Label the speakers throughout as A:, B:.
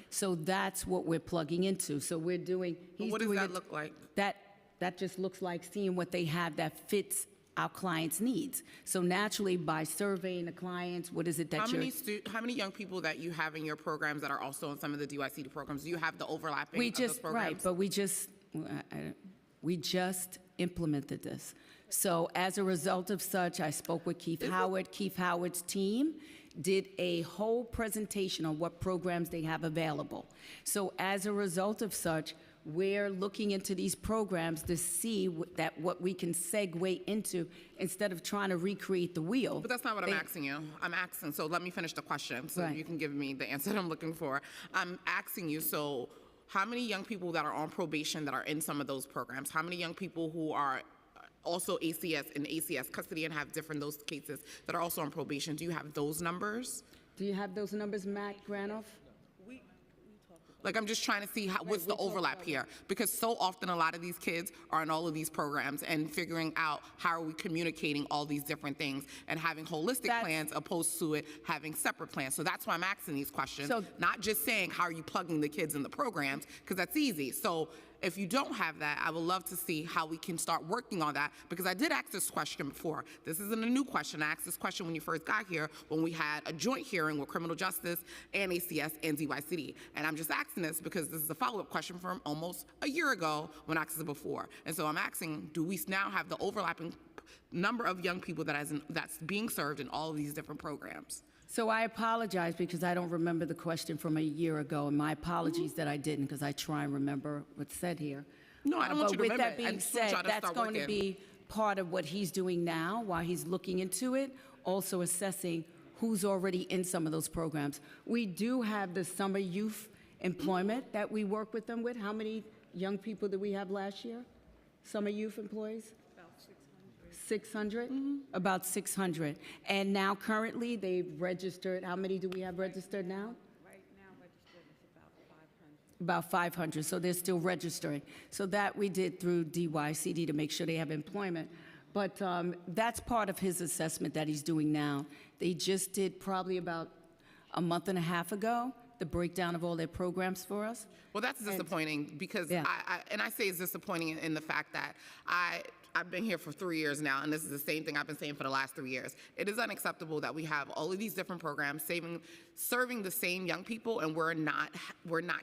A: So that's what we're plugging into. So we're doing, he's
B: What does
A: doing
B: that
A: it-
B: look like?
A: That just looks like seeing what they have that fits our clients' needs. So naturally, by surveying the clients, what is it that
B: How many young people that you have in your programs that are also in some of the DYCD programs? Do you have the overlapping of those programs?
A: Right, but we just implemented this. So as a result of such, I spoke with Keith Howard. Keith Howard's team did a whole presentation on what programs they have available. So as a result of such, we're looking into these programs to see what we can segue into instead of trying to recreate the wheel.
B: But that's not what I'm asking you. I'm asking, so let me finish the question so you can give me the answer that I'm looking for. I'm asking you, so how many young people that are on probation that are in some of those programs? How many young people who are also ACS and ACS custody and have different those cases that are also on probation? Do you have those numbers?
A: Do you have those numbers, Matt Granoff?
B: Like, I'm just trying to see what's the overlap here, because so often a lot of these kids are in all of these programs and figuring out how are we communicating all these different things and having holistic plans opposed to it having separate plans. So that's why I'm asking these questions, not just saying how are you plugging the kids in the programs, because that's easy. So if you don't have that, I would love to see how we can start working on that, because I did ask this question before. This isn't a new question. I asked this question when you first got here, when we had a joint hearing with Criminal Justice and ACS and DYCD. And I'm just asking this because this is a follow-up question from almost a year ago when I asked it before. And so I'm asking, do we now have the overlapping number of young people that's being served in all of these different programs?
A: So I apologize because I don't remember the question from a year ago, and my apologies that I didn't, because I try and remember what's said here.
B: No, I don't want you to remember it.
A: But with that being said, that's going to be part of what he's doing now while he's looking into it, also assessing who's already in some of those programs. We do have the summer youth employment that we work with them with. How many young people did we have last year? Summer youth employees? 600? About 600. And now currently they've registered, how many do we have registered now?
C: Right now registered is
A: About 500, so they're still registering. So that we did through DYCD to make sure they have employment. But that's part of his assessment that he's doing now. They just did probably about a month and a half ago the breakdown of all their programs for us.
B: Well, that's disappointing because I say it's disappointing in the fact that I've been here for 3 years now, and this is the same thing I've been saying for the last 3 years. It is unacceptable that we have all of these different programs serving the same young people, and we're not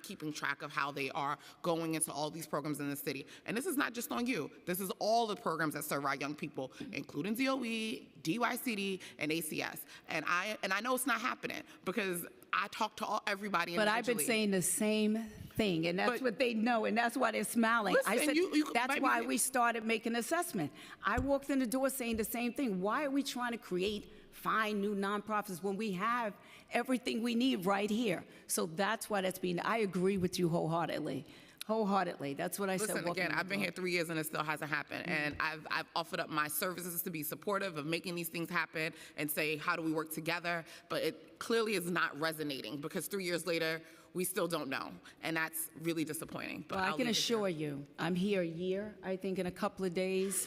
B: keeping track of how they are going into all these programs in the city. And this is not just on you. This is all the programs that serve our young people, including DOE, DYCD, and ACS. And I know it's not happening because I talk to everybody individually.
A: But I've been saying the same thing, and that's what they know, and that's why they're smiling.
B: Listen,
A: I said, that's why we started making an assessment. I walked in the door saying the same thing. Why are we trying to find new nonprofits when we have everything we need right here? So that's why that's being, I agree with you wholeheartedly. Wholeheartedly. That's what I said.
B: Listen, again, I've been here 3 years and it still hasn't happened. And I've offered up my services to be supportive of making these things happen and say, how do we work together? But it clearly is not resonating because 3 years later, we still don't know. And that's really disappointing. But
A: well, I can assure you, I'm here a year, I think in a couple of days.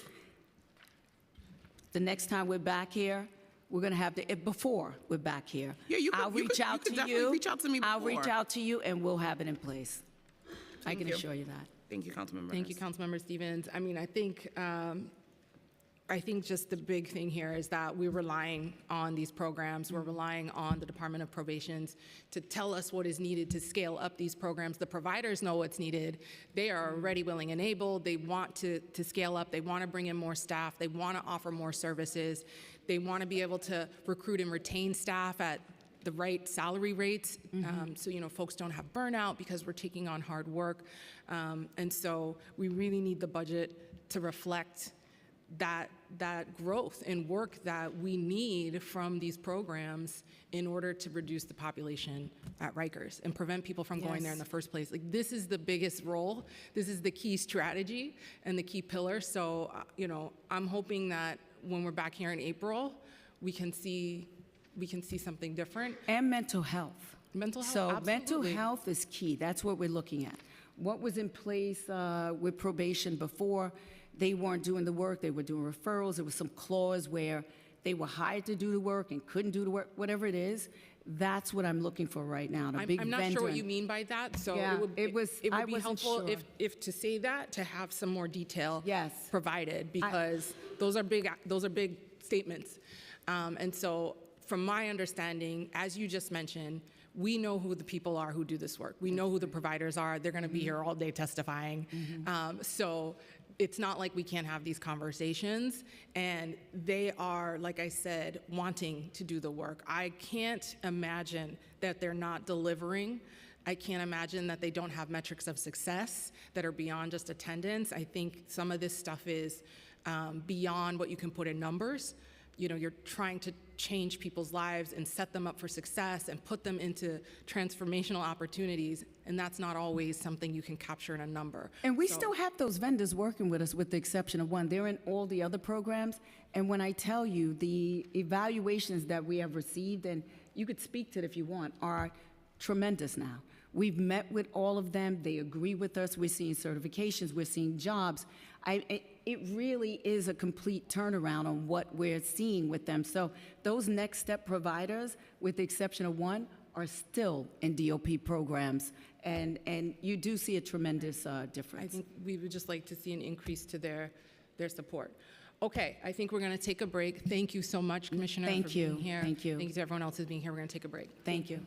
A: The next time we're back here, we're going to have before we're back here.
B: Yeah,
A: I'll reach out to you.
B: Reach out to me before.
A: I'll reach out to you and we'll have it in place. I can assure you that.
B: Thank you, Councilmember.
C: Thank you, Councilmember Stevens. I mean, I think just the big thing here is that we're relying on these programs. We're relying on the Department of Probations to tell us what is needed to scale up these programs. The providers know what's needed. They are ready, willing, and able. They want to scale up. They want to bring in more staff. They want to offer more services. They want to be able to recruit and retain staff at the right salary rates, so folks don't have burnout because we're taking on hard work, and so we really need the budget to reflect that growth and work that we need from these programs in order to reduce the population at Rikers and prevent people from going there in the first place. Like, this is the biggest role. This is the key strategy and the key pillar. So I'm hoping that when we're back here in April, we can see something different.
A: And mental health.
C: Mental health,
A: so
C: absolutely.
A: Mental health is key. That's what we're looking at. What was in place with probation before, they weren't doing the work, they were doing referrals. There was some clause where they were hired to do the work and couldn't do the work, whatever it is. That's what I'm looking for right now, the big
C: I'm
A: vendor.
C: not sure what you mean by that, so
A: Yeah,
C: it would
A: it was- I
C: be
A: wasn't
C: helpful
A: sure.
C: if to say that, to have some more detail
A: Yes.
C: provided, because those are big statements. And so from my understanding, as you just mentioned, we know who the people are who do this work. We know who the providers are. They're going to be here all day testifying. So it's not like we can't have these conversations. And they are, like I said, wanting to do the work. I can't imagine that they're not delivering. I can't imagine that they don't have metrics of success that are beyond just attendance. I think some of this stuff is beyond what you can put in numbers. You know, you're trying to change people's lives and set them up for success and put them into transformational opportunities, and that's not always something you can capture in a number.
A: And we still have those vendors working with us, with the exception of one. They're in all the other programs. And when I tell you the evaluations that we have received, and you could speak to it if you want, are tremendous now. We've met with all of them. They agree with us. We're seeing certifications. We're seeing jobs. It really is a complete turnaround on what we're seeing with them. So those next step providers, with the exception of one, are still in DOP programs. And you do see a tremendous difference.
C: I think we would just like to see an increase to their support. Okay, I think we're going to take a break. Thank you so much, Commissioner,
A: Thank
C: for being
A: you.
C: here.
A: Thank you.
C: Thank you to everyone else who's being here. We're going to take a break.
A: Thank you.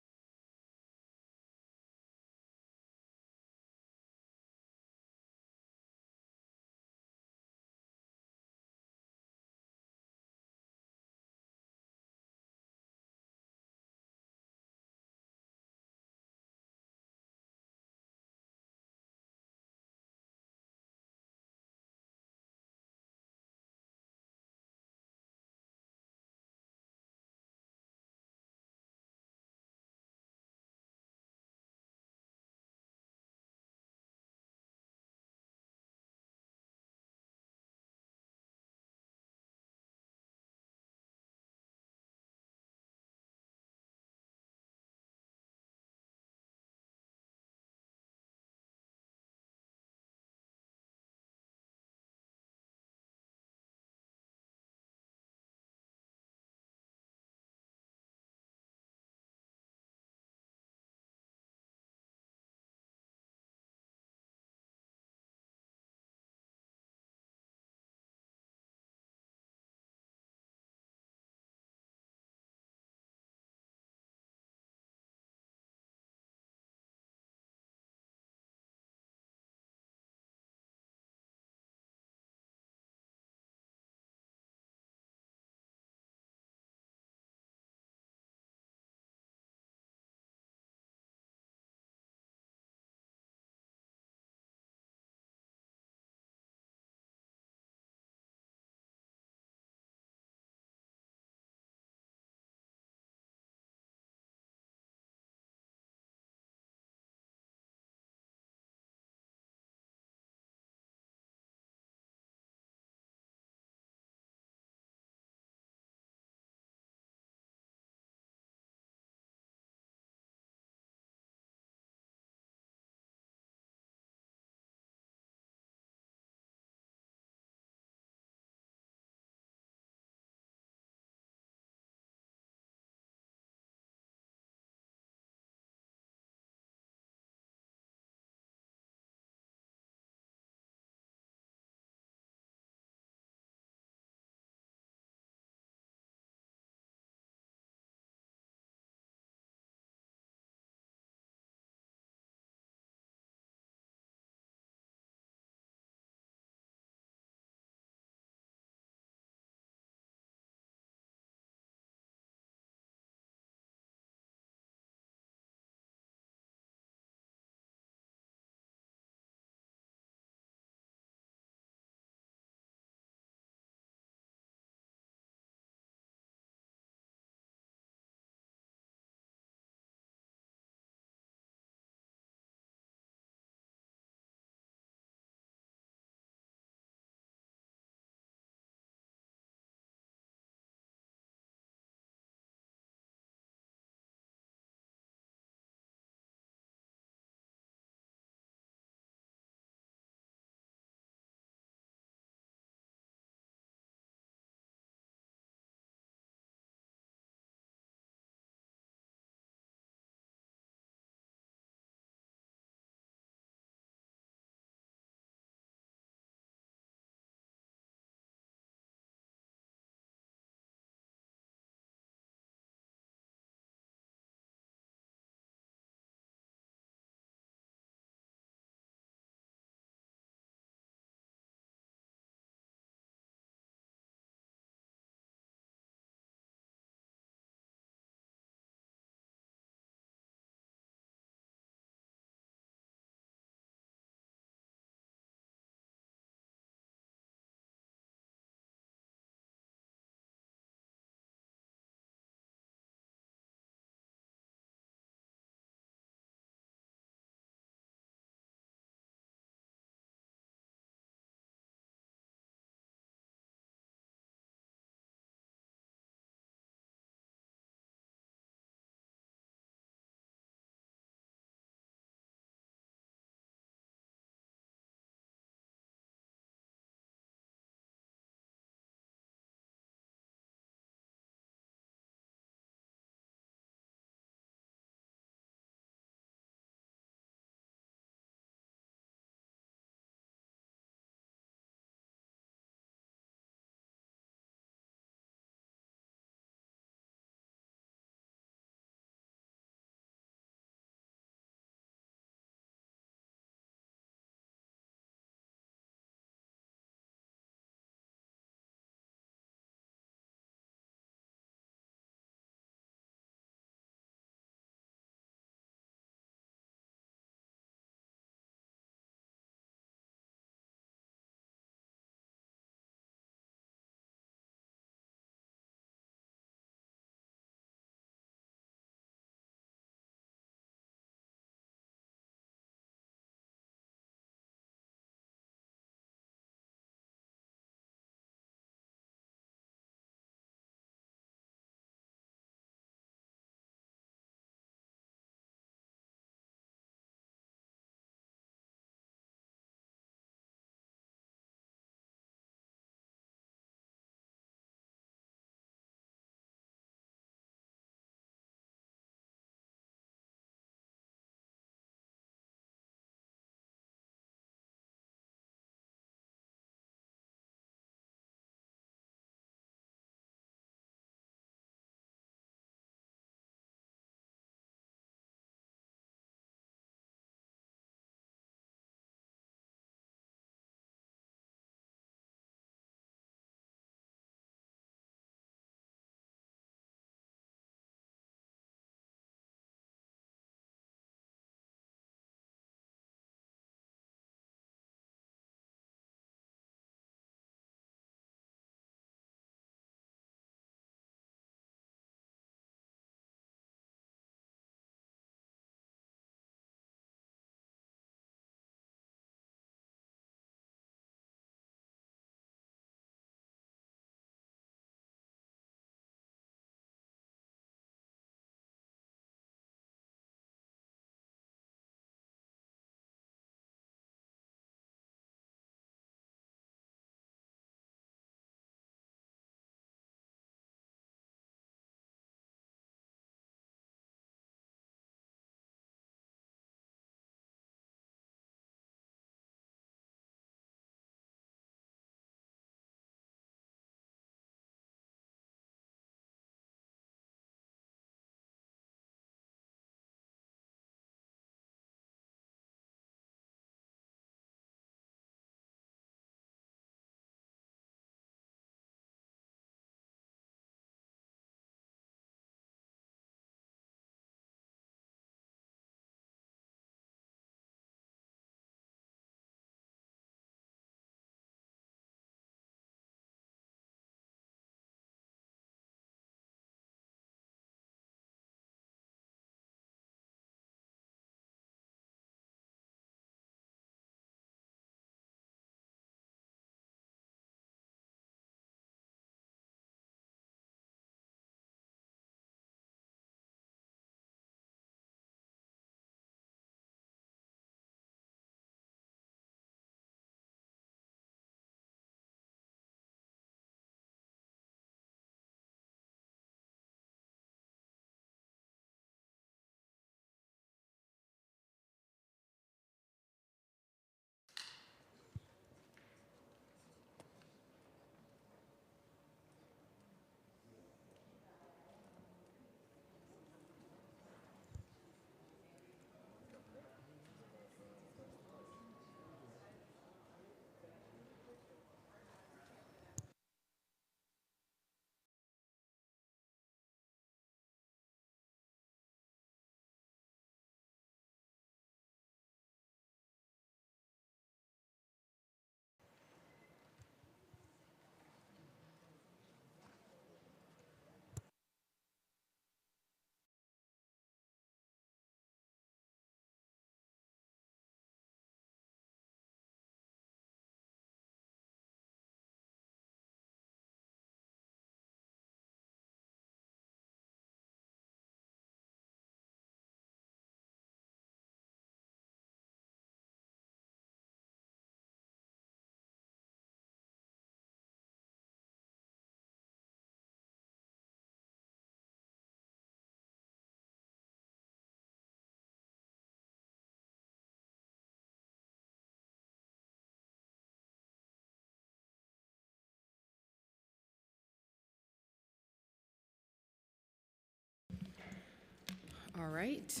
C: All right.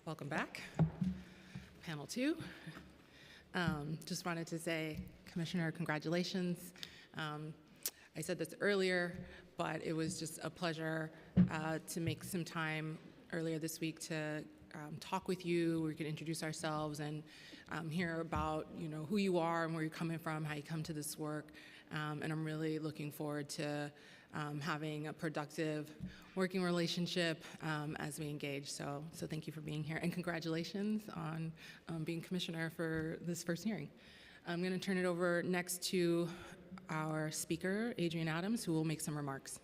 C: Welcome back. Panel 2. Just wanted to say, Commissioner, congratulations. I said this earlier, but it was just a pleasure to make some time earlier this week to talk with you. We could introduce ourselves and hear about, who you are and where you're coming from, how you come to this work. And I'm really looking forward to having a productive working relationship as we engage. So thank you for being here, and congratulations on being commissioner for this first hearing. I'm going to turn it over next to our speaker, Adrienne Adams, who will make some remarks.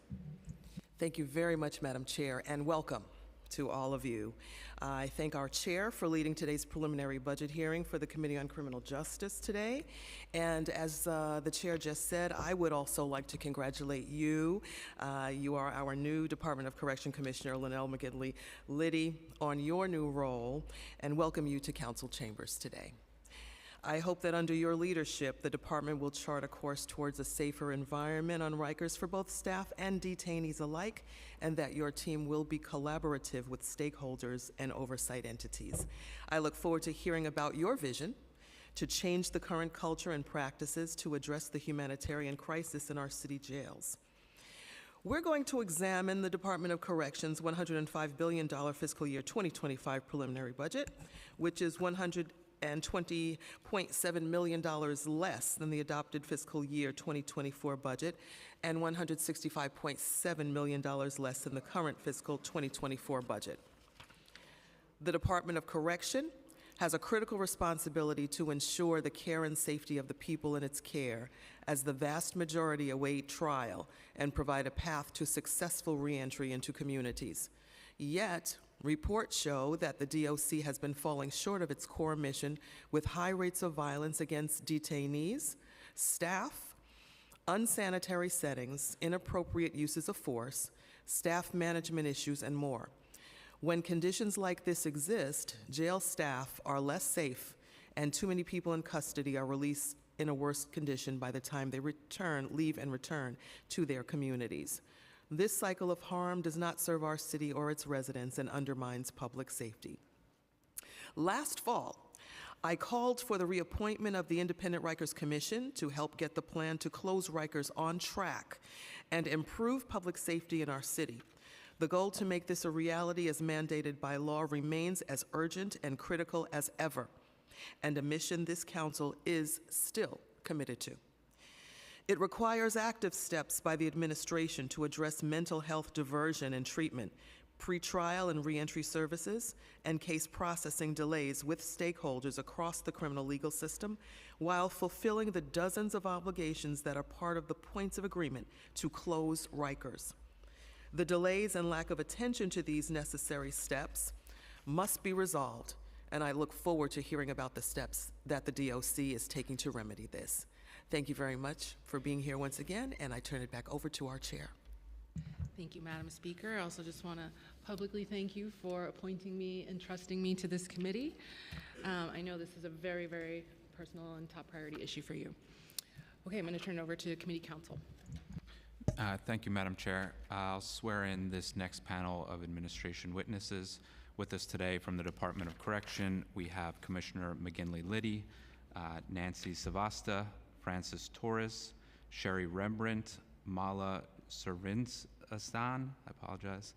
D: Thank you very much, Madam Chair, and welcome to all of you. I thank our chair for leading today's preliminary budget hearing for the Committee on Criminal Justice today. And as the chair just said, I would also like to congratulate you. You are our new Department of Correction Commissioner, Linnell McGinley-Liddy, on your new role, and welcome you to council chambers today. I hope that under your leadership, the department will chart a course towards a safer environment on Rikers for both staff and detainees alike, and that your team will be collaborative with stakeholders and oversight entities. I look forward to hearing about your vision to change the current culture and practices to address the humanitarian crisis in our city jails. We're going to examine the Department of Corrections' $105 billion fiscal year 2025 preliminary budget, which is $120.7 million less than the adopted fiscal year 2024 budget and $165.7 million less than the current fiscal 2024 budget. The Department of Correction has a critical responsibility to ensure the care and safety of the people in its care, as the vast majority await trial and provide a path to successful reentry into communities. Yet, reports show that the DOC has been falling short of its core mission, with high rates of violence against detainees, staff, unsanitary settings, inappropriate uses of force, staff management issues, and more. When conditions like this exist, jail staff are less safe, and too many people in custody are released in a worse condition by the time they leave and return to their communities. This cycle of harm does not serve our city or its residents and undermines public safety. Last fall, I called for the reappointment of the Independent Rikers Commission to help get the plan to close Rikers on track and improve public safety in our city. The goal to make this a reality as mandated by law remains as urgent and critical as ever, and a mission this council is still committed to. It requires active steps by the administration to address mental health diversion and treatment, pretrial and reentry services, and case processing delays with stakeholders across the criminal legal system, while fulfilling the dozens of obligations that are part of the points of agreement to close Rikers. The delays and lack of attention to these necessary steps must be resolved, and I look forward to hearing about the steps that the DOC is taking to remedy this. Thank you very much for being here once again, and I turn it back over to our chair.
C: Thank you, Madam Speaker. I also just want to publicly thank you for appointing me and trusting me to this committee. I know this is a very, very personal and top priority issue for you. Okay, I'm going to turn it over to committee counsel.
E: Thank you, Madam Chair. I'll swear in this next panel of administration witnesses. With us today from the Department of Correction, we have Commissioner McGinley-Liddy, Nancy Savasta, Francis Torres, Sherry Rembrandt, Mala Servinsastan, I apologize,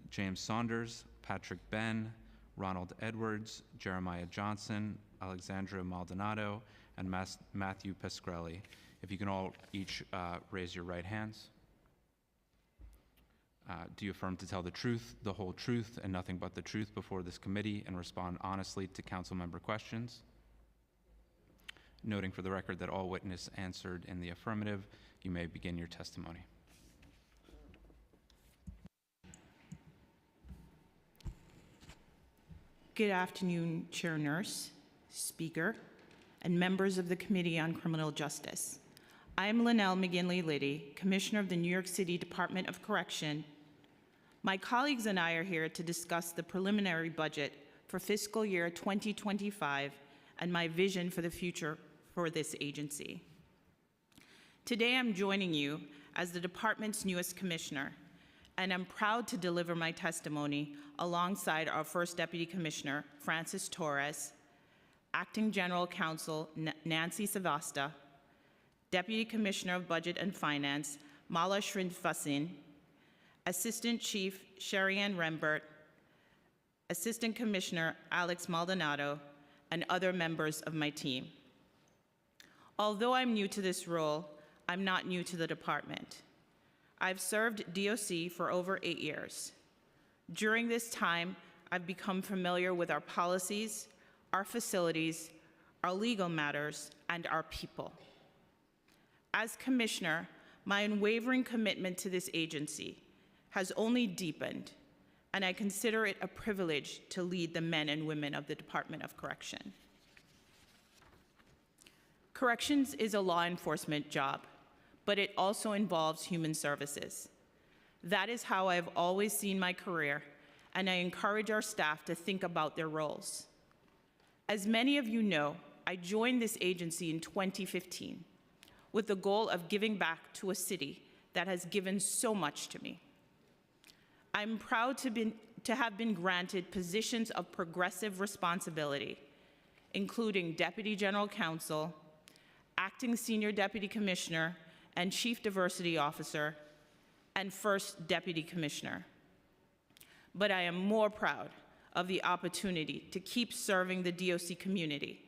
E: James Saunders, Patrick Ben, Ronald Edwards, Jeremiah Johnson, Alexandra Maldonado, and Matthew Pescarelli. If you can all each raise your right hands. Do you affirm to tell the truth, the whole truth, and nothing but the truth before this committee, and respond honestly to council member questions? Noting for the record that all witnesses answered in the affirmative, you may begin your testimony.
F: Good afternoon, Chair Nurse, Speaker, and members of the Committee on Criminal Justice. I am Linnell McGinley-Liddy, Commissioner of the New York City Department of Correction. My colleagues and I are here to discuss the preliminary budget for fiscal year 2025 and my vision for the future for this agency. Today I'm joining you as the department's newest commissioner, and I'm proud to deliver my testimony alongside our First Deputy Commissioner, Francis Torres, Acting General Counsel Nancy Savasta, Deputy Commissioner of Budget and Finance, Mala Srinvasan, Assistant Chief Sherry-Ann Rembert, Assistant Commissioner Alex Maldonado, and other members of my team. Although I'm new to this role, I'm not new to the department. I've served DOC for over 8 years. During this time, I've become familiar with our policies, our facilities, our legal matters, and our people. As Commissioner, my unwavering commitment to this agency has only deepened, and I consider it a privilege to lead the men and women of the Department of Correction. Corrections is a law enforcement job, but it also involves human services. That is how I've always seen my career, and I encourage our staff to think about their roles. As many of you know, I joined this agency in 2015 with the goal of giving back to a city that has given so much to me. I'm proud to have been granted positions of progressive responsibility, including Deputy General Counsel, Acting Senior Deputy Commissioner, and Chief Diversity Officer, and First Deputy Commissioner. But I am more proud of the opportunity to keep serving the DOC community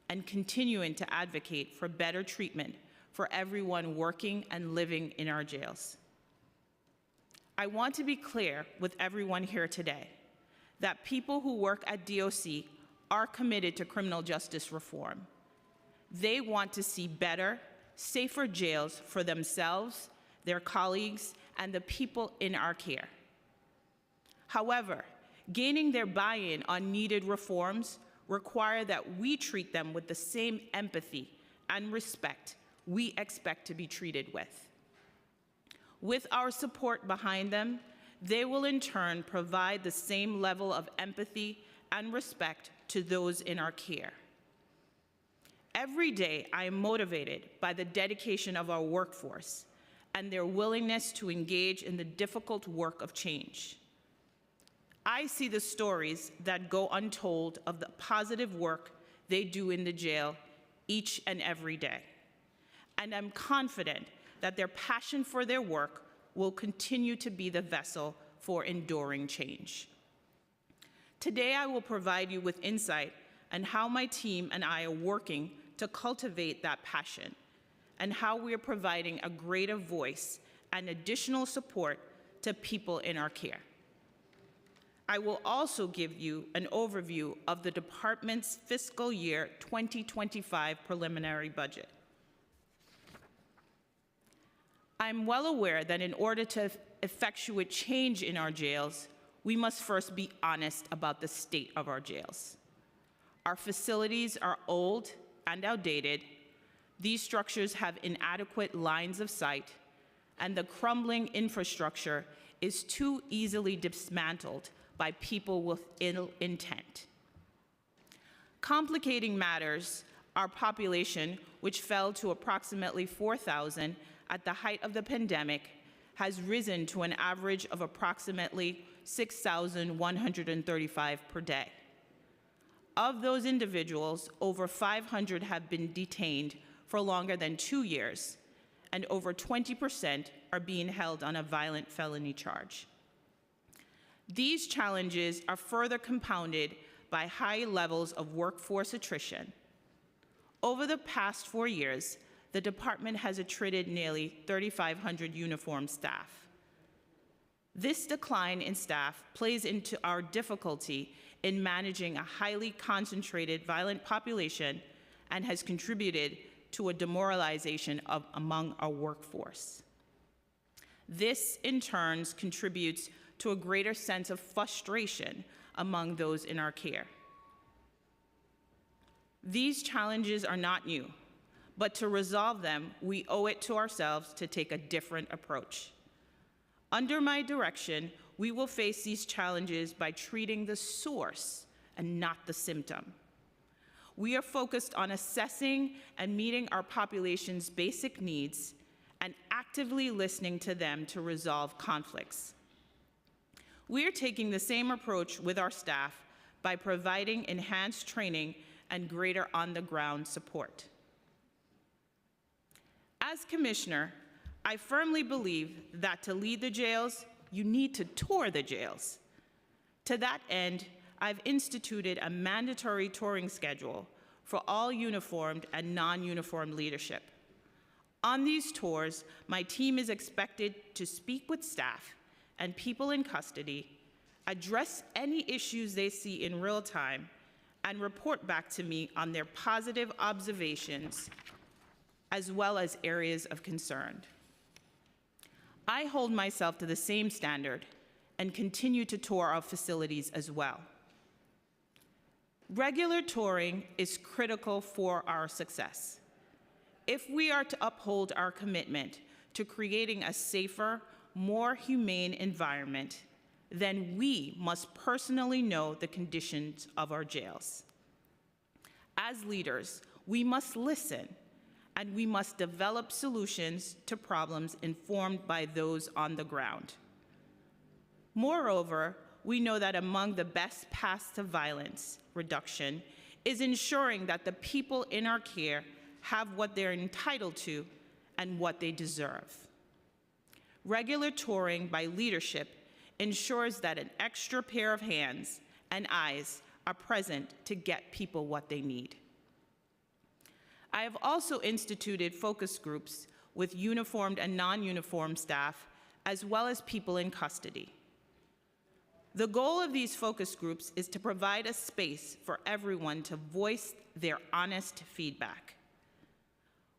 F: and continuing to advocate for better treatment for everyone working and living in our jails. I want to be clear with everyone here today that people who work at DOC are committed to criminal justice reform. They want to see better, safer jails for themselves, their colleagues, and the people in our care. However, gaining their buy-in on needed reforms require that we treat them with the same empathy and respect we expect to be treated with. With our support behind them, they will in turn provide the same level of empathy and respect to those in our care. Every day, I am motivated by the dedication of our workforce and their willingness to engage in the difficult work of change. I see the stories that go untold of the positive work they do in the jail each and every day. And I'm confident that their passion for their work will continue to be the vessel for enduring change. Today, I will provide you with insight on how my team and I are working to cultivate that passion and how we are providing a greater voice and additional support to people in our care. I will also give you an overview of the department's fiscal year 2025 preliminary budget. I'm well aware that in order to effectuate change in our jails, we must first be honest about the state of our jails. Our facilities are old and outdated. These structures have inadequate lines of sight, and the crumbling infrastructure is too easily dismantled by people with ill intent. Complicating matters, our population, which fell to approximately 4,000 at the height of the pandemic, has risen to an average of approximately 6,135 per day. Of those individuals, over 500 have been detained for longer than 2 years, and over 20% are being held on a violent felony charge. These challenges are further compounded by high levels of workforce attrition. Over the past 4 years, the department has attrited nearly 3,500 uniformed staff. This decline in staff plays into our difficulty in managing a highly concentrated violent population and has contributed to a demoralization among our workforce. This, in turn, contributes to a greater sense of frustration among those in our care. These challenges are not new, but to resolve them, we owe it to ourselves to take a different approach. Under my direction, we will face these challenges by treating the source and not the symptom. We are focused on assessing and meeting our population's basic needs and actively listening to them to resolve conflicts. We're taking the same approach with our staff by providing enhanced training and greater on-the-ground support. As Commissioner, I firmly believe that to lead the jails, you need to tour the jails. To that end, I've instituted a mandatory touring schedule for all uniformed and non-uniformed leadership. On these tours, my team is expected to speak with staff and people in custody, address any issues they see in real time, and report back to me on their positive observations as well as areas of concern. I hold myself to the same standard and continue to tour our facilities as well. Regular touring is critical for our success. If we are to uphold our commitment to creating a safer, more humane environment, then we must personally know the conditions of our jails. As leaders, we must listen, and we must develop solutions to problems informed by those on the ground. Moreover, we know that among the best paths to violence reduction is ensuring that the people in our care have what they're entitled to and what they deserve. Regular touring by leadership ensures that an extra pair of hands and eyes are present to get people what they need. I have also instituted focus groups with uniformed and non-uniformed staff, as well as people in custody. The goal of these focus groups is to provide a space for everyone to voice their honest feedback.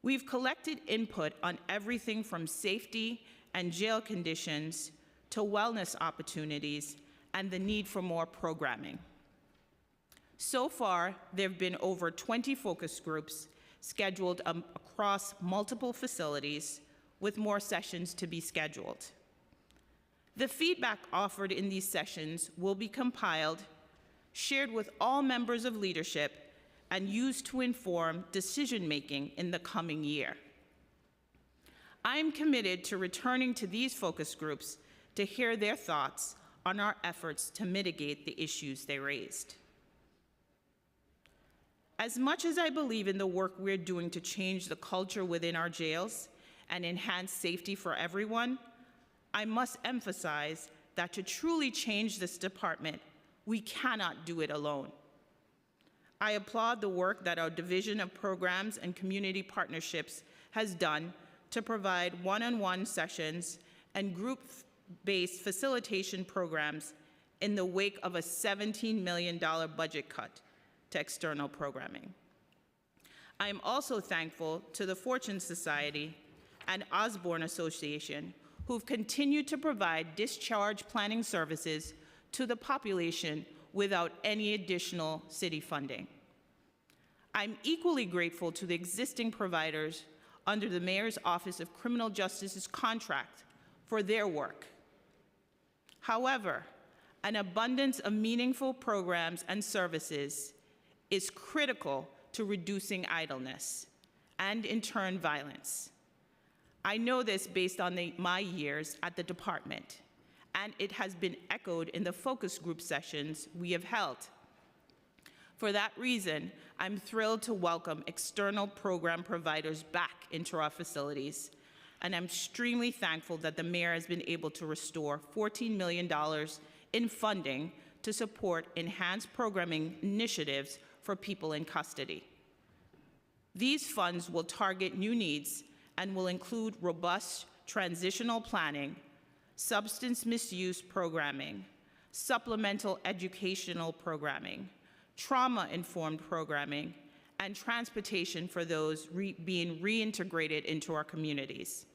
F: We've collected input on everything from safety and jail conditions to wellness opportunities and the need for more programming. So far, there have been over 20 focus groups scheduled across multiple facilities, with more sessions to be scheduled. The feedback offered in these sessions will be compiled, shared with all members of leadership, and used to inform decision-making in the coming year. I am committed to returning to these focus groups to hear their thoughts on our efforts to mitigate the issues they raised. As much as I believe in the work we're doing to change the culture within our jails and enhance safety for everyone, I must emphasize that to truly change this department, we cannot do it alone. I applaud the work that our Division of Programs and Community Partnerships has done to provide one-on-one sessions and group-based facilitation programs in the wake of a $17 million budget cut to external programming. I am also thankful to the Fortune Society and Osborne Association, who've continued to provide discharge planning services to the population without any additional city funding. I'm equally grateful to the existing providers under the Mayor's Office of Criminal Justice's contract for their work. However, an abundance of meaningful programs and services is critical to reducing idleness and, in turn, violence. I know this based on my years at the department, and it has been echoed in the focus group sessions we have held. For that reason, I'm thrilled to welcome external program providers back into our facilities, and I'm extremely thankful that the mayor has been able to restore $14 million in funding to support enhanced programming initiatives for people in custody. These funds will target new needs and will include robust transitional planning, substance misuse programming, supplemental educational programming, trauma-informed programming, and transportation for those being reintegrated into our communities.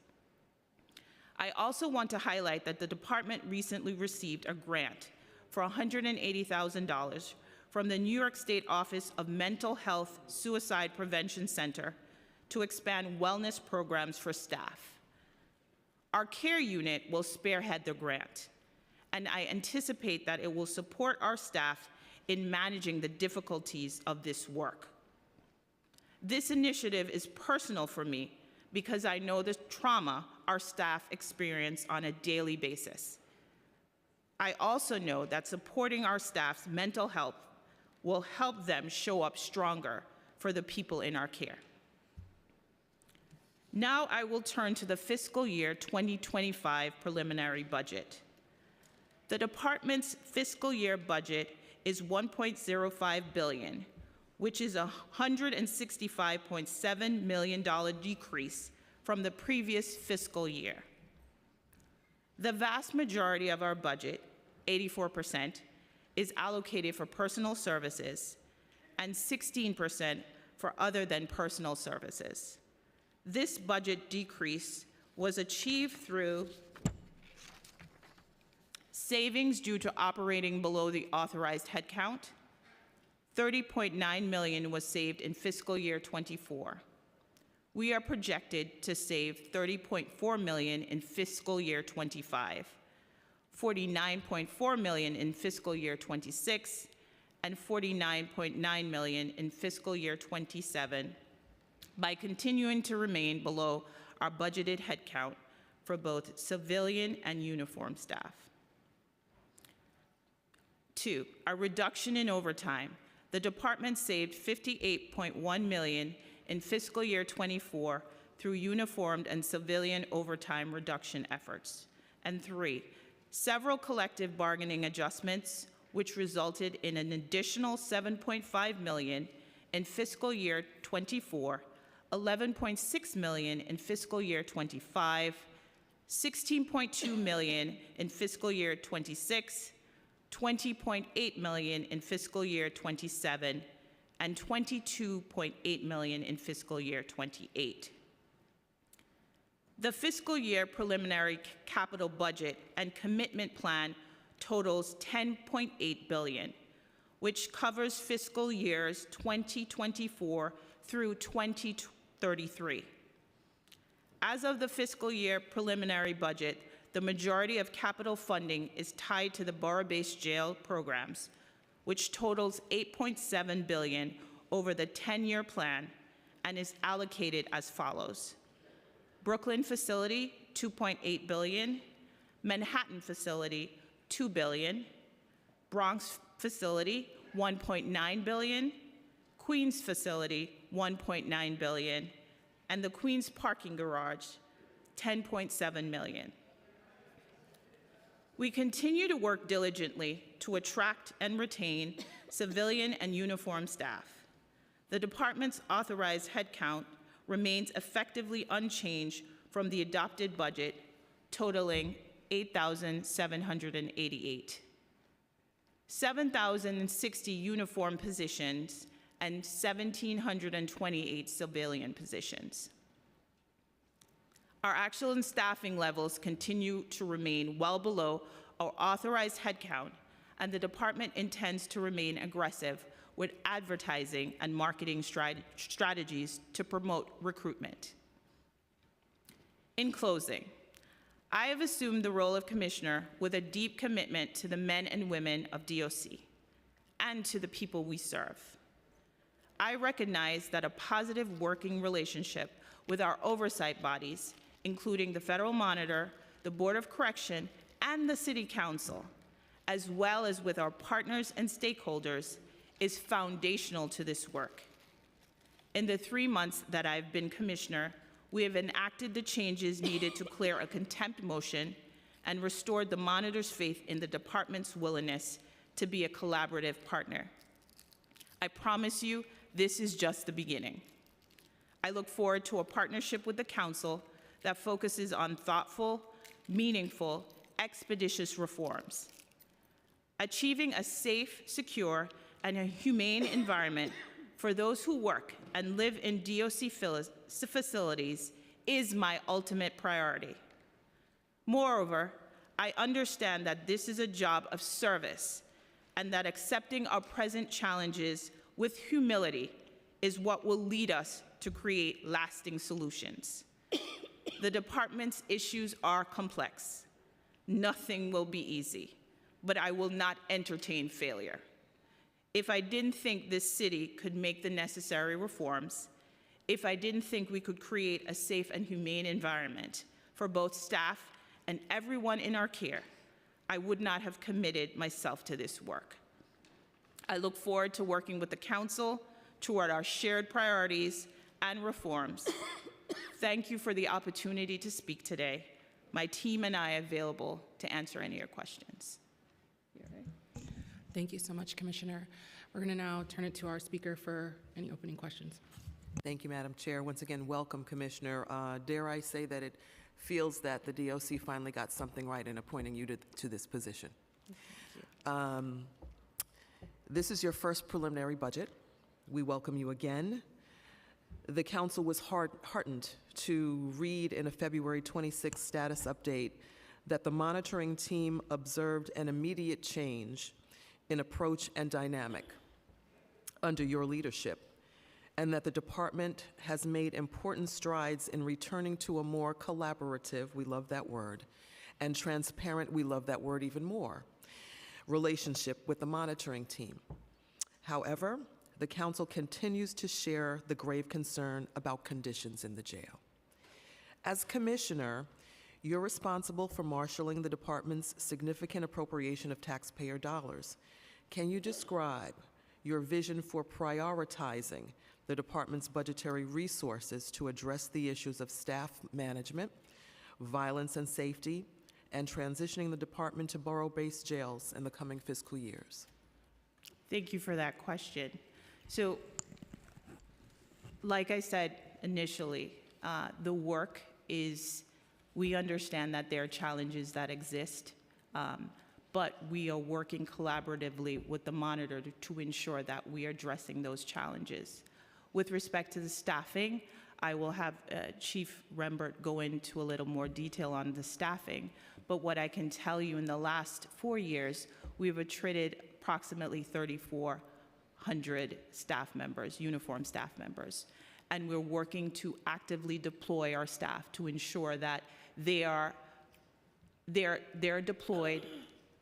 F: I also want to highlight that the department recently received a grant for $180,000 from the New York State Office of Mental Health Suicide Prevention Center to expand wellness programs for staff. Our care unit will spearhead the grant, and I anticipate that it will support our staff in managing the difficulties of this work. This initiative is personal for me because I know the trauma our staff experience on a daily basis. I also know that supporting our staff's mental health will help them show up stronger for the people in our care. Now I will turn to the fiscal year 2025 preliminary budget. The department's fiscal year budget is $1.05 billion, which is a $165.7 million decrease from the previous fiscal year. The vast majority of our budget, 84%, is allocated for personal services and 16% for other than personal services. This budget decrease was achieved through savings due to operating below the authorized headcount. $30.9 million was saved in fiscal year 24. We are projected to save $30.4 million in fiscal year 25, $49.4 million in fiscal year 26, and $49.9 million in fiscal year 27 by continuing to remain below our budgeted headcount for both civilian and uniform staff. 2, a reduction in overtime. The department saved $58.1 million in fiscal year 24 through uniformed and civilian overtime reduction efforts. And 3, several collective bargaining adjustments, which resulted in an additional $7.5 million in fiscal year 24, $11.6 million in fiscal year 25, $16.2 million in fiscal year 26, $20.8 million in fiscal year 27, and $22.8 million in fiscal year 28. The fiscal year preliminary capital budget and commitment plan totals $10.8 billion, which covers fiscal years 2024 through 2033. As of the fiscal year preliminary budget, the majority of capital funding is tied to the borough-based jail programs, which totals $8.7 billion over the 10-year plan and is allocated as follows. Brooklyn facility, $2.8 billion. Manhattan facility, $2 billion. Bronx facility, $1.9 billion. Queens facility, $1.9 billion. And the Queens parking garage, $10.7 million. We continue to work diligently to attract and retain civilian and uniform staff. The department's authorized headcount remains effectively unchanged from the adopted budget, totaling 8,788. 7,060 uniform positions and 1,728 civilian positions. Our actual staffing levels continue to remain well below our authorized headcount, and the department intends to remain aggressive with advertising and marketing strategies to promote recruitment. In closing, I have assumed the role of commissioner with a deep commitment to the men and women of DOC and to the people we serve. I recognize that a positive working relationship with our oversight bodies, including the Federal Monitor, the Board of Correction, and the City Council, as well as with our partners and stakeholders, is foundational to this work. In the 3 months that I've been commissioner, we have enacted the changes needed to clear a contempt motion and restored the monitor's faith in the department's willingness to be a collaborative partner. I promise you, this is just the beginning. I look forward to a partnership with the council that focuses on thoughtful, meaningful, expeditious reforms. Achieving a safe, secure, and a humane environment for those who work and live in DOC facilities is my ultimate priority. Moreover, I understand that this is a job of service and that accepting our present challenges with humility is what will lead us to create lasting solutions. The department's issues are complex. Nothing will be easy, but I will not entertain failure. If I didn't think this city could make the necessary reforms, if I didn't think we could create a safe and humane environment for both staff and everyone in our care, I would not have committed myself to this work. I look forward to working with the council toward our shared priorities and reforms. Thank you for the opportunity to speak today. My team and I are available to answer any of your questions.
C: Thank you so much, Commissioner. We're going to now turn it to our speaker for any opening questions.
D: Thank you, Madam Chair. Once again, welcome, Commissioner. Dare I say that it feels that the DOC finally got something right in appointing you to this position. This is your first preliminary budget. We welcome you again. The council was heartened to read in a February 26 status update that the monitoring team observed an immediate change in approach and dynamic under your leadership, and that the department has made important strides in returning to a more collaborative, we love that word, and transparent, we love that word even more, relationship with the monitoring team. However, the council continues to share the grave concern about conditions in the jail. As commissioner, you're responsible for marshaling the department's significant appropriation of taxpayer dollars. Can you describe your vision for prioritizing the department's budgetary resources to address the issues of staff management, violence and safety, and transitioning the department to borough-based jails in the coming fiscal years?
F: Thank you for that question. So, like I said initially, the work is, we understand that there are challenges that exist, but we are working collaboratively with the monitor to ensure that we are addressing those challenges. With respect to the staffing, I will have Chief Rembert go into a little more detail on the staffing, but what I can tell you in the last 4 years, we've attrited approximately 3,400 staff members, uniformed staff members, and we're working to actively deploy our staff to ensure that they're deployed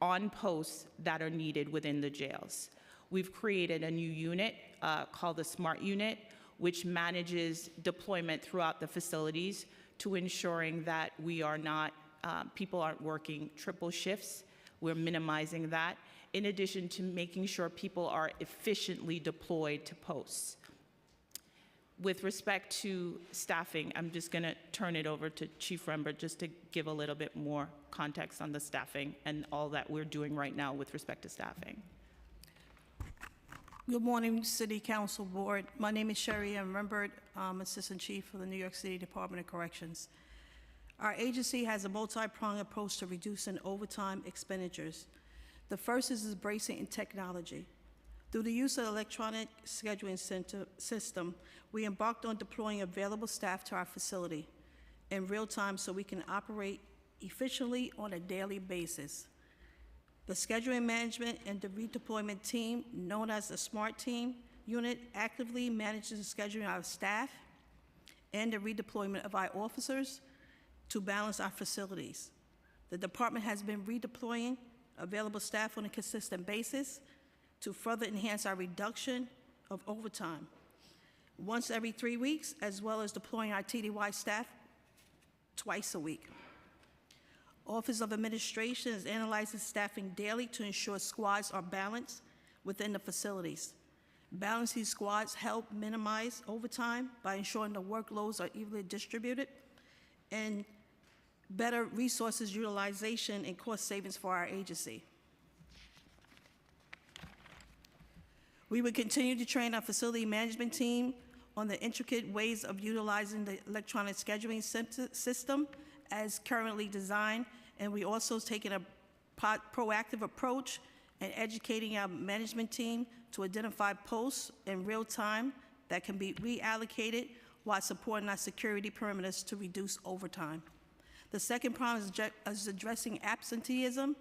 F: on posts that are needed within the jails. We've created a new unit called the SMART unit, which manages deployment throughout the facilities to ensuring that we are not, people aren't working triple shifts. We're minimizing that, in addition to making sure people are efficiently deployed to posts. With respect to staffing, I'm just going to turn it over to Chief Rembert just to give a little bit more context on the staffing and all that we're doing right now with respect to staffing.
G: Good morning, City Council Board. My name is Sherry M. Rembert. I'm Assistant Chief for the New York City Department of Corrections. Our agency has a multi-pronged approach to reducing overtime expenditures. The first is embracing in technology. Through the use of the electronic scheduling system, we embarked on deploying available staff to our facility in real time so we can operate efficiently on a daily basis. The scheduling management and the redeployment team, known as the SMART team unit, actively manages the scheduling of our staff and the redeployment of our officers to balance our facilities. The department has been redeploying available staff on a consistent basis to further enhance our reduction of overtime, once every 3 weeks, as well as deploying our TDY staff twice a week. Office of Administration is analyzing staffing daily to ensure squads are balanced within the facilities. Balancing squads help minimize overtime by ensuring the workloads are evenly distributed and better resources utilization and cost savings for our agency. We will continue to train our facility management team on the intricate ways of utilizing the electronic scheduling system as currently designed, and we also taking a proactive approach and educating our management team to identify posts in real time that can be reallocated while supporting our security perimeters to reduce overtime. The second problem is addressing absenteeism.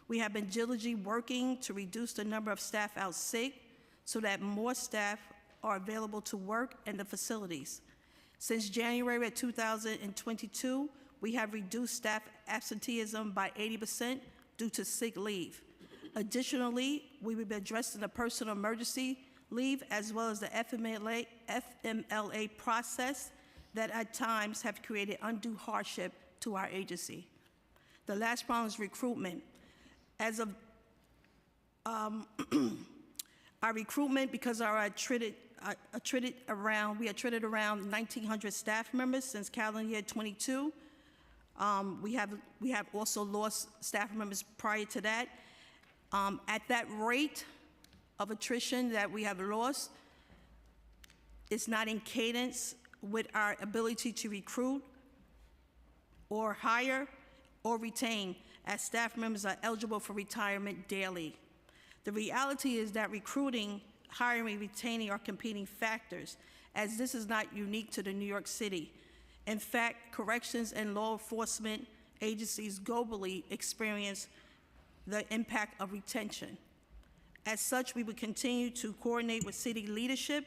G: We have been diligently working to reduce the number of staff out sick so that more staff are available to work in the facilities. Since January of 2022, we have reduced staff absenteeism by 80% due to sick leave. Additionally, we will be addressing the personal emergency leave as well as the FMLA process that at times have created undue hardship to our agency. The last problem is recruitment. As of our recruitment, because we attrited around 1,900 staff members since calendar year 22. We have also lost staff members prior to that. At that rate of attrition that we have lost, it's not in cadence with our ability to recruit or hire or retain, as staff members are eligible for retirement daily. The reality is that recruiting, hiring, retaining are competing factors, as this is not unique to the New York City. In fact, corrections and law enforcement agencies globally experience the impact of retention. As such, we will continue to coordinate with city leadership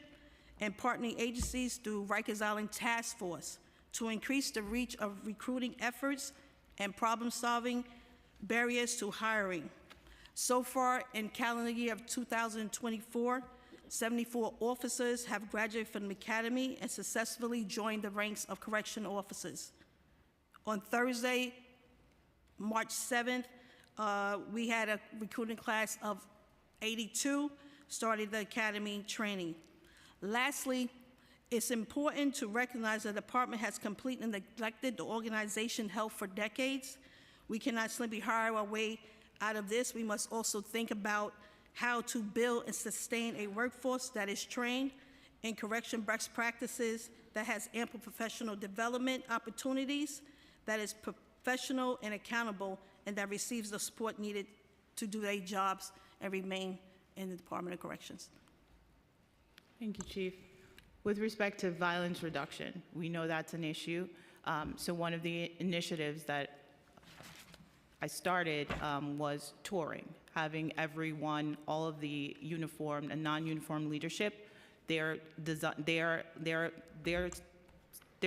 G: and partnering agencies through Rikers Island Task Force to increase the reach of recruiting efforts and problem-solving barriers to hiring. So far, in calendar year of 2024, 74 officers have graduated from the academy and successfully joined the ranks of correctional officers. On Thursday, March 7th, we had a recruiting class of 82 started the academy training. Lastly, it's important to recognize that the department has completely neglected the organization held for decades. We cannot simply hire our way out of this. We must also think about how to build and sustain a workforce that is trained in correction best practices, that has ample professional development opportunities, that is professional and accountable, and that receives the support needed to do their jobs and remain in the Department of Corrections.
F: Thank you, Chief. With respect to violence reduction, we know that's an issue. So one of the initiatives that I started was touring, having everyone, all of the uniformed and non-uniformed leadership, they're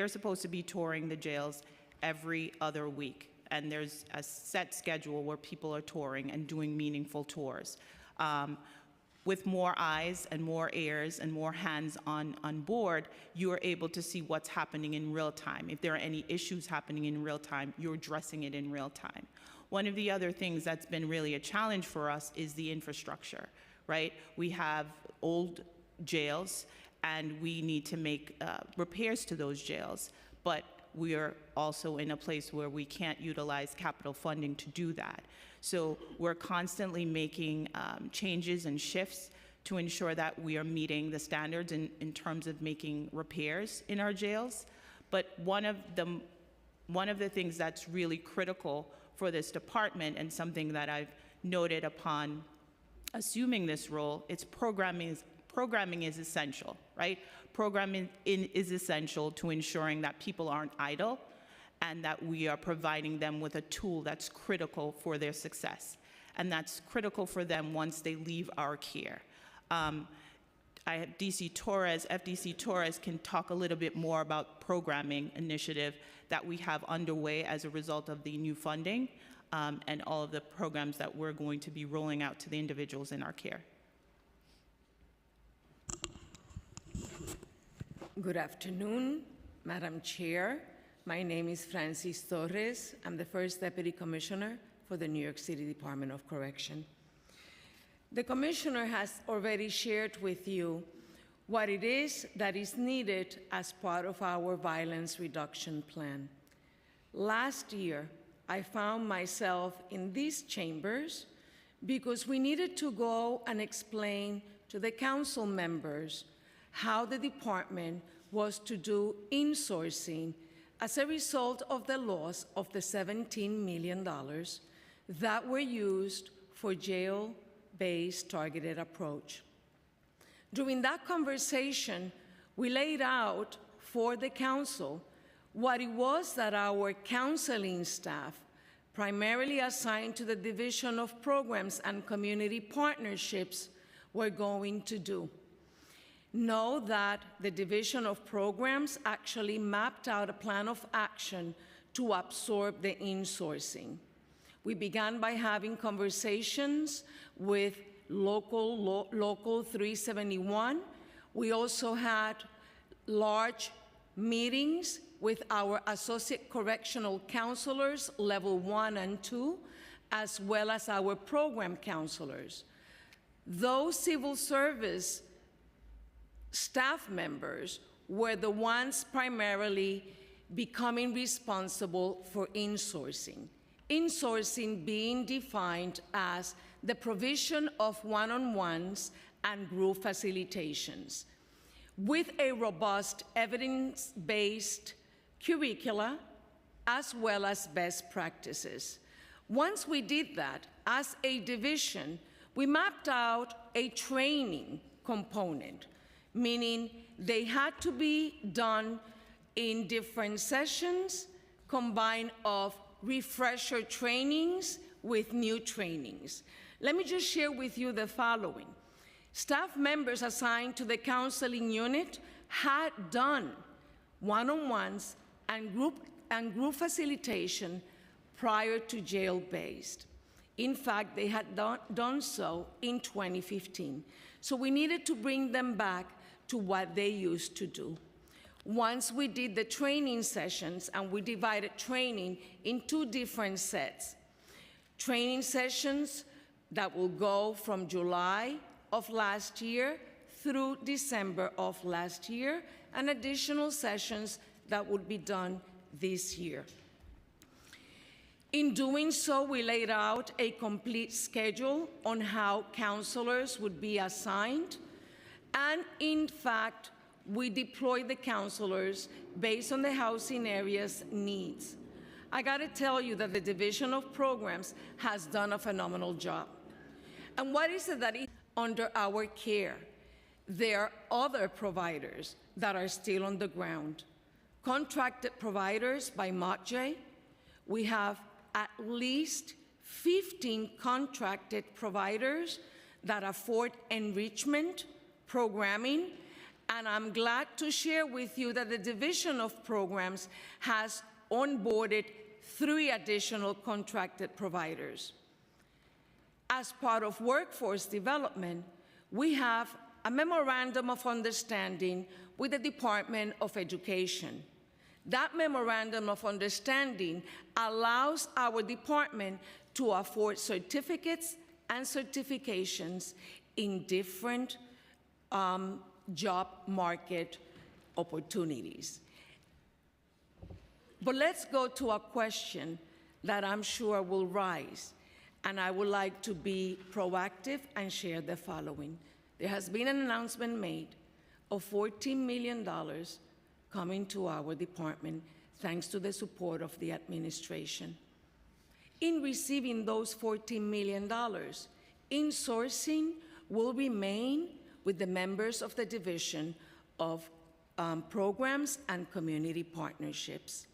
F: supposed to be touring the jails every other week. And there's a set schedule where people are touring and doing meaningful tours. With more eyes and more ears and more hands on board, you are able to see what's happening in real time. If there are any issues happening in real time, you're addressing it in real time. One of the other things that's been really a challenge for us is the infrastructure, right? We have old jails and we need to make repairs to those jails, but we are also in a place where we can't utilize capital funding to do that. So we're constantly making changes and shifts to ensure that we are meeting the standards in terms of making repairs in our jails. But one of the things that's really critical for this department, and something that I've noted upon assuming this role, it's programming is essential, right? Programming is essential to ensuring that people aren't idle and that we are providing them with a tool that's critical for their success. And that's critical for them once they leave our care. I have FDC Torres can talk a little bit more about programming initiative that we have underway as a result of the new funding and all of the programs that we're going to be rolling out to the individuals in our care.
H: Good afternoon, Madam Chair. My name is Francis Torres. I'm the first Deputy Commissioner for the New York City Department of Correction. The Commissioner has already shared with you what it is that is needed as part of our violence reduction plan. Last year, I found myself in these chambers because we needed to go and explain to the council members how the department was to do insourcing as a result of the loss of the $17 million that were used for jail-based targeted approach. During that conversation, we laid out for the council what it was that our counseling staff, primarily assigned to the Division of Programs and Community Partnerships, were going to do. Know that the Division of Programs actually mapped out a plan of action to absorb the insourcing. We began by having conversations with Local 371. We also had large meetings with our associate correctional counselors, level 1 and 2, as well as our program counselors. Those civil service staff members were the ones primarily becoming responsible for insourcing. Insourcing being defined as the provision of one-on-ones and group facilitations with a robust evidence-based curricula as well as best practices. Once we did that, as a division, we mapped out a training component, meaning they had to be done in different sessions, combined of refresher trainings with new trainings. Let me just share with you the following. Staff members assigned to the counseling unit had done one-on-ones and group facilitation prior to jail-based. In fact, they had done so in 2015. So we needed to bring them back to what they used to do. Once we did the training sessions, and we divided training in 2 different sets. Training sessions that will go from July of last year through December of last year, and additional sessions that would be done this year. In doing so, we laid out a complete schedule on how counselors would be assigned, and in fact, we deployed the counselors based on the housing area's needs. I gotta tell you that the Division of Programs has done a phenomenal job. And what is it that is under our care? There are other providers that are still on the ground. Contracted providers by MOTJ. We have at least 15 contracted providers that afford enrichment programming, and I'm glad to share with you that the Division of Programs has onboarded 3 additional contracted providers. As part of workforce development, we have a memorandum of understanding with the Department of Education. That memorandum of understanding allows our department to afford certificates and certifications in different job market opportunities. But let's go to a question that I'm sure will rise, and I would like to be proactive and share the following. There has been an announcement made of $14 million coming to our department thanks to the support of the administration. In receiving those $14 million, insourcing will remain with the members of the Division of Programs and Community Partnerships.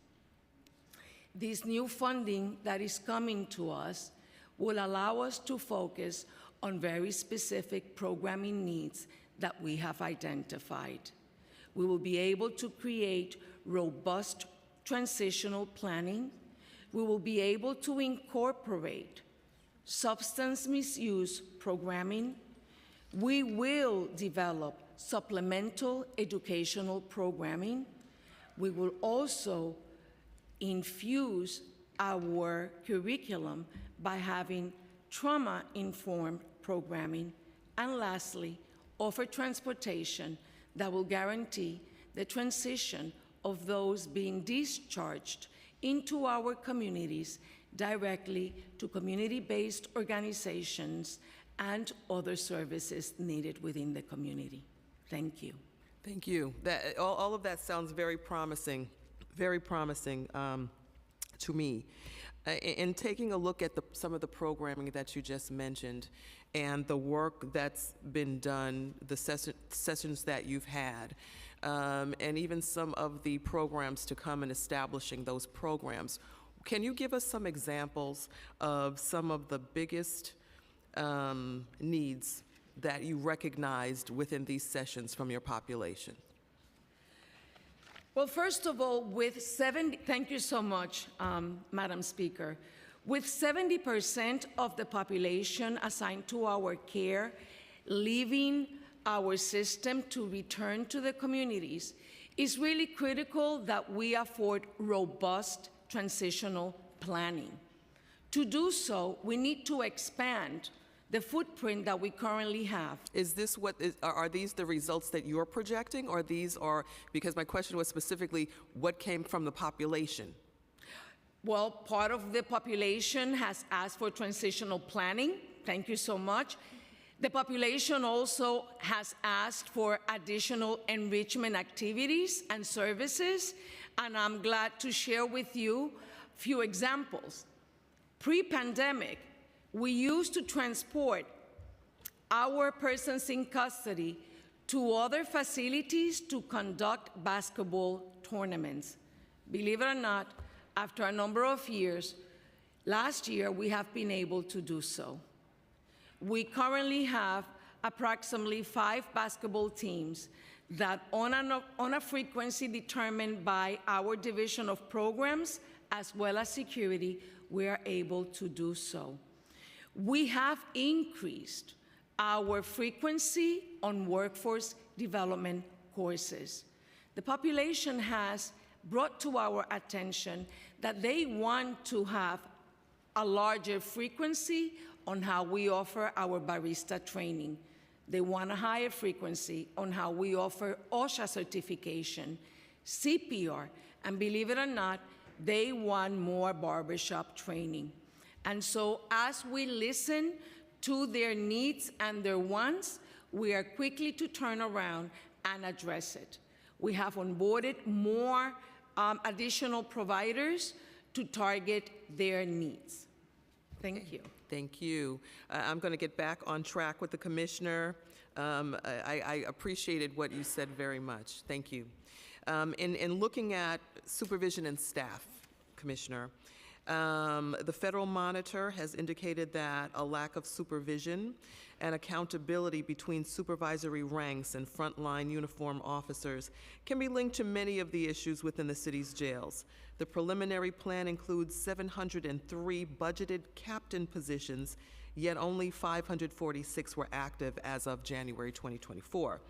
H: This new funding that is coming to us will allow us to focus on very specific programming needs that we have identified. We will be able to create robust transitional planning. We will be able to incorporate substance misuse programming. We will develop supplemental educational programming. We will also infuse our curriculum by having trauma-informed programming. And lastly, offer transportation that will guarantee the transition of those being discharged into our communities directly to community-based organizations and other services needed within the community. Thank you.
D: Thank you. All of that sounds very promising to me. In taking a look at some of the programming that you just mentioned and the work that's been done, the sessions that you've had, and even some of the programs to come and establishing those programs, can you give us some examples of some of the biggest needs that you recognized within these sessions from your population?
H: Well, first of all, thank you so much, Madam Speaker. With 70% of the population assigned to our care leaving our system to return to the communities, it's really critical that we afford robust transitional planning To do so, we need to expand the footprint that we currently have.
D: Is this are these the results that you're projecting, or these are, because my question was specifically what came from the population?
H: Well, part of the population has asked for transitional planning. Thank you so much. The population also has asked for additional enrichment activities and services, and I'm glad to share with you a few examples. Pre-pandemic, we used to transport our persons in custody to other facilities to conduct basketball tournaments. Believe it or not, after a number of years, last year we have been able to do so. We currently have approximately 5 basketball teams that on a frequency determined by our Division of Programs as well as Security, we are able to do so. We have increased our frequency on workforce development courses. The population has brought to our attention that they want to have a larger frequency on how we offer our barista training. They want a higher frequency on how we offer OSHA certification, CPR, and believe it or not, they want more barbershop training. And so as we listen to their needs and their wants, we are quickly to turn around and address it. We have onboarded more additional providers to target their needs. Thank you.
D: Thank you. I'm going to get back on track with the commissioner. I appreciated what you said very much. Thank you. In looking at supervision and staff, Commissioner, the federal monitor has indicated that a lack of supervision and accountability between supervisory ranks and frontline uniform officers can be linked to many of the issues within the city's jails. The preliminary plan includes 703 budgeted captain positions, yet only 546 were active as of January 2024.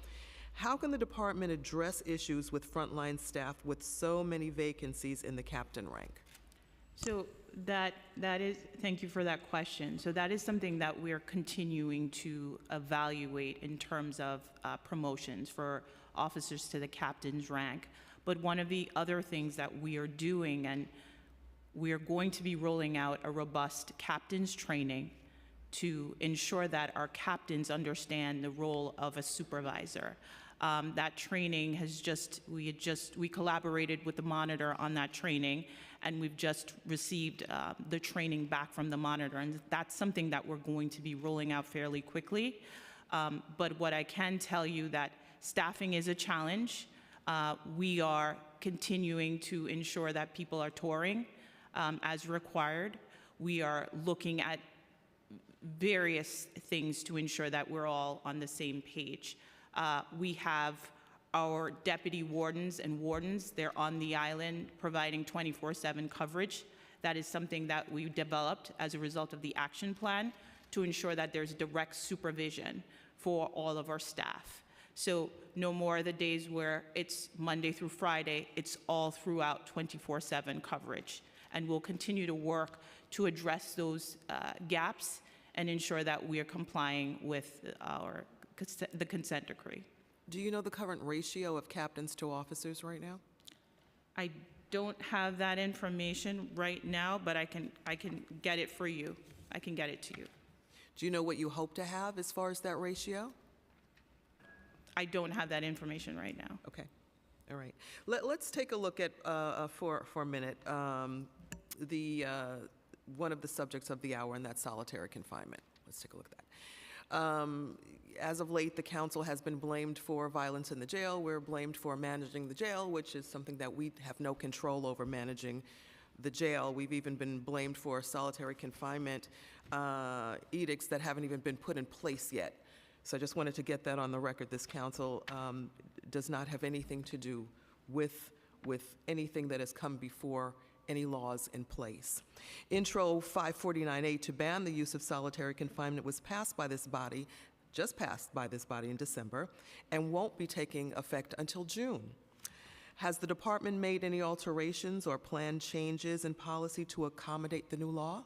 D: How can the department address issues with frontline staff with so many vacancies in the captain rank?
F: So that is, thank you for that question. So that is something that we're continuing to evaluate in terms of promotions for officers to the captain's rank. But one of the other things that we are doing, and we are going to be rolling out a robust captain's training to ensure that our captains understand the role of a supervisor. That training has we collaborated with the monitor on that training, and we've just received the training back from the monitor, and that's something that we're going to be rolling out fairly quickly. But what I can tell you that staffing is a challenge. We are continuing to ensure that people are touring as required. We are looking at various things to ensure that we're all on the same page. We have our deputy wardens and wardens. They're on the island providing 24/7 coverage. That is something that we developed as a result of the action plan to ensure that there's direct supervision for all of our staff. So no more of the days where it's Monday through Friday, it's all throughout 24/7 coverage. And we'll continue to work to address those gaps and ensure that we are complying with the consent decree.
D: Do you know the current ratio of captains to officers right now?
F: I don't have that information right now, but I can get it for you. I can get it to you.
D: Do you know what you hope to have as far as that ratio?
F: I don't have that information right now.
D: Okay. All right. Let's take a look at, for a minute, one of the subjects of the hour, and that's solitary confinement. Let's take a look at that. As of late, the council has been blamed for violence in the jail. We're blamed for managing the jail, which is something that we have no control over, managing the jail. We've even been blamed for solitary confinement edicts that haven't even been put in place yet. So I just wanted to get that on the record. This council does not have anything to do with anything that has come before any laws in place. Intro 549A to ban the use of solitary confinement was passed by this body, just passed by this body in December, and won't be taking effect until June. Has the department made any alterations or planned changes in policy to accommodate the new law?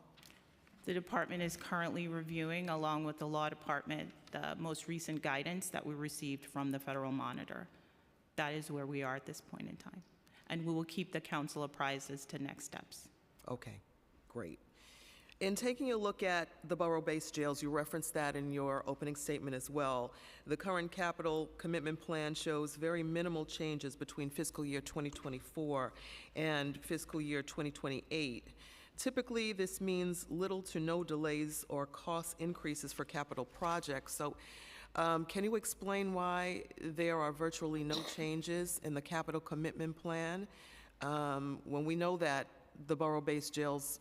F: The department is currently reviewing, along with the law department, the most recent guidance that we received from the federal monitor. That is where we are at this point in time. And we will keep the council apprised as to next steps.
D: Okay, great. In taking a look at the borough-based jails, you referenced that in your opening statement as well. The current capital commitment plan shows very minimal changes between fiscal year 2024 and fiscal year 2028. Typically, this means little to no delays or cost increases for capital projects. So, can you explain why there are virtually no changes in the capital commitment plan when we know that the borough-based jails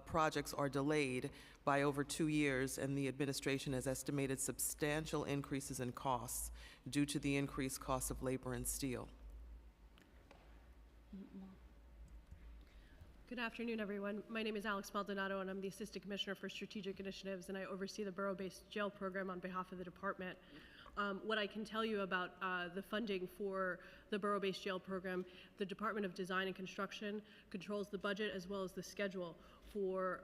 D: projects are delayed by over 2 years, and the administration has estimated substantial increases in costs due to the increased cost of labor and steel?
I: Good afternoon, everyone. My name is Alex Maldonado, and I'm the Assistant Commissioner for Strategic Initiatives, and I oversee the Borough-Based Jail Program on behalf of the department. What I can tell you about the funding for the Borough-Based Jail Program, the Department of Design and Construction controls the budget as well as the schedule for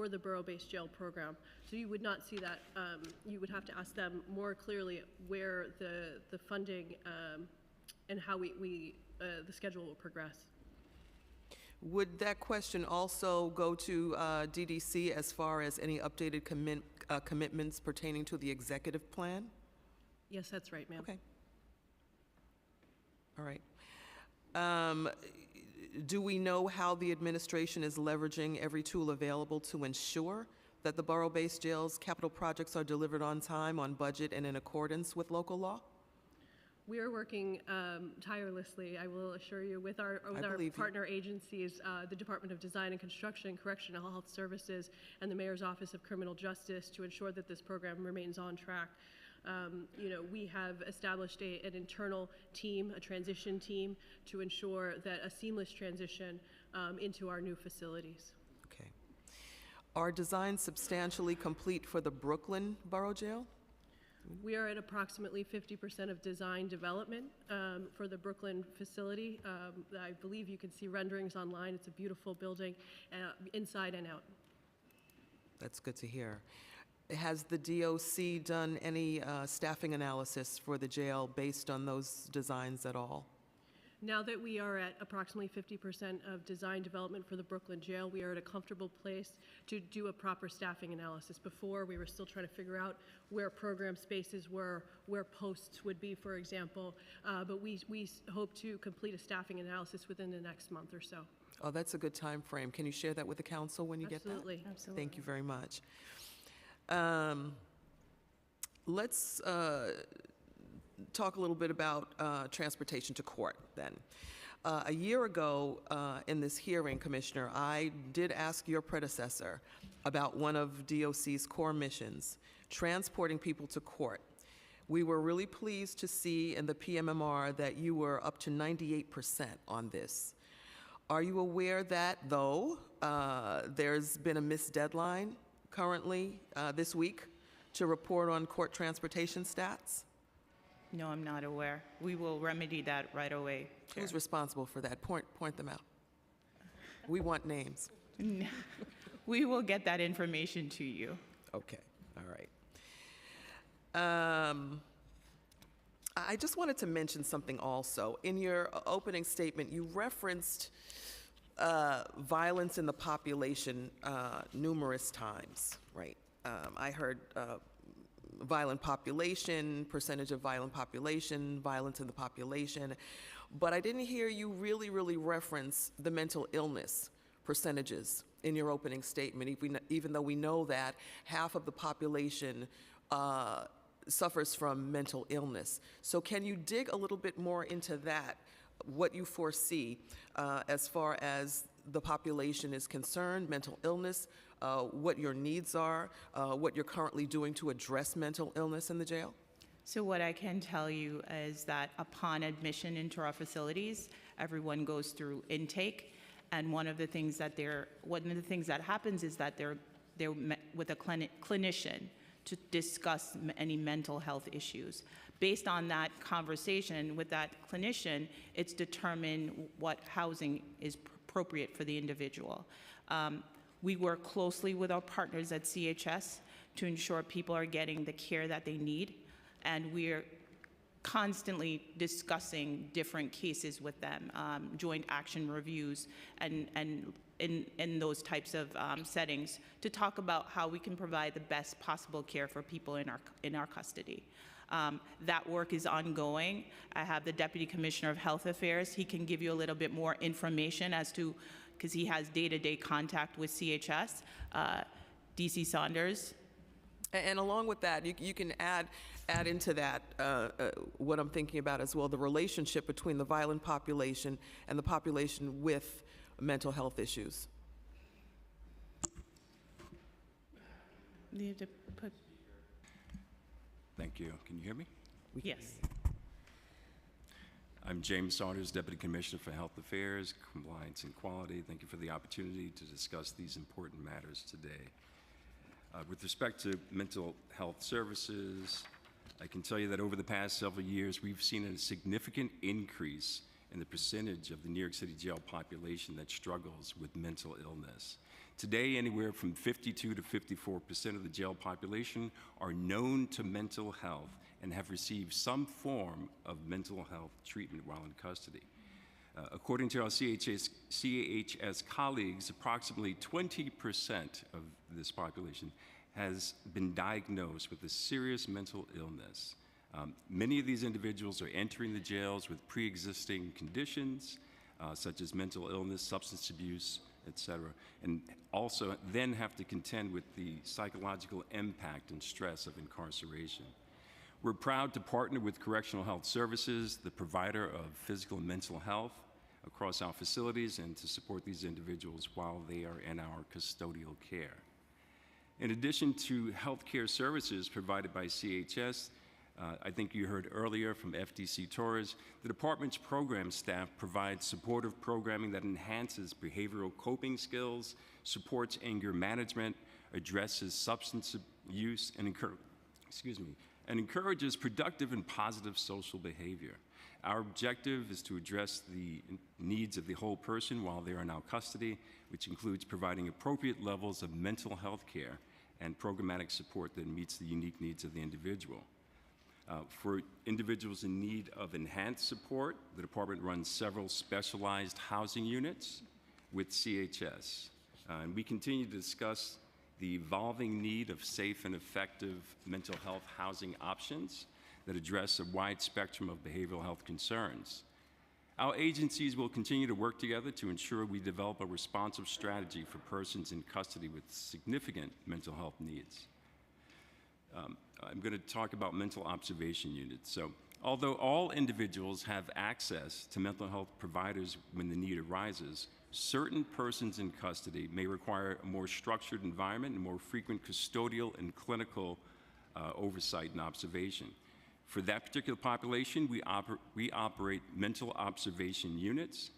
I: the Borough-Based Jail Program. So you would not see that. You would have to ask them more clearly where the funding and how the schedule will progress.
D: Would that question also go to DDC as far as any updated commitments pertaining to the executive plan?
I: Yes, that's right, ma'am.
D: Okay. All right. Do we know how the administration is leveraging every tool available to ensure that the borough-based jails capital projects are delivered on time, on budget, and in accordance with local law?
I: We are working tirelessly, I will assure you, with our partner agencies, the Department of Design and Construction, Correctional Health Services, and the Mayor's Office of Criminal Justice to ensure that this program remains on track. We have established an internal team, a transition team, to ensure that a seamless transition into our new facilities.
D: Okay. Are designs substantially complete for the Brooklyn Borough Jail?
I: We are at approximately 50% of design development for the Brooklyn facility. I believe you can see renderings online. It's a beautiful building, inside and out.
D: That's good to hear. Has the DOC done any staffing analysis for the jail based on those designs at all?
I: Now that we are at approximately 50% of design development for the Brooklyn jail, we are at a comfortable place to do a proper staffing analysis. Before, we were still trying to figure out where program spaces were, where posts would be, for example. But we hope to complete a staffing analysis within the next month or so.
D: Oh, that's a good time frame. Can you share that with the council when you get that?
I: Absolutely.
D: Thank you very much. Let's talk a little bit about transportation to court then. A year ago in this hearing, Commissioner, I did ask your predecessor about one of DOC's core missions, transporting people to court. We were really pleased to see in the PMMR that you were up to 98% on this. Are you aware that, though, there's been a missed deadline currently this week to report on court transportation stats?
F: No, I'm not aware. We will remedy that right away, Chair.
D: Who's responsible for that? Point them out. We want names.
F: We will get that information to you.
D: Okay, all right. I just wanted to mention something also. In your opening statement, you referenced violence in the population numerous times, right? I heard violent population, percentage of violent population, violence in the population, but I didn't hear you really reference the mental illness percentages in your opening statement, even though we know that half of the population suffers from mental illness. So can you dig a little bit more into that, what you foresee as far as the population is concerned, mental illness, what your needs are, what you're currently doing to address mental illness in the jail?
F: So what I can tell you is that upon admission into our facilities, everyone goes through intake, and one of the things that happens is that they're met with a clinician to discuss any mental health issues. Based on that conversation with that clinician, it's determined what housing is appropriate for the individual. We work closely with our partners at CHS to ensure people are getting the care that they need, and we're constantly discussing different cases with them, joint action reviews, and in those types of settings to talk about how we can provide the best possible care for people in our custody. That work is ongoing. I have the Deputy Commissioner of Health Affairs. He can give you a little bit more information as to, because he has day-to-day contact with CHS. DC Saunders.
D: And along with that, you can add into that what I'm thinking about as well, the relationship between the violent population and the population with mental health issues.
F: Need to put,
J: Thank you. Can you hear me?
F: yes.
J: I'm James Saunders, Deputy Commissioner for Health Affairs, Compliance and Quality. Thank you for the opportunity to discuss these important matters today. With respect to mental health services, I can tell you that over the past several years, we've seen a significant increase in the percentage of the New York City jail population that struggles with mental illness. Today, anywhere from 52 to 54% of the jail population are known to mental health and have received some form of mental health treatment while in custody. According to our CHS colleagues, approximately 20% of this population has been diagnosed with a serious mental illness. Many of these individuals are entering the jails with pre-existing conditions, such as mental illness, substance abuse, etc., and also then have to contend with the psychological impact and stress of incarceration. We're proud to partner with Correctional Health Services, the provider of physical and mental health across our facilities, and to support these individuals while they are in our custodial care. In addition to healthcare services provided by CHS, I think you heard earlier from FTC Torres, the department's program staff provides supportive programming that enhances behavioral coping skills, supports anger management, addresses substance use, and encourages productive and positive social behavior. Our objective is to address the needs of the whole person while they are in our custody, which includes providing appropriate levels of mental health care and programmatic support that meets the unique needs of the individual. For individuals in need of enhanced support, the department runs several specialized housing units with CHS. And we continue to discuss the evolving need of safe and effective mental health housing options that address a wide spectrum of behavioral health concerns. Our agencies will continue to work together to ensure we develop a responsive strategy for persons in custody with significant mental health needs. I'm going to talk about mental observation units. So, although all individuals have access to mental health providers when the need arises, certain persons in custody may require a more structured environment and more frequent custodial and clinical oversight and observation. For that particular population, we operate mental observation units.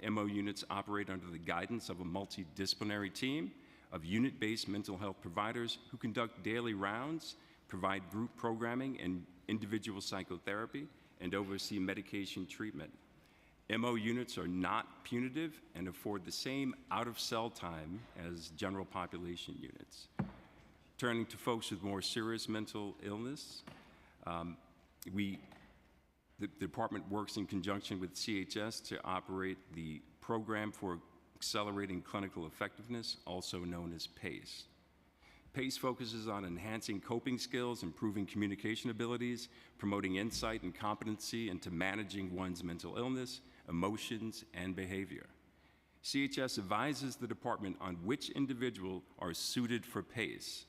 J: MO units operate under the guidance of a multidisciplinary team of unit-based mental health providers who conduct daily rounds, provide group programming and individual psychotherapy, and oversee medication treatment. MO units are not punitive and afford the same out-of-cell time as general population units. Turning to folks with more serious mental illness, the department works in conjunction with CHS to operate the Program for Accelerating Clinical Effectiveness, also known as PACE. PACE focuses on enhancing coping skills, improving communication abilities, promoting insight and competency into managing one's mental illness, emotions, and behavior. CHS advises the department on which individual are suited for PACE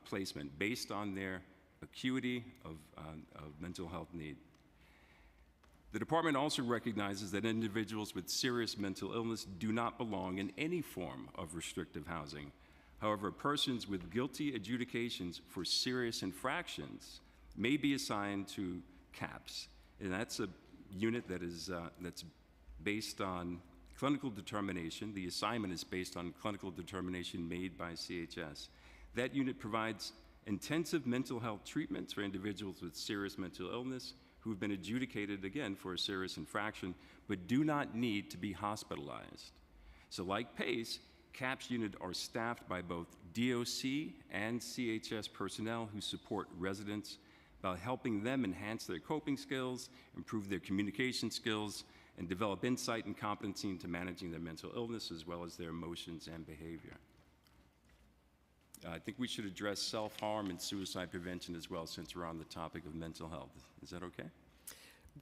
J: placement based on their acuity of mental health need. The department also recognizes that individuals with serious mental illness do not belong in any form of restrictive housing. However, persons with guilty adjudications for serious infractions may be assigned to CAPS, and that's a unit that is that's based on clinical determination. The assignment is based on clinical determination made by CHS. That unit provides intensive mental health treatments for individuals with serious mental illness who have been adjudicated, again, for a serious infraction, but do not need to be hospitalized. So like PACE, CAPS unit are staffed by both DOC and CHS personnel who support residents by helping them enhance their coping skills, improve their communication skills, and develop insight and competency into managing their mental illness as well as their emotions and behavior. I think we should address self-harm and suicide prevention as well, since we're on the topic of mental health. Is that okay?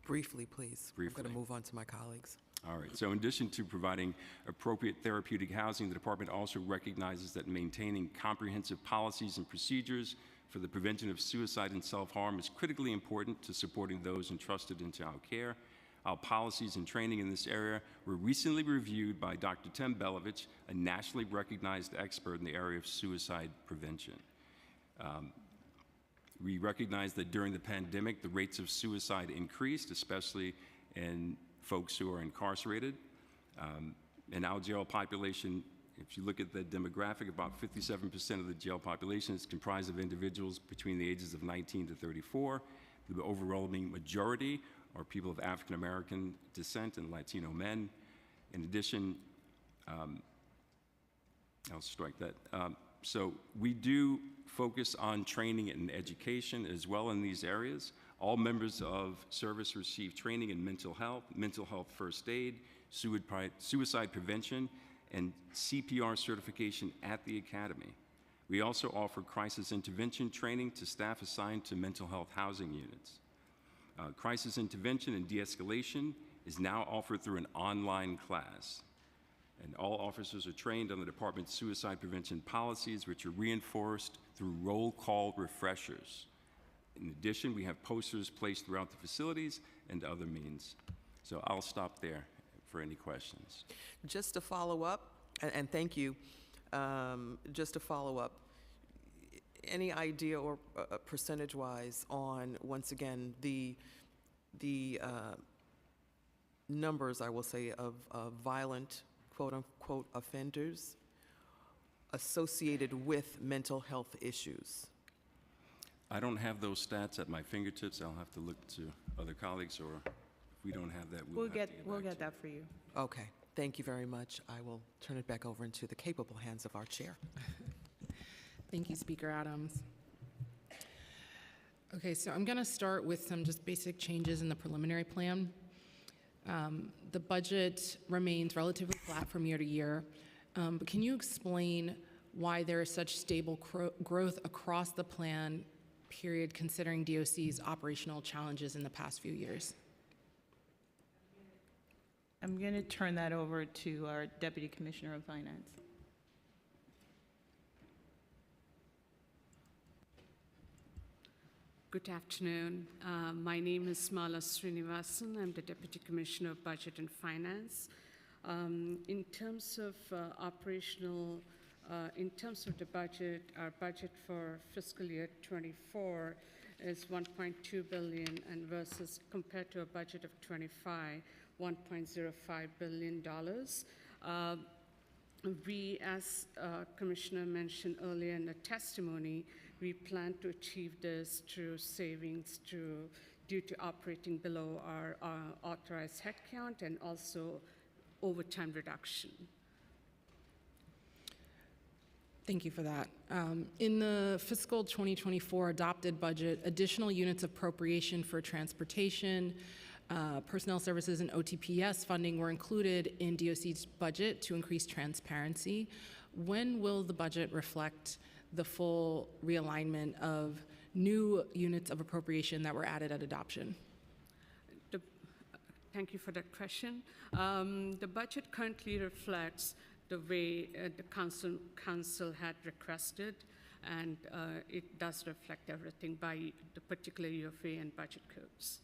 D: Briefly, please.
J: Briefly.
D: I'm going to move on to my colleagues.
J: All right, so in addition to providing appropriate therapeutic housing, the department also recognizes that maintaining comprehensive policies and procedures for the prevention of suicide and self-harm is critically important to supporting those entrusted into our care. Our policies and training in this area were recently reviewed by Dr. Tim Belovich, a nationally recognized expert in the area of suicide prevention. We recognize that during the pandemic, the rates of suicide increased, especially in folks who are incarcerated. In our jail population, if you look at the demographic, about 57% of the jail population is comprised of individuals between the ages of 19 to 34. The overwhelming majority are people of African American descent and Latino men. In addition, I'll strike that. So we do focus on training and education as well in these areas. All members of service receive training in mental health first aid, suicide prevention, and CPR certification at the Academy. We also offer crisis intervention training to staff assigned to mental health housing units. Crisis intervention and de-escalation is now offered through an online class. And all officers are trained on the department's suicide prevention policies, which are reinforced through roll call refreshers. In addition, we have posters placed throughout the facilities and other means. So I'll stop there for any questions.
D: Just to follow up, and thank you, just to follow up, any idea or percentage-wise on, once again, the numbers, I will say, of violent, quote-unquote, offenders associated with mental health issues?
J: I don't have those stats at my fingertips. I'll have to look to other colleagues, or if we don't have that, we'll have to
F: get that for you.
D: Okay, thank you very much. I will turn it back over into the capable hands of our chair.
C: Thank you, Speaker Adams. Okay, so I'm going to start with some just basic changes in the preliminary plan. The budget remains relatively flat from year to year, but can you explain why there is such stable growth across the plan period, considering DOC's operational challenges in the past few years?
F: I'm going to turn that over to our Deputy Commissioner of Finance.
K: Good afternoon. My name is Mala Srinivasan. I'm the Deputy Commissioner of Budget and Finance. In terms of in terms of the budget, our budget for fiscal year 24 is $1.2 billion, and versus compared to a budget of 25, $1.05 billion. We, as Commissioner mentioned earlier in the testimony, we plan to achieve this through savings due to operating below our authorized headcount and also overtime reduction.
C: Thank you for that. In the fiscal 2024 adopted budget, additional units of appropriation for transportation, personnel services, and OTPS funding were included in DOC's budget to increase transparency. When will the budget reflect the full realignment of new units of appropriation that were added at adoption?
K: Thank you for that question. The budget currently reflects the way the council had requested, and it does reflect everything by the particular UFA and budget codes.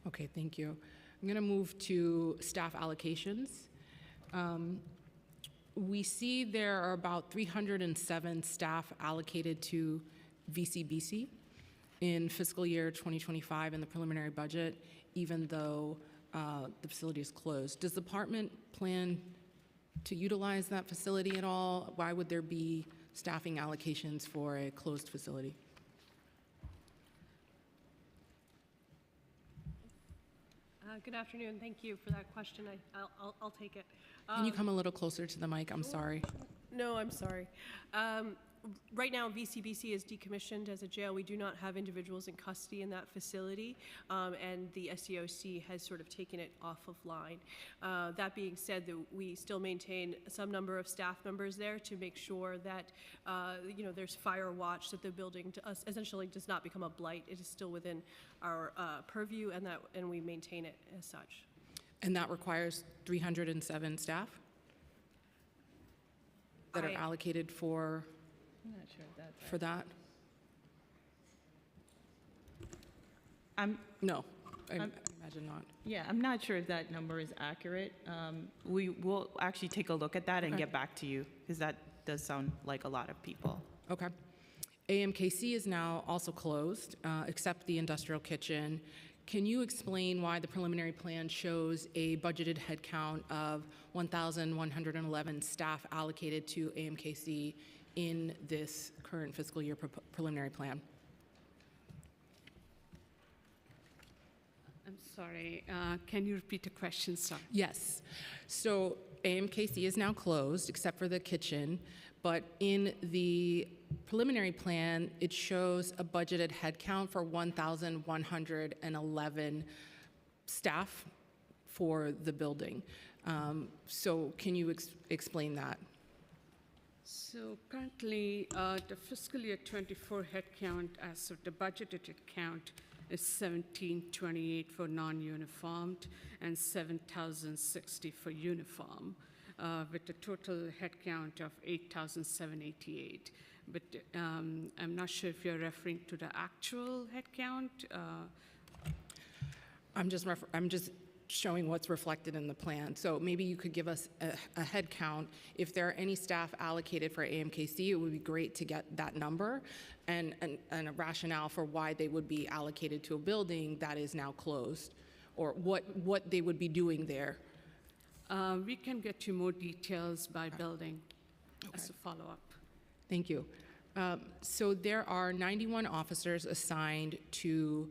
C: Okay, thank you. I'm going to move to staff allocations. We see there are about 307 staff allocated to VCBC in fiscal year 2025 in the preliminary budget, even though the facility is closed. Does the department plan to utilize that facility at all? Why would there be staffing allocations for a closed facility?
I: Good afternoon. Thank you for that question. I'll take it.
C: Can you come a little closer to the mic? I'm sorry.
I: No, I'm sorry. Right now, VCBC is decommissioned as a jail. We do not have individuals in custody in that facility, and the SEOC has sort of taken it off of line. That being said, we still maintain some number of staff members there to make sure that there's fire watch, that the building essentially does not become a blight. It is still within our purview, and we maintain it as such.
C: And that requires 307 staff that are allocated for
A: I'm not sure if that's
C: for that? No, I imagine not.
F: Yeah, I'm not sure if that number is accurate. We will actually take a look at that and get back to you, because that does sound like a lot of people.
C: Okay. AMKC is now also closed, except the industrial kitchen. Can you explain why the preliminary plan shows a budgeted headcount of 1,111 staff allocated to AMKC in this current fiscal year preliminary plan?
K: I'm sorry, can you repeat the question, sir?
C: Yes. So AMKC is now closed, except for the kitchen, but in the preliminary plan, it shows a budgeted headcount for 1,111 staff for the building. So can you explain that?
K: So currently, the fiscal year 24 headcount, as of the budgeted headcount, is 1,728 for non-uniformed and 7,060 for uniform, with a total headcount of 8,788. But I'm not sure if you're referring to the actual headcount.
C: I'm just showing what's reflected in the plan. So maybe you could give us a head count. If there are any staff allocated for AMKC, it would be great to get that number and a rationale for why they would be allocated to a building that is now closed, or what they would be doing there.
K: We can get you more details by building as a follow-up.
C: Thank you. So there are 91 officers assigned to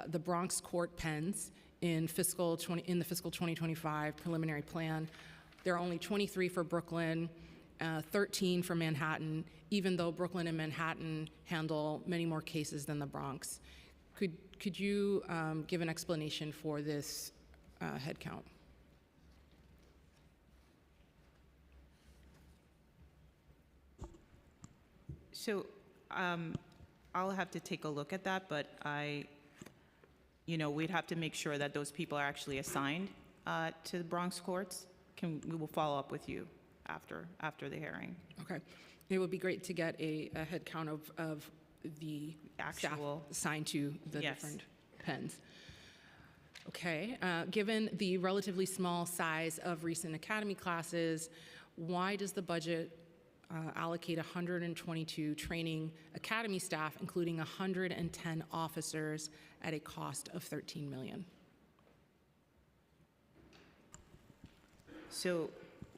C: the Bronx Court Pens in the fiscal 2025 preliminary plan. There are only 23 for Brooklyn, 13 for Manhattan, even though Brooklyn and Manhattan handle many more cases than the Bronx. Could you give an explanation for this headcount?
F: So I'll have to take a look at that, but we'd have to make sure that those people are actually assigned to the Bronx courts. We will follow up with you after the hearing.
C: Okay. It would be great to get a head count of the actual staff assigned to the different pens. Okay. Given the relatively small size of recent academy classes, why does the budget allocate 122 training academy staff, including 110 officers, at a cost of $13 million?
F: So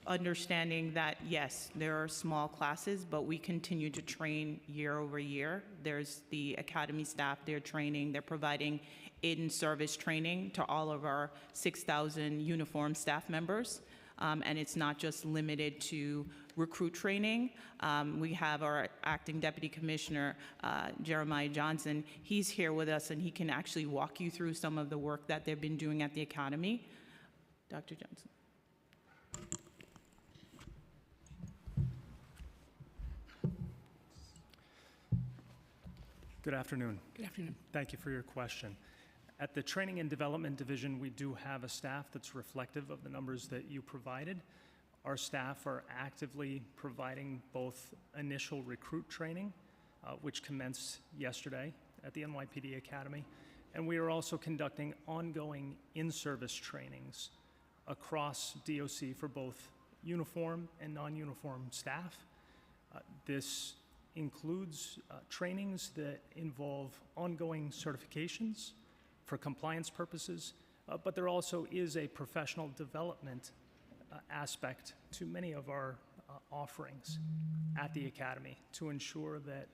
F: understanding that, yes, there are small classes, but we continue to train year over year. There's the academy staff, they're training, they're providing in-service training to all of our 6,000 uniformed staff members. And it's not just limited to recruit training. We have our acting deputy commissioner, Jeremiah Johnson. He's here with us, and he can actually walk you through some of the work that they've been doing at the academy. Dr. Johnson.
L: Good afternoon.
C: Good afternoon.
L: Thank you for your question. At the Training and Development Division, we do have a staff that's reflective of the numbers that you provided. Our staff are actively providing both initial recruit training, which commenced yesterday at the NYPD Academy, and we are also conducting ongoing in-service trainings across DOC for both uniform and non-uniform staff. This includes trainings that involve ongoing certifications for compliance purposes, but there also is a professional development aspect to many of our offerings at the Academy to ensure that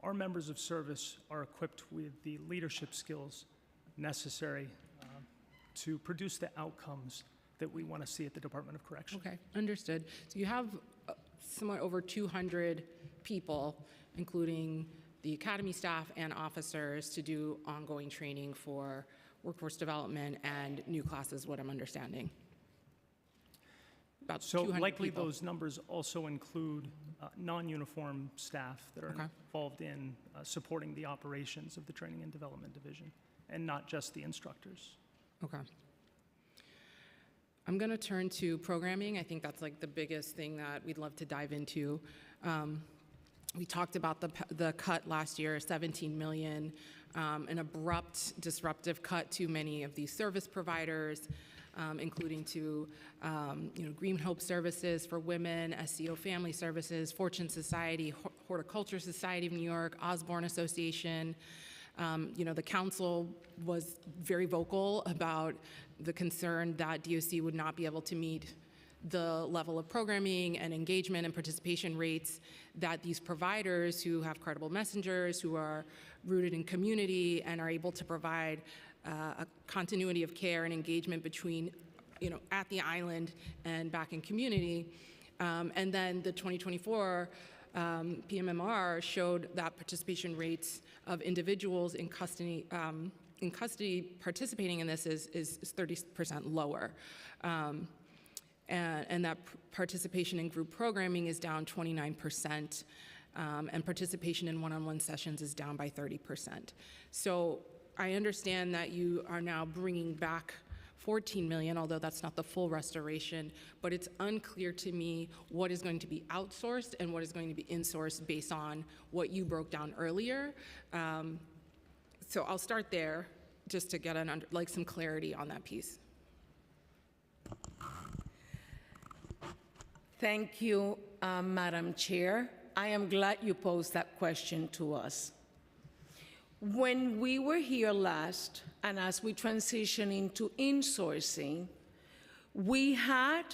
L: our members of service are equipped with the leadership skills necessary to produce the outcomes that we want to see at the Department of Correction.
C: Okay, understood. So you have somewhat over 200 people, including the academy staff and officers, to do ongoing training for workforce development and new classes, what I'm understanding. About
L: So
C: 200
L: likely
C: people.
L: those numbers also include non-uniform staff that are
C: Okay.
L: involved in supporting the operations of the Training and Development Division, and not just the instructors.
C: Okay. I'm going to turn to programming. I think that's like the biggest thing that we'd love to dive into. We talked about the cut last year, 17 million, an abrupt, disruptive cut to many of these service providers, including to Green Hope Services for Women, SEO Family Services, Fortune Society, Horticulture Society of New York, Osborne Association. The council was very vocal about the concern that DOC would not be able to meet the level of programming and engagement and participation rates that these providers who have credible messengers, who are rooted in community and are able to provide a continuity of care and engagement between, at the island and back in community. And then the 2024 PMMR showed that participation rates of individuals in custody participating in this is 30% lower. And that participation in group programming is down 29%, and participation in one-on-one sessions is down by 30%. So I understand that you are now bringing back 14 million, although that's not the full restoration, but it's unclear to me what is going to be outsourced and what is going to be insourced based on what you broke down earlier. So I'll start there just to get some clarity on that piece.
H: Thank you, Madam Chair. I am glad you posed that question to us. When we were here last, and as we transition into insourcing, we had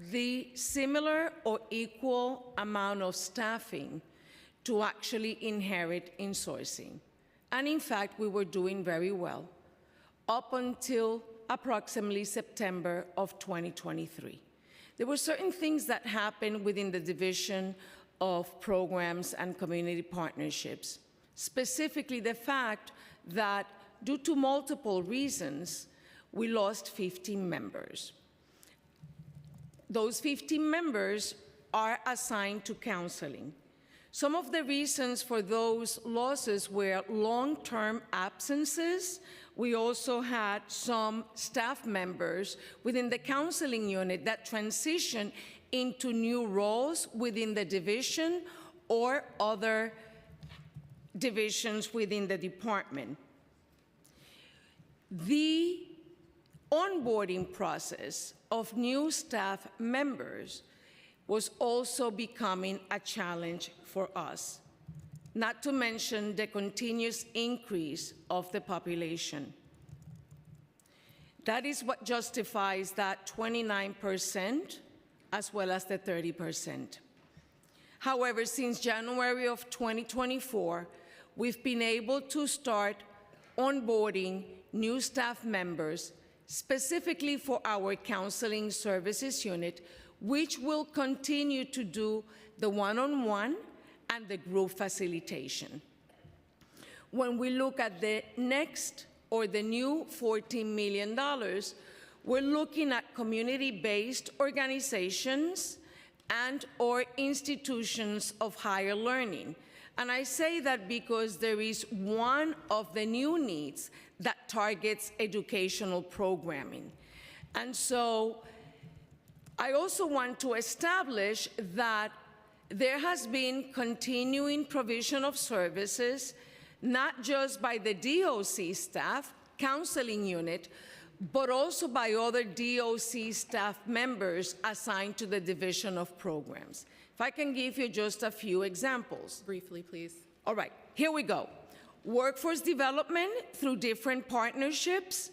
H: the similar or equal amount of staffing to actually inherit insourcing. And in fact, we were doing very well up until approximately September of 2023. There were certain things that happened within the Division of Programs and Community Partnerships, specifically the fact that due to multiple reasons, we lost 15 members. Those 15 members are assigned to counseling. Some of the reasons for those losses were long-term absences. We also had some staff members within the counseling unit that transitioned into new roles within the division or other divisions within the department. The onboarding process of new staff members was also becoming a challenge for us, not to mention the continuous increase of the population. That is what justifies that 29% as well as the 30%. However, since January of 2024, we've been able to start onboarding new staff members, specifically for our counseling services unit, which will continue to do the one-on-one and the group facilitation. When we look at the next or the new $14 million, we're looking at community-based organizations and or institutions of higher learning. And I say that because there is one of the new needs that targets educational programming. And so I also want to establish that there has been continuing provision of services, not just by the DOC staff, counseling unit, but also by other DOC staff members assigned to the Division of Programs. If I can give you just a few examples.
C: Briefly, please.
H: All right, here we go. Workforce development through different partnerships,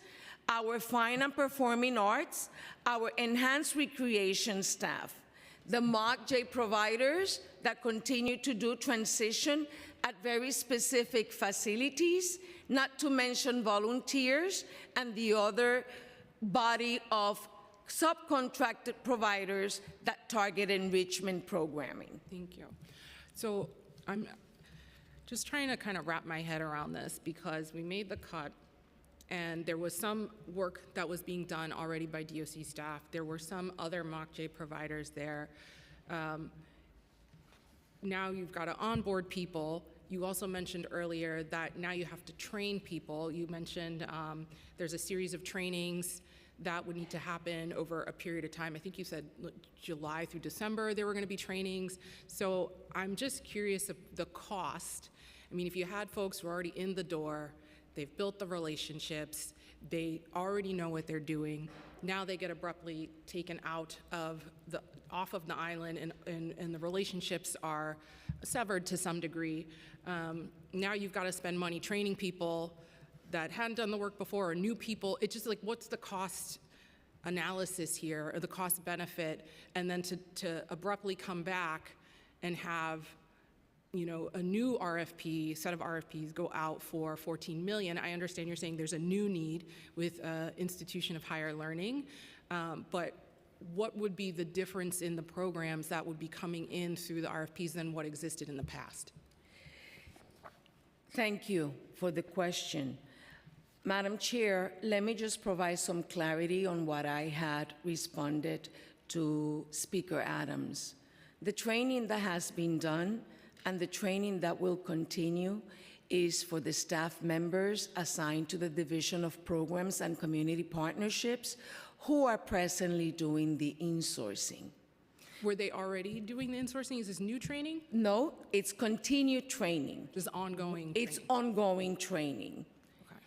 H: our fine and performing arts, our enhanced recreation staff, the Mock-J providers that continue to do transition at very specific facilities, not to mention volunteers and the other body of subcontracted providers that target enrichment programming.
C: Thank you. So I'm just trying to kind of wrap my head around this because we made the cut and there was some work that was being done already by DOC staff. There were some other MOCJ providers there. Now you've got to onboard people. You also mentioned earlier that now you have to train people. You mentioned there's a series of trainings that would need to happen over a period of time. I think you said July through December there were going to be trainings. So I'm just curious of the cost. I mean, if you had folks who are already in the door, they've built the relationships, they already know what they're doing, now they get abruptly taken off of the island and the relationships are severed to some degree. Now you've got to spend money training people that hadn't done the work before or new people. It's just like, what's the cost analysis here or the cost benefit? And then to abruptly come back and have, you know, a new set of RFPs go out for $14 million. I understand you're saying there's a new need with institution of higher learning, but what would be the difference in the programs that would be coming in through the RFPs than what existed in the past?
H: Thank you for the question. Madam Chair, let me just provide some clarity on what I had responded to Speaker Adams. The training that has been done and the training that will continue is for the staff members assigned to the Division of Programs and Community Partnerships who are presently doing the insourcing.
C: Were they already doing the insourcing? Is this new training?
H: No, it's continued training.
C: Just ongoing
H: It's
C: training.
H: ongoing training.
C: Okay.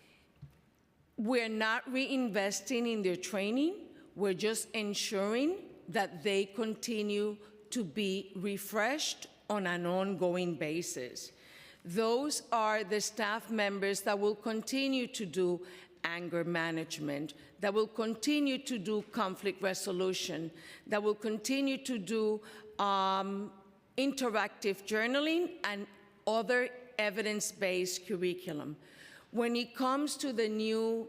H: We're not reinvesting in their training. We're just ensuring that they continue to be refreshed on an ongoing basis. Those are the staff members that will continue to do anger management, that will continue to do conflict resolution, that will continue to do interactive journaling and other evidence-based curriculum. When it comes to the new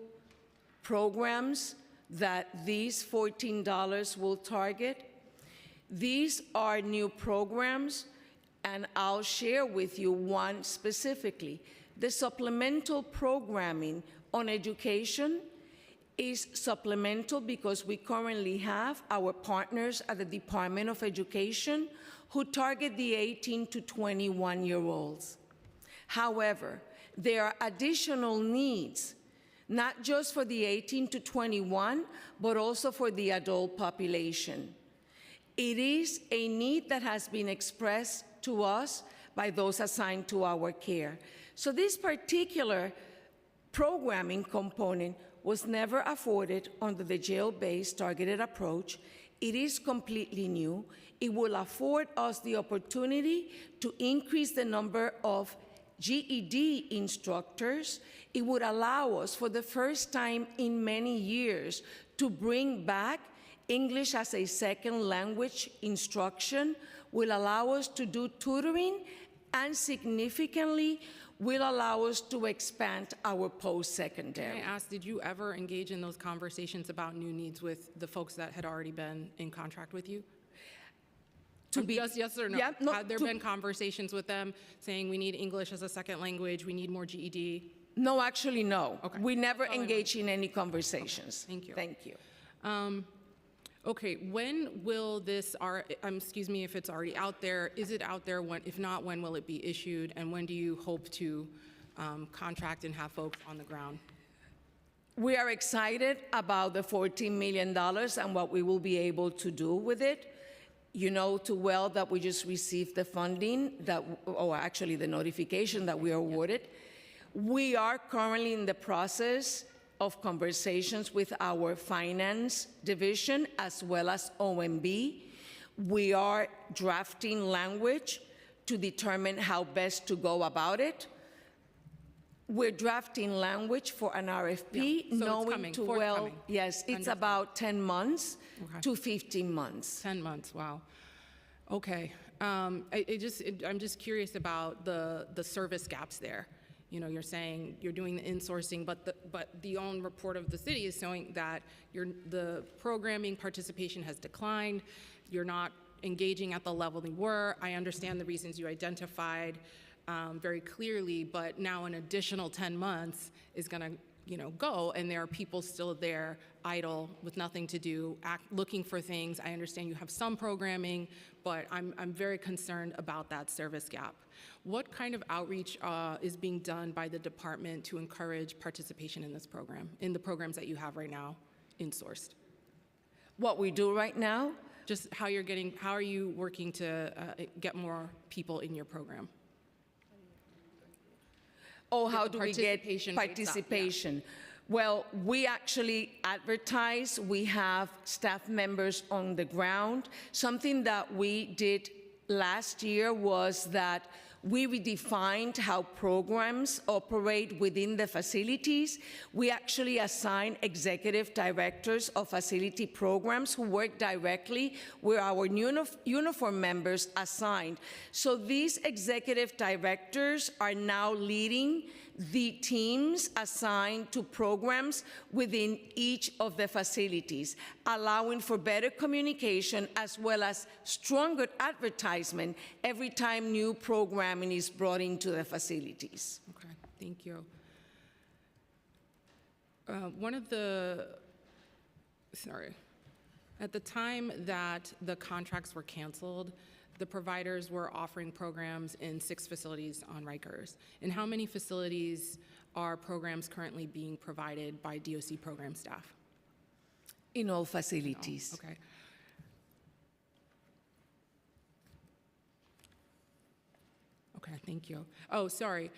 H: programs that these $14 will target, these are new programs, and I'll share with you one specifically. The supplemental programming on education is supplemental because we currently have our partners at the Department of Education who target the 18 to 21-year-olds. However, there are additional needs, not just for the 18 to 21, but also for the adult population. It is a need that has been expressed to us by those assigned to our care. So this particular programming component was never afforded under the jail-based targeted approach. It is completely new. It will afford us the opportunity to increase the number of GED instructors. It would allow us, for the first time in many years, to bring back English as a second language instruction, will allow us to do tutoring, and significantly will allow us to expand our post-secondary.
C: Can I ask, did you ever engage in those conversations about new needs with the folks that had already been in contract with you? Just yes or no?
H: Yeah, no,
C: Had there been conversations with them saying we need English as a second language, we need more GED?
H: No, actually, no.
C: Okay.
H: We never engaged in any conversations.
C: Okay. Thank you.
H: Thank you.
C: Okay, when will this, excuse me if it's already out there, is it out there? If not, when will it be issued? And when do you hope to contract and have folks on the ground?
H: We are excited about the $14 million and what we will be able to do with it. You know too well that we just received the funding, or actually the notification that we are awarded. We are currently in the process of conversations with our finance division as well as OMB. We are drafting language to determine how best to go about it. We're drafting language for an RFP,
C: Yeah, so
H: knowing too well, yes, it's about 10 months to 15 months.
C: 10 months, wow. Okay, I'm just curious about the service gaps there. You're saying you're doing the insourcing, but the own report of the city is showing that the programming participation has declined. You're not engaging at the level they were. I understand the reasons you identified very clearly, but now an additional 10 months is going to go, and there are people still there idle with nothing to do, looking for things. I understand you have some programming, but I'm very concerned about that service gap. What kind of outreach is being done by the department to encourage participation in this program, in the programs that you have right now insourced?
H: What we do right now?
C: Just how are you working to get more people in your program?
H: Oh, how do we get participation?
C: Yeah.
H: Well, we actually advertise. We have staff members on the ground. Something that we did last year was that we redefined how programs operate within the facilities. We actually assign executive directors of facility programs who work directly where our uniform members assigned. So these executive directors are now leading the teams assigned to programs within each of the facilities, allowing for better communication as well as stronger advertisement every time new programming is brought into the facilities.
C: Okay, thank you. At the time that the contracts were canceled, the providers were offering programs in 6 facilities on Rikers. In how many facilities are programs currently being provided by DOC program staff?
H: In all facilities.
C: Oh, okay. Okay, thank you. Oh, sorry.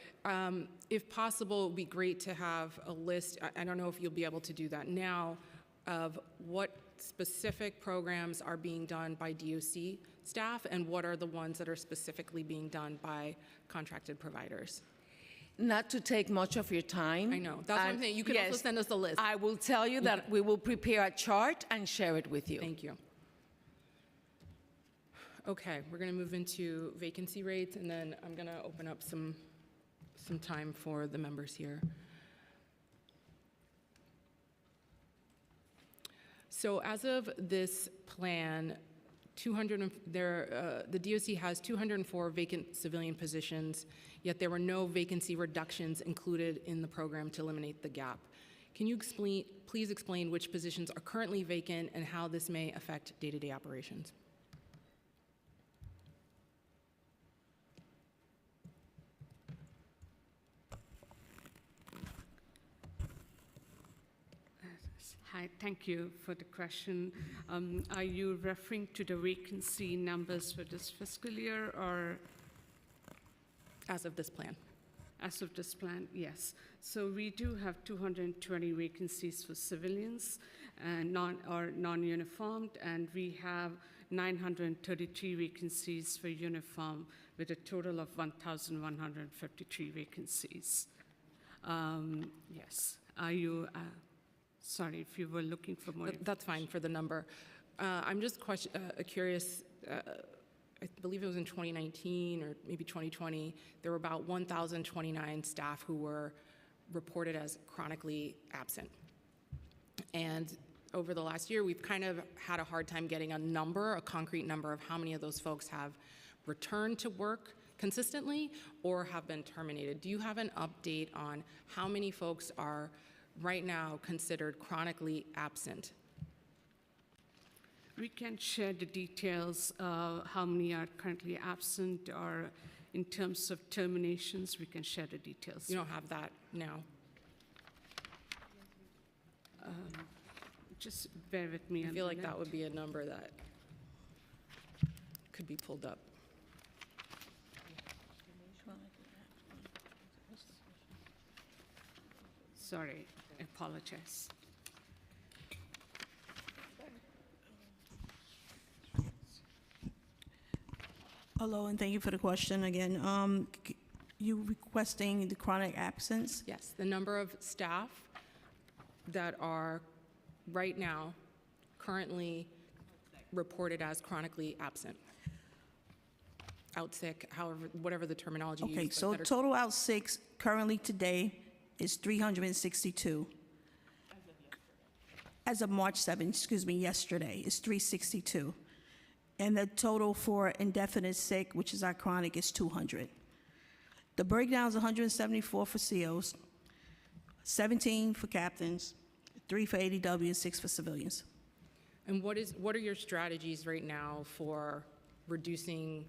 C: If possible, it would be great to have a list, I don't know if you'll be able to do that now, of what specific programs are being done by DOC staff and what are the ones that are specifically being done by contracted providers.
H: Not to take much of your time.
C: I know. That's what I'm saying. You can also send us a list.
H: I will tell you that we will prepare a chart and share it with you.
C: Thank you. Okay, we're going to move into vacancy rates, and then I'm going to open up some time for the members here. So as of this plan, the DOC has 204 vacant civilian positions, yet there were no vacancy reductions included in the program to eliminate the gap. Can you please explain which positions are currently vacant and how this may affect day-to-day operations?
K: Hi, thank you for the question. Are you referring to the vacancy numbers for this fiscal year or?
C: As of this plan.
K: As of this plan, yes. So we do have 220 vacancies for civilians and non-uniformed, and we have 933 vacancies for uniform, with a total of 1,153 vacancies. Yes. Are you? Sorry, if you were looking for more.
C: That's fine for the number. I'm just curious, I believe it was in 2019 or maybe 2020, there were about 1,029 staff who were reported as chronically absent. And over the last year, we've kind of had a hard time getting a concrete number of how many of those folks have returned to work consistently or have been terminated. Do you have an update on how many folks are right now considered chronically absent?
K: We can share the details, how many are currently absent, or in terms of terminations, we can share the details.
C: You don't have that now?
K: Just bear with me.
C: I feel like that would be a number that could be pulled up.
K: Sorry, I apologize.
G: Hello, and thank you for the question again. You requesting the chronic absence?
C: Yes, the number of staff that are right now currently reported as chronically absent. Out sick, however, whatever the terminology used.
G: Okay, so total out sick currently today is 362. As of March 7th, excuse me, yesterday, is 362. And the total for indefinite sick, which is our chronic, is 200. The breakdown is 174 for COs, 17 for captains, 3 for ADW, and 6 for civilians.
C: And what are your strategies right now for reducing,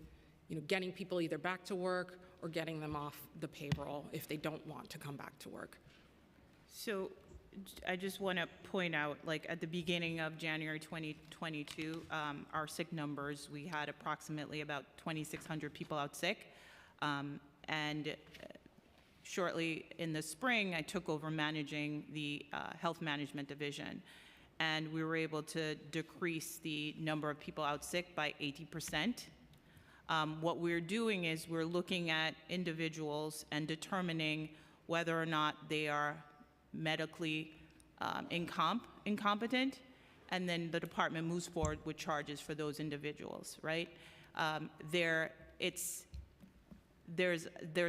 C: getting people either back to work or getting them off the payroll if they don't want to come back to work?
F: So I just want to point out, like at the beginning of January 2022, our sick numbers, we had approximately about 2,600 people out sick. And shortly in the spring, I took over managing the health management division. And we were able to decrease the number of people out sick by 80%. What we're doing is we're looking at individuals and determining whether or not they are medically incompetent, and then the department moves forward with charges for those individuals, right? There's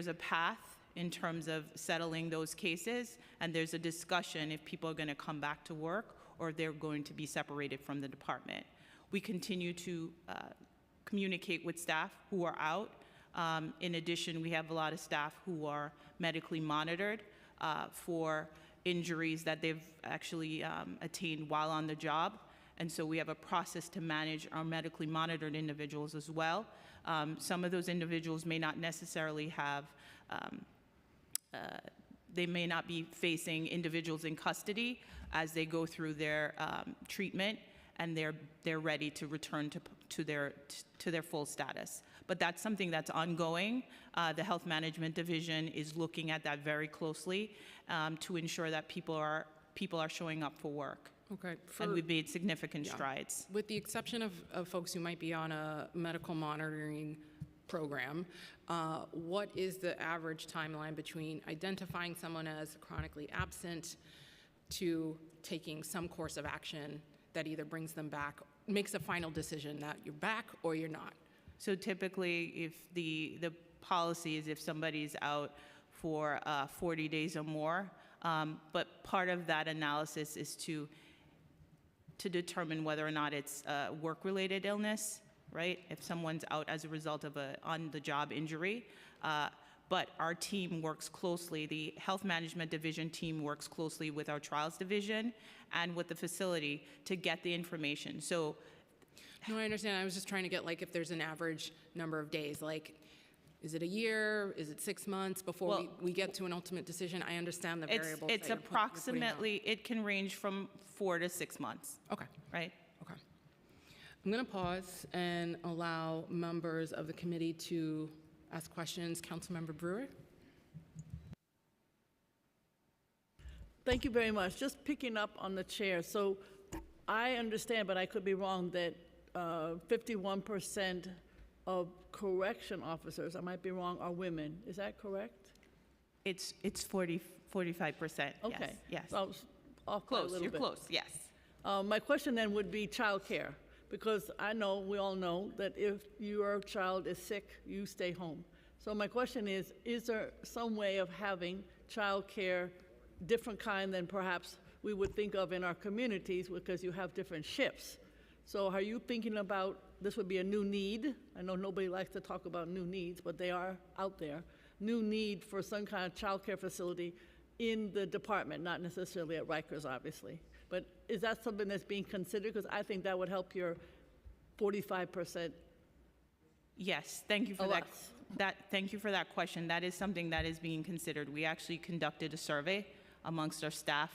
F: a path in terms of settling those cases, and there's a discussion if people are going to come back to work or they're going to be separated from the department. We continue to communicate with staff who are out. In addition, we have a lot of staff who are medically monitored for injuries that they've actually attained while on the job. And so we have a process to manage our medically monitored individuals as well. Some of those individuals may not necessarily have, they may not be facing individuals in custody as they go through their treatment, and they're ready to return to their full status. But that's something that's ongoing. The Health Management Division is looking at that very closely to ensure that people are showing up for work.
C: Okay.
F: And we've made significant strides.
C: With the exception of folks who might be on a medical monitoring program, what is the average timeline between identifying someone as chronically absent to taking some course of action that either brings them back, makes a final decision that you're back or you're not?
F: So typically, if the policy is if somebody's out for 40 days or more, but part of that analysis is to determine whether or not it's a work-related illness, right? If someone's out as a result of an on-the-job injury. But our team works closely, the Health Management Division team works closely with our Trials Division and with the facility to get the information. So,
C: no, I understand. I was just trying to get, like, if there's an average number of days, like, is it a year? Is it 6 months before we get to an ultimate decision? I understand the variables.
F: It's approximately, it can range from 4 to 6 months.
C: Okay.
F: Right?
C: Okay. I'm going to pause and allow members of the committee to ask questions. Councilmember Brewer.
M: Thank you very much. Just picking up on the chair. So I understand, but I could be wrong, that 51% of correction officers, I might be wrong, are women. Is that correct?
F: It's 45%.
M: Okay.
F: Yes.
M: So I was off by a
F: Close.
M: little
F: You're
M: bit.
F: close. Yes.
M: My question then would be childcare, because we all know that if your child is sick, you stay home. So my question is there some way of having childcare different kind than perhaps we would think of in our communities, because you have different shifts? So are you thinking about, this would be a new need? I know nobody likes to talk about new needs, but they are out there. New need for some kind of childcare facility in the department, not necessarily at Rikers, obviously. But is that something that's being considered? Because I think that would help your 45%.
F: Yes, thank you for that. Thank you for that question. That is something that is being considered. We actually conducted a survey amongst our staff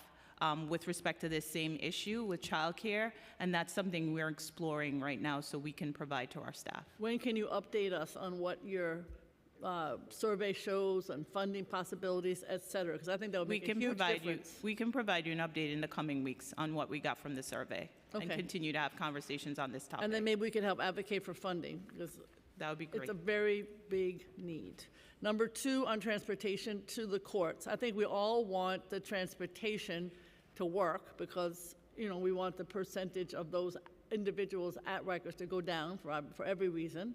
F: with respect to this same issue with childcare, and that's something we're exploring right now so we can provide to our staff.
M: When can you update us on what your survey shows and funding possibilities, et cetera? Because I think that would make a huge difference.
F: We can provide you an update in the coming weeks on what we got from the survey and continue to have conversations on this topic.
M: And then maybe we can help advocate for funding, because
F: that would be great.
M: It's a very big need. Number 2, on transportation to the courts. I think we all want the transportation to work because, we want the percentage of those individuals at Rikers to go down for every reason.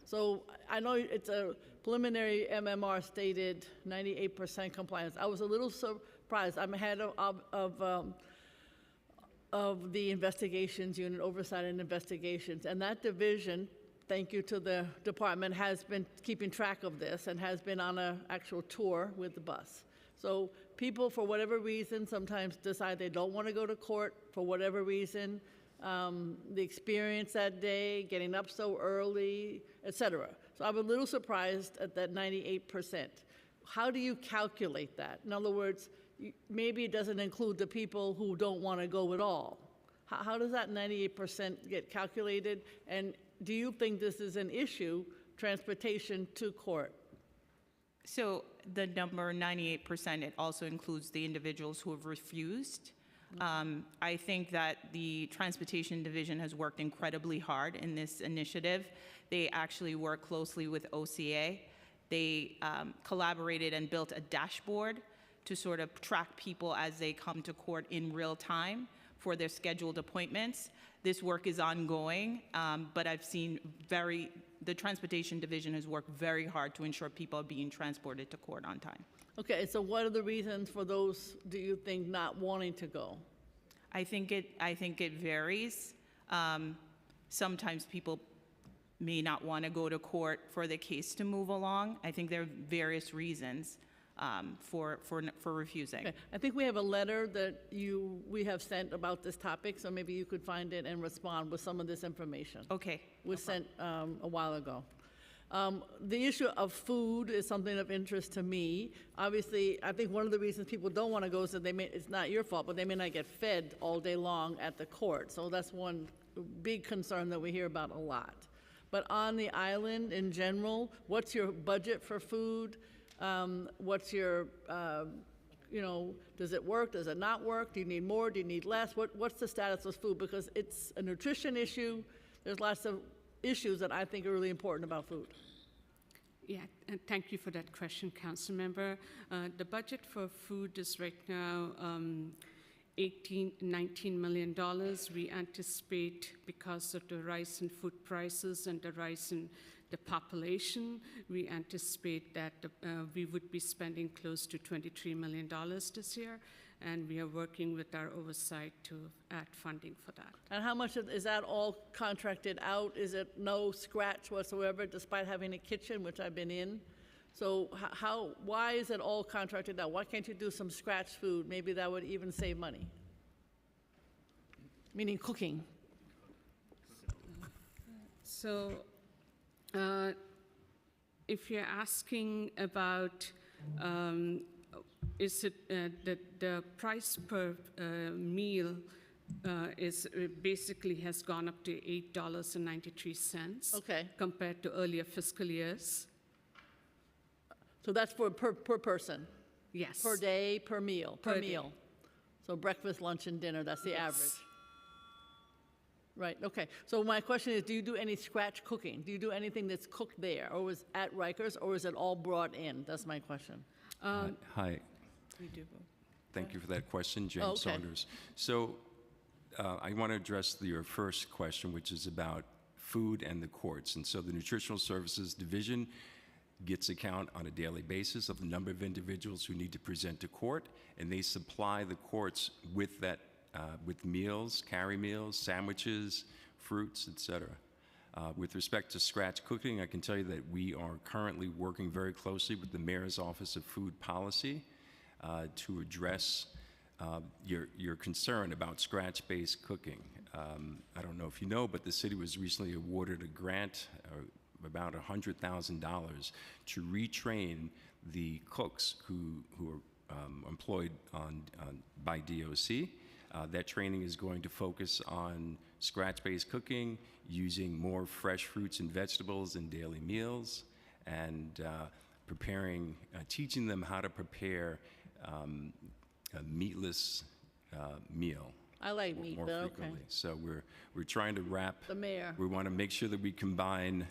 M: So I know it's a preliminary MMR stated 98% compliance. I was a little surprised. I'm head of the investigations unit, oversight and investigations, and that division, thank you to the department, has been keeping track of this and has been on an actual tour with the bus. So people, for whatever reason, sometimes decide they don't want to go to court for whatever reason, the experience that day, getting up so early, et cetera. So I'm a little surprised at that 98%. How do you calculate that? In other words, maybe it doesn't include the people who don't want to go at all. How does that 98% get calculated? And do you think this is an issue, transportation to court?
F: So the number 98%, it also includes the individuals who have refused. I think that the Transportation Division has worked incredibly hard in this initiative. They actually work closely with OCA. They collaborated and built a dashboard to sort of track people as they come to court in real time for their scheduled appointments. This work is ongoing, but I've seen the Transportation Division has worked very hard to ensure people are being transported to court on time.
M: Okay, so what are the reasons for those, do you think, not wanting to go?
F: I think it varies. Sometimes people may not want to go to court for the case to move along. I think there are various reasons for refusing.
M: Okay. I think we have a letter that we have sent about this topic, so maybe you could find it and respond with some of this information.
F: Okay.
M: Was sent a while ago. The issue of food is something of interest to me. Obviously, I think one of the reasons people don't want to go is that it's not your fault, but they may not get fed all day long at the court. So that's one big concern that we hear about a lot. But on the island in general, what's your budget for food? What's your, does it work? Does it not work? Do you need more? Do you need less? What's the status of food? Because it's a nutrition issue. There's lots of issues that I think are really important about food.
K: Yeah, and thank you for that question, Council Member. The budget for food is right now $19 million. We anticipate, because of the rise in food prices and the rise in the population, we anticipate that we would be spending close to $23 million this year, and we are working with our oversight to add funding for that.
M: And how much is that all contracted out? Is it no scratch whatsoever, despite having a kitchen, which I've been in? So why is it all contracted out? Why can't you do some scratch food? Maybe that would even save money. Meaning cooking.
K: So if you're asking about is it the price per meal is basically has gone up to $8.93.
M: Okay.
K: Compared to earlier fiscal years.
M: So that's for per person?
K: Yes.
M: Per day, per meal?
K: Per
M: meal.
K: day.
M: So breakfast, lunch, and dinner, that's the
K: Yes.
M: average? Right, okay. So my question is, do you do any scratch cooking? Do you do anything that's cooked there, or is at Rikers, or is it all brought in? That's my question.
J: Hi.
M: We do both.
J: Thank you for that question, James
M: Oh, okay.
J: Saunders. So I want to address your first question, which is about food and the courts. And so the Nutritional Services Division gets a count on a daily basis of the number of individuals who need to present to court, and they supply the courts with that, with meals, carry meals, sandwiches, fruits, et cetera. With respect to scratch cooking, I can tell you that we are currently working very closely with the Mayor's Office of Food Policy to address your concern about scratch-based cooking. I don't know if you know, but the city was recently awarded a grant about $100,000 to retrain the cooks who are employed by DOC. That training is going to focus on scratch-based cooking, using more fresh fruits and vegetables in daily meals, and teaching them how to prepare a meatless meal.
M: I like meat,
J: more
M: but okay.
J: frequently. So we're trying to wrap.
M: The mayor.
J: We want to make sure that we combine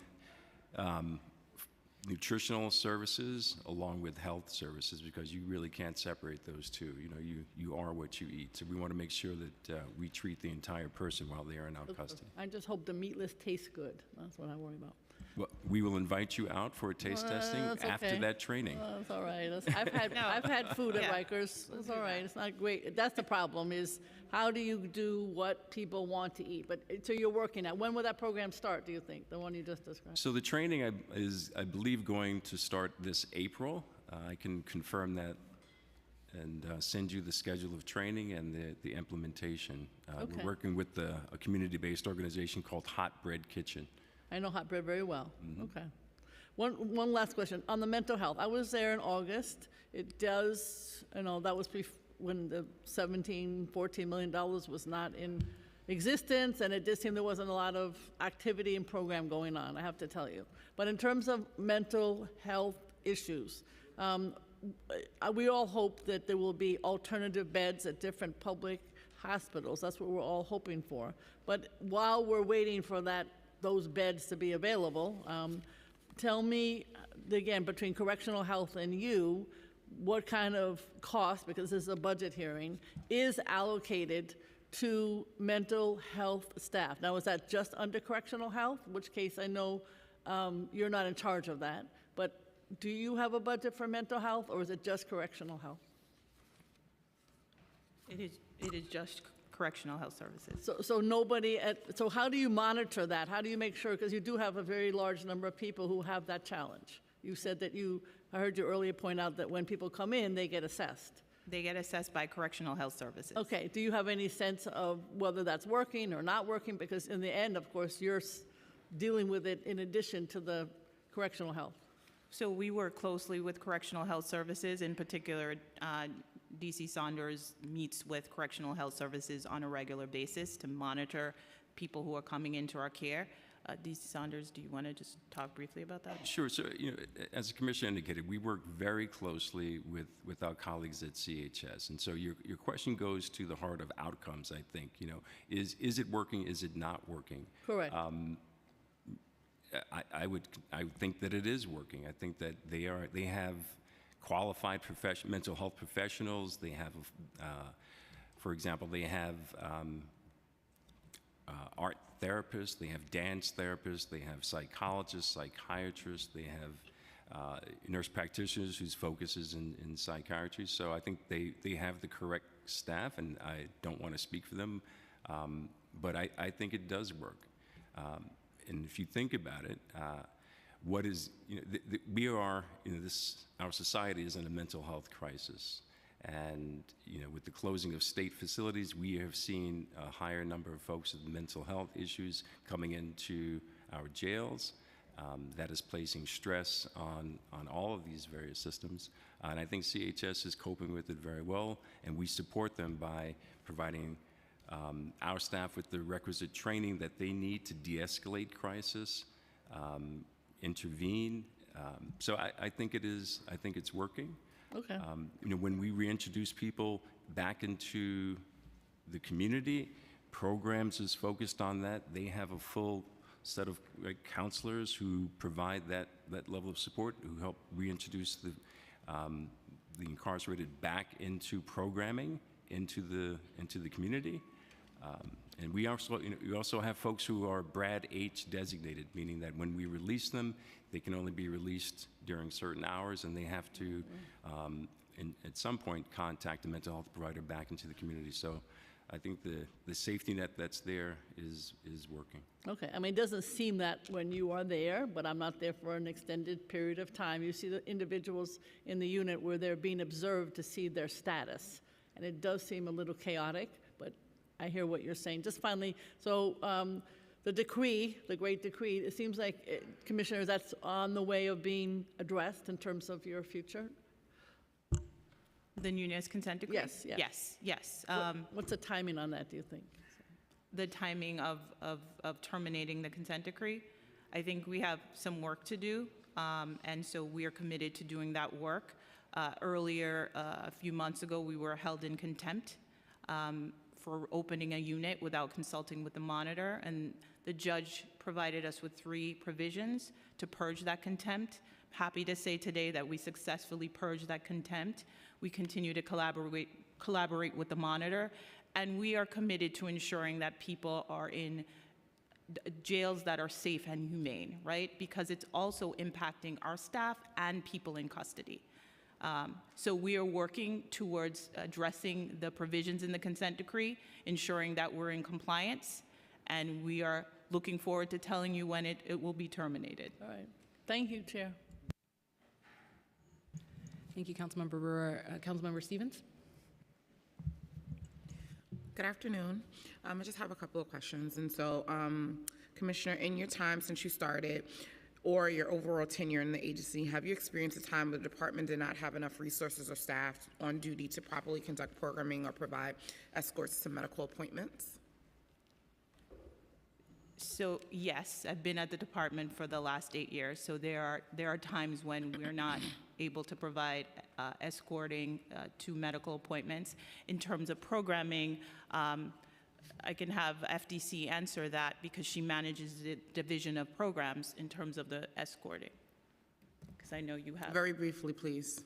J: nutritional services along with health services, because you really can't separate those two. You know, you are what you eat. So we want to make sure that we treat the entire person while they are in our custody.
M: I just hope the meatless tastes good. That's what I worry about.
J: Well, we will invite you out for a taste testing
M: That's
J: after
M: okay.
J: that training.
M: That's all right. I've had food at Rikers. It's all right. It's not great. That's the problem is how do you do what people want to eat? But so you're working at. When will that program start, do you think? The one you just described?
J: So the training is, I believe, going to start this April. I can confirm that and send you the schedule of training and the implementation.
M: Okay.
J: We're working with a community-based organization called Hot Bread Kitchen.
M: I know hot bread very well. Okay. One last question. On the mental health, I was there in August. It does, that was when the $14 million was not in existence, and it did seem there wasn't a lot of activity and program going on, I have to tell you. But in terms of mental health issues, we all hope that there will be alternative beds at different public hospitals. That's what we're all hoping for. But while we're waiting for those beds to be available, tell me, again, between correctional health and you, what kind of cost, because this is a budget hearing, is allocated to mental health staff? Now, is that just under correctional health, in which case I know you're not in charge of that, but do you have a budget for mental health, or is it just correctional health?
F: It is just correctional health services.
M: So how do you monitor that? How do you make sure, because you do have a very large number of people who have that challenge. You said that I heard you earlier point out that when people come in, they get assessed.
F: They get assessed by correctional health services.
M: Okay, do you have any sense of whether that's working or not working? Because in the end, of course, you're dealing with it in addition to the correctional health.
F: So we work closely with correctional health services. In particular, DC Saunders meets with correctional health services on a regular basis to monitor people who are coming into our care. DC Saunders, do you want to just talk briefly about that?
J: Sure. So, as the Commissioner indicated, we work very closely with our colleagues at CHS. And so your question goes to the heart of outcomes, I think. Is it working? Is it not working?
M: Correct.
J: I would think that it is working. I think that they have qualified mental health professionals. They have, for example, they have art therapists, they have dance therapists, they have psychologists, psychiatrists, they have nurse practitioners whose focus is in psychiatry. So I think they have the correct staff, and I don't want to speak for them, but I think it does work. And if you think about it, our society is in a mental health crisis. And, with the closing of state facilities, we have seen a higher number of folks with mental health issues coming into our jails. That is placing stress on all of these various systems. And I think CHS is coping with it very well, and we support them by providing our staff with the requisite training that they need to de-escalate crisis, intervene. So I think it's working.
M: Okay.
J: When we reintroduce people back into the community, programs is focused on that. They have a full set of counselors who provide that level of support, who help reintroduce the incarcerated back into programming, into the community. And we also have folks who are Brad H designated, meaning that when we release them, they can only be released during certain hours, and they have to, at some point, contact a mental health provider back into the community. So I think the safety net that's there is working.
M: Okay, it doesn't seem that when you are there, but I'm not there for an extended period of time. You see the individuals in the unit where they're being observed to see their status. And it does seem a little chaotic, but I hear what you're saying. Just finally, so the decree, the great decree, it seems like, Commissioners, that's on the way of being addressed in terms of your future?
F: The Nunez consent decree?
M: Yes.
F: Yes.
M: What's the timing on that, do you think?
F: The timing of terminating the consent decree? I think we have some work to do, and so we are committed to doing that work. Earlier, a few months ago, we were held in contempt for opening a unit without consulting with the monitor, and the judge provided us with 3 provisions to purge that contempt. Happy to say today that we successfully purged that contempt. We continue to collaborate with the monitor, and we are committed to ensuring that people are in jails that are safe and humane, right? Because it's also impacting our staff and people in custody. So we are working towards addressing the provisions in the consent decree, ensuring that we're in compliance, and we are looking forward to telling you when it will be terminated.
M: All right. Thank you, Chair.
C: Thank you, Councilmember Brewer. Councilmember Stevens?
B: Good afternoon. I just have a couple of questions. And so, Commissioner, in your time since you started, or your overall tenure in the agency, have you experienced a time when the department did not have enough resources or staff on duty to properly conduct programming or provide escorts to medical appointments?
F: So yes, I've been at the department for the last 8 years, so there are times when we're not able to provide escorting to medical appointments. In terms of programming, I can have FDC answer that because she manages the division of programs in terms of the escorting. Because I know you have.
B: Very briefly, please.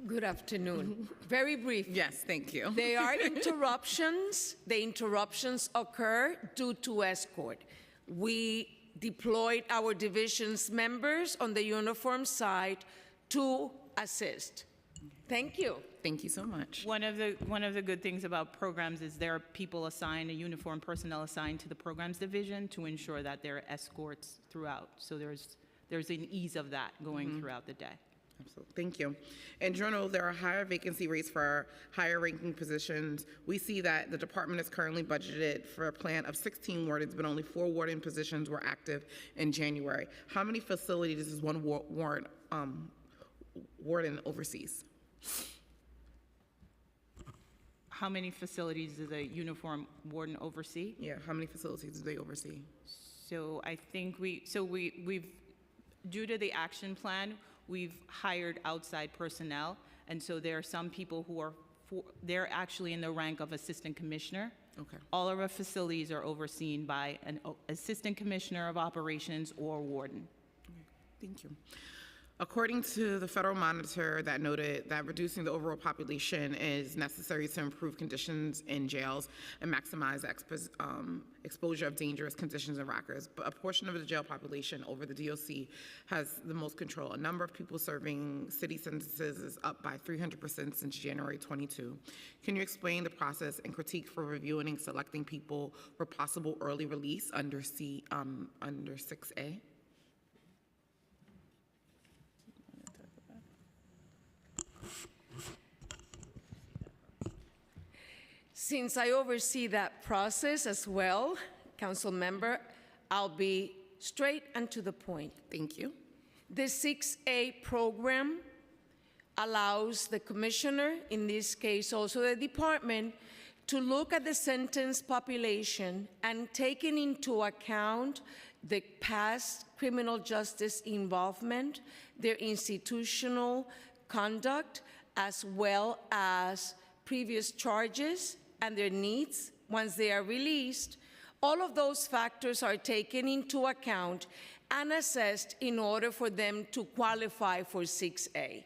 H: Good afternoon. Very brief.
B: Yes, thank you.
H: There are interruptions. The interruptions occur due to escort. We deployed our division's members on the uniform side to assist. Thank you.
B: Thank you so much.
F: One of the good things about programs is there are people assigned, a uniformed personnel assigned to the programs division to ensure that there are escorts throughout. So there's an ease of that going throughout the day.
B: Absolutely. Thank you. In general, there are higher vacancy rates for higher ranking positions. We see that the department is currently budgeted for a plan of 16 wardens, but only 4 warden positions were active in January. How many facilities does one warden oversees?
F: How many facilities does a uniform warden oversee?
B: Yeah, how many facilities do they oversee?
F: So I think we've, due to the action plan, we've hired outside personnel, and so there are some people who are, they're actually in the rank of assistant commissioner.
B: Okay.
F: All of our facilities are overseen by an assistant commissioner of operations or warden.
B: Okay. Thank you. According to the federal monitor that noted that reducing the overall population is necessary to improve conditions in jails and maximize exposure of dangerous conditions in Rockers, but a portion of the jail population over the DOC has the most control. A number of people serving city sentences is up by 300% since January 22. Can you explain the process and critique for reviewing and selecting people for possible early release under 6A?
H: Since I oversee that process as well, council member, I'll be straight and to the point.
B: Thank you.
H: The 6A program allows the commissioner, in this case also the department, to look at the sentence population and taking into account the past criminal justice involvement, their institutional conduct, as well as previous charges and their needs once they are released. All of those factors are taken into account and assessed in order for them to qualify for 6A.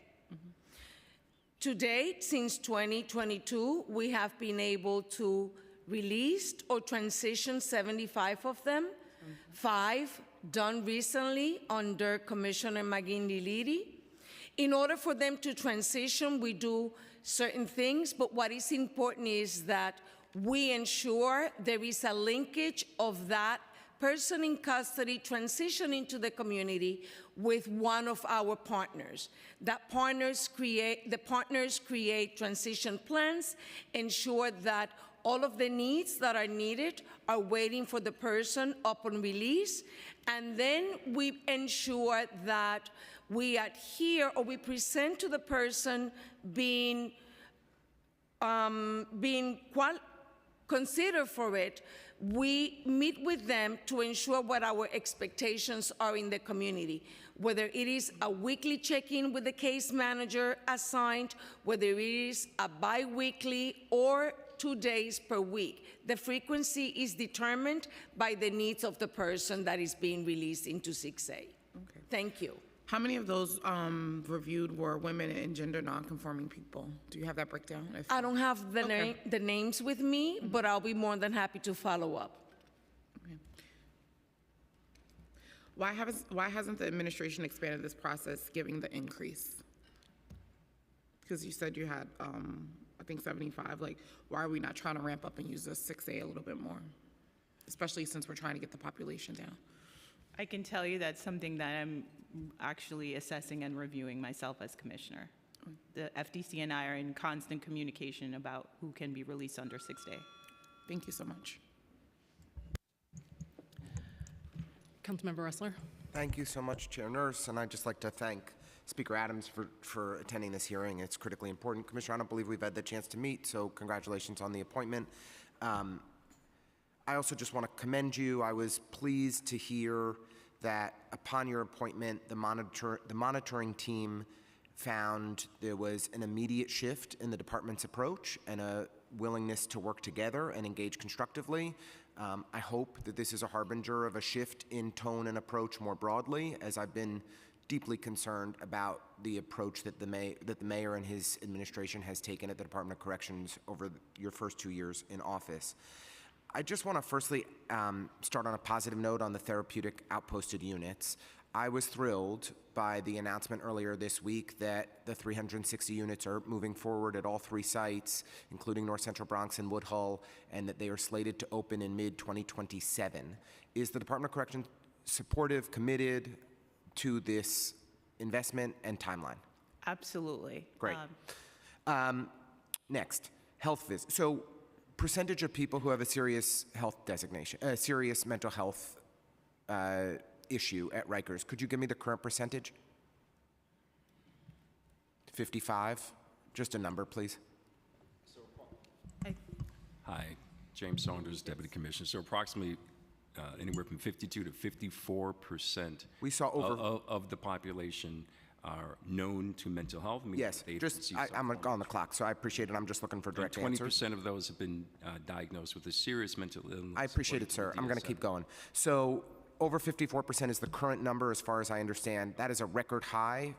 H: To date, since 2022, we have been able to release or transition 75 of them, 5 done recently under Commissioner McGinley-Leedy. In order for them to transition, we do certain things, but what is important is that we ensure there is a linkage of that person in custody transitioning to the community with one of our partners. The partners create transition plans, ensure that all of the needs that are needed are waiting for the person upon release, and then we ensure that we adhere or we present to the person being considered for it. We meet with them to ensure what our expectations are in the community, whether it is a weekly check-in with the case manager assigned, whether it is a bi-weekly or 2 days per week. The frequency is determined by the needs of the person that is being released into 6A. Okay. Thank you.
B: How many of those reviewed were women and gender nonconforming people? Do you have that breakdown?
H: I don't have the names with me, but I'll be more than happy to follow up.
B: Okay. Why hasn't the administration expanded this process, giving the increase? Because you said you had, I think 75. Like, why are we not trying to ramp up and use the 6A a little bit more? Especially since we're trying to get the population down.
F: I can tell you that's something that I'm actually assessing and reviewing myself as commissioner. The FDC and I are in constant communication about who can be released under 6A.
B: Thank you so much.
C: Councilmember Ressler.
N: Thank you so much, Chair Nurse, and I'd just like to thank Speaker Adams for attending this hearing. It's critically important. Commissioner, I don't believe we've had the chance to meet, so congratulations on the appointment. I also just want to commend you. I was pleased to hear that upon your appointment, the monitoring team found there was an immediate shift in the department's approach and a willingness to work together and engage constructively. I hope that this is a harbinger of a shift in tone and approach more broadly, as I've been deeply concerned about the approach that the mayor and his administration has taken at the Department of Corrections over your first 2 years in office. I just want to firstly start on a positive note on the therapeutic outposted units. I was thrilled by the announcement earlier this week that the 360 units are moving forward at all 3 sites, including North Central Bronx and Woodhull, and that they are slated to open in mid-2027. Is the Department of Corrections supportive, committed to this investment and timeline?
F: Absolutely.
N: Great. Next, health visits. So, percentage of people who have a serious health designation, a serious mental health issue at Rikers. Could you give me the current percentage? 55? Just a number, please.
J: Hi, James Saunders, Deputy Commissioner. So approximately anywhere from 52 to 54%
N: We saw over
J: of the population are known to mental health.
N: Yes, just I'm on the clock, so I appreciate it. I'm just looking for direct answers.
J: 20% of those have been diagnosed with a serious mental illness.
N: I appreciate it, sir. I'm going to keep going. So over 54% is the current number, as far as I understand. That is a record high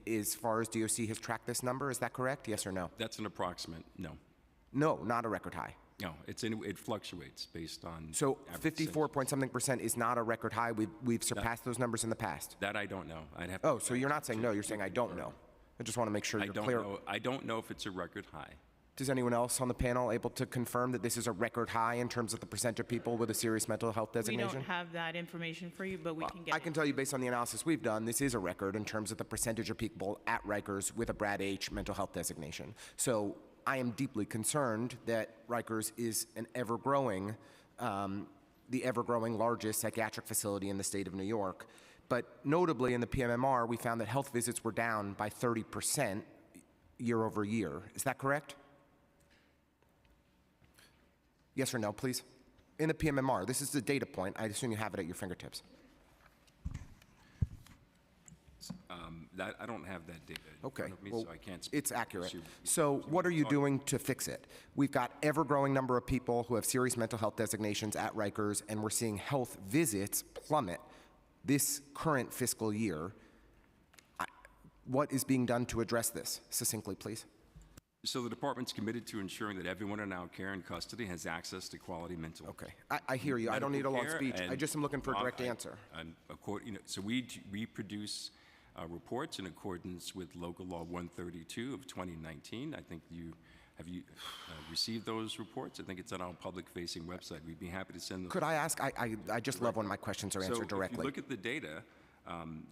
N: as far as DOC has tracked this number. Is that correct? Yes or no?
J: That's an approximate. No.
N: No, not a record high.
J: No, it fluctuates based on.
N: So 54 point something percent is not a record high. We've surpassed those numbers in the past.
J: That I don't know. I'd have.
N: Oh, so you're not saying no. You're saying I don't know. I just want to make sure you're clear.
J: I don't know if it's a record high.
N: Is anyone else on the panel able to confirm that this is a record high in terms of the percent of people with a serious mental health designation?
F: We don't have that information for you, but we can get
N: I can tell you based on the analysis we've done, this is a record in terms of the percentage of people at Rikers with a Brad H mental health designation. So I am deeply concerned that Rikers is an ever-growing, the ever-growing largest psychiatric facility in the state of New York. But notably in the PMMR, we found that health visits were down by 30% year over year. Is that correct? Yes or no, please? In the PMMR, this is the data point. I assume you have it at your fingertips.
J: I don't have that data in
N: Okay,
J: front of me,
N: well,
J: so I can't speak.
N: it's accurate. So what are you doing to fix it? We've got ever-growing number of people who have serious mental health designations at Rikers, and we're seeing health visits plummet this current fiscal year. What is being done to address this? Succinctly, please.
J: So the department's committed to ensuring that everyone in our care and custody has access to quality mental.
N: Okay, I hear you. I don't need a long speech. I just am looking for a direct answer.
J: So we produce reports in accordance with Local Law 132 of 2019. I think have you received those reports? I think it's on our public-facing website. We'd be happy to send them.
N: Could I ask? I just love when my questions are answered directly.
J: If you look at the data,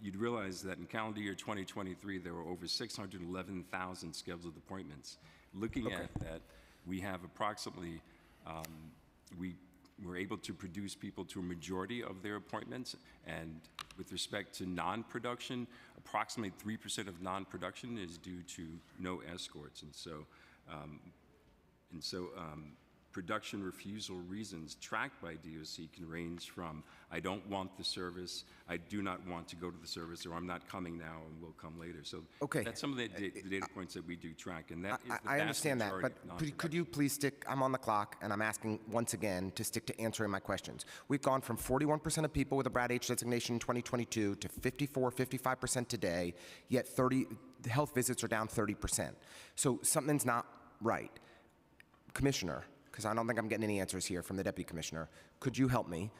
J: you'd realize that in calendar year 2023, there were over 611,000 scheduled appointments. Looking at that, we have approximately, we're able to produce people to a majority of their appointments. And with respect to non-production, approximately 3% of non-production is due to no escorts. And so production refusal reasons tracked by DOC can range from I don't want the service, I do not want to go to the service, or I'm not coming now and will come later. So that's some of the data points that we do track, and that is the
N: I understand that, but
J: non-production.
N: could you please stick, I'm on the clock, and I'm asking once again to stick to answering my questions. We've gone from 41% of people with a Brad H designation in 2022 to 55% today, yet health visits are down 30%. So something's not right. Commissioner, because I don't think I'm getting any answers here from the Deputy Commissioner, could you help me?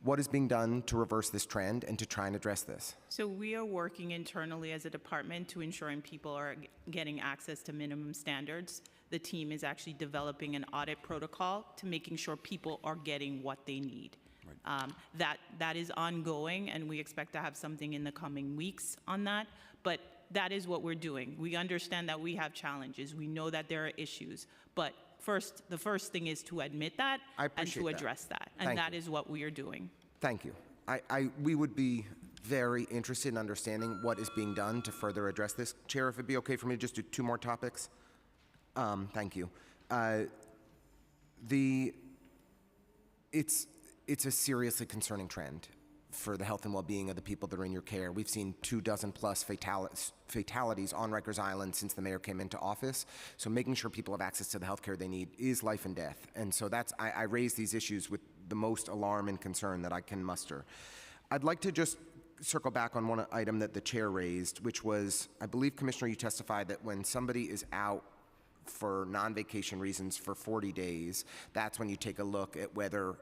N: What is being done to reverse this trend and to try and address this?
F: So we are working internally as a department to ensuring people are getting access to minimum standards. The team is actually developing an audit protocol to making sure people are getting what they need. That is ongoing, and we expect to have something in the coming weeks on that. But that is what we're doing. We understand that we have challenges. We know that there are issues. But the first thing is to admit that and to address that. And that is what we are doing.
N: Thank you. We would be very interested in understanding what is being done to further address this. Chair, if it'd be okay for me to just do 2 more topics? Thank you. It's a seriously concerning trend for the health and well-being of the people that are in your care. We've seen 24+ fatalities on Rikers Island since the mayor came into office. So making sure people have access to the health care they need is life and death. And so I raise these issues with the most alarm and concern that I can muster. I'd like to just circle back on one item that the chair raised, which was, I believe, Commissioner, you testified that when somebody is out for non-vacation reasons for 40 days, that's when you take a look at whether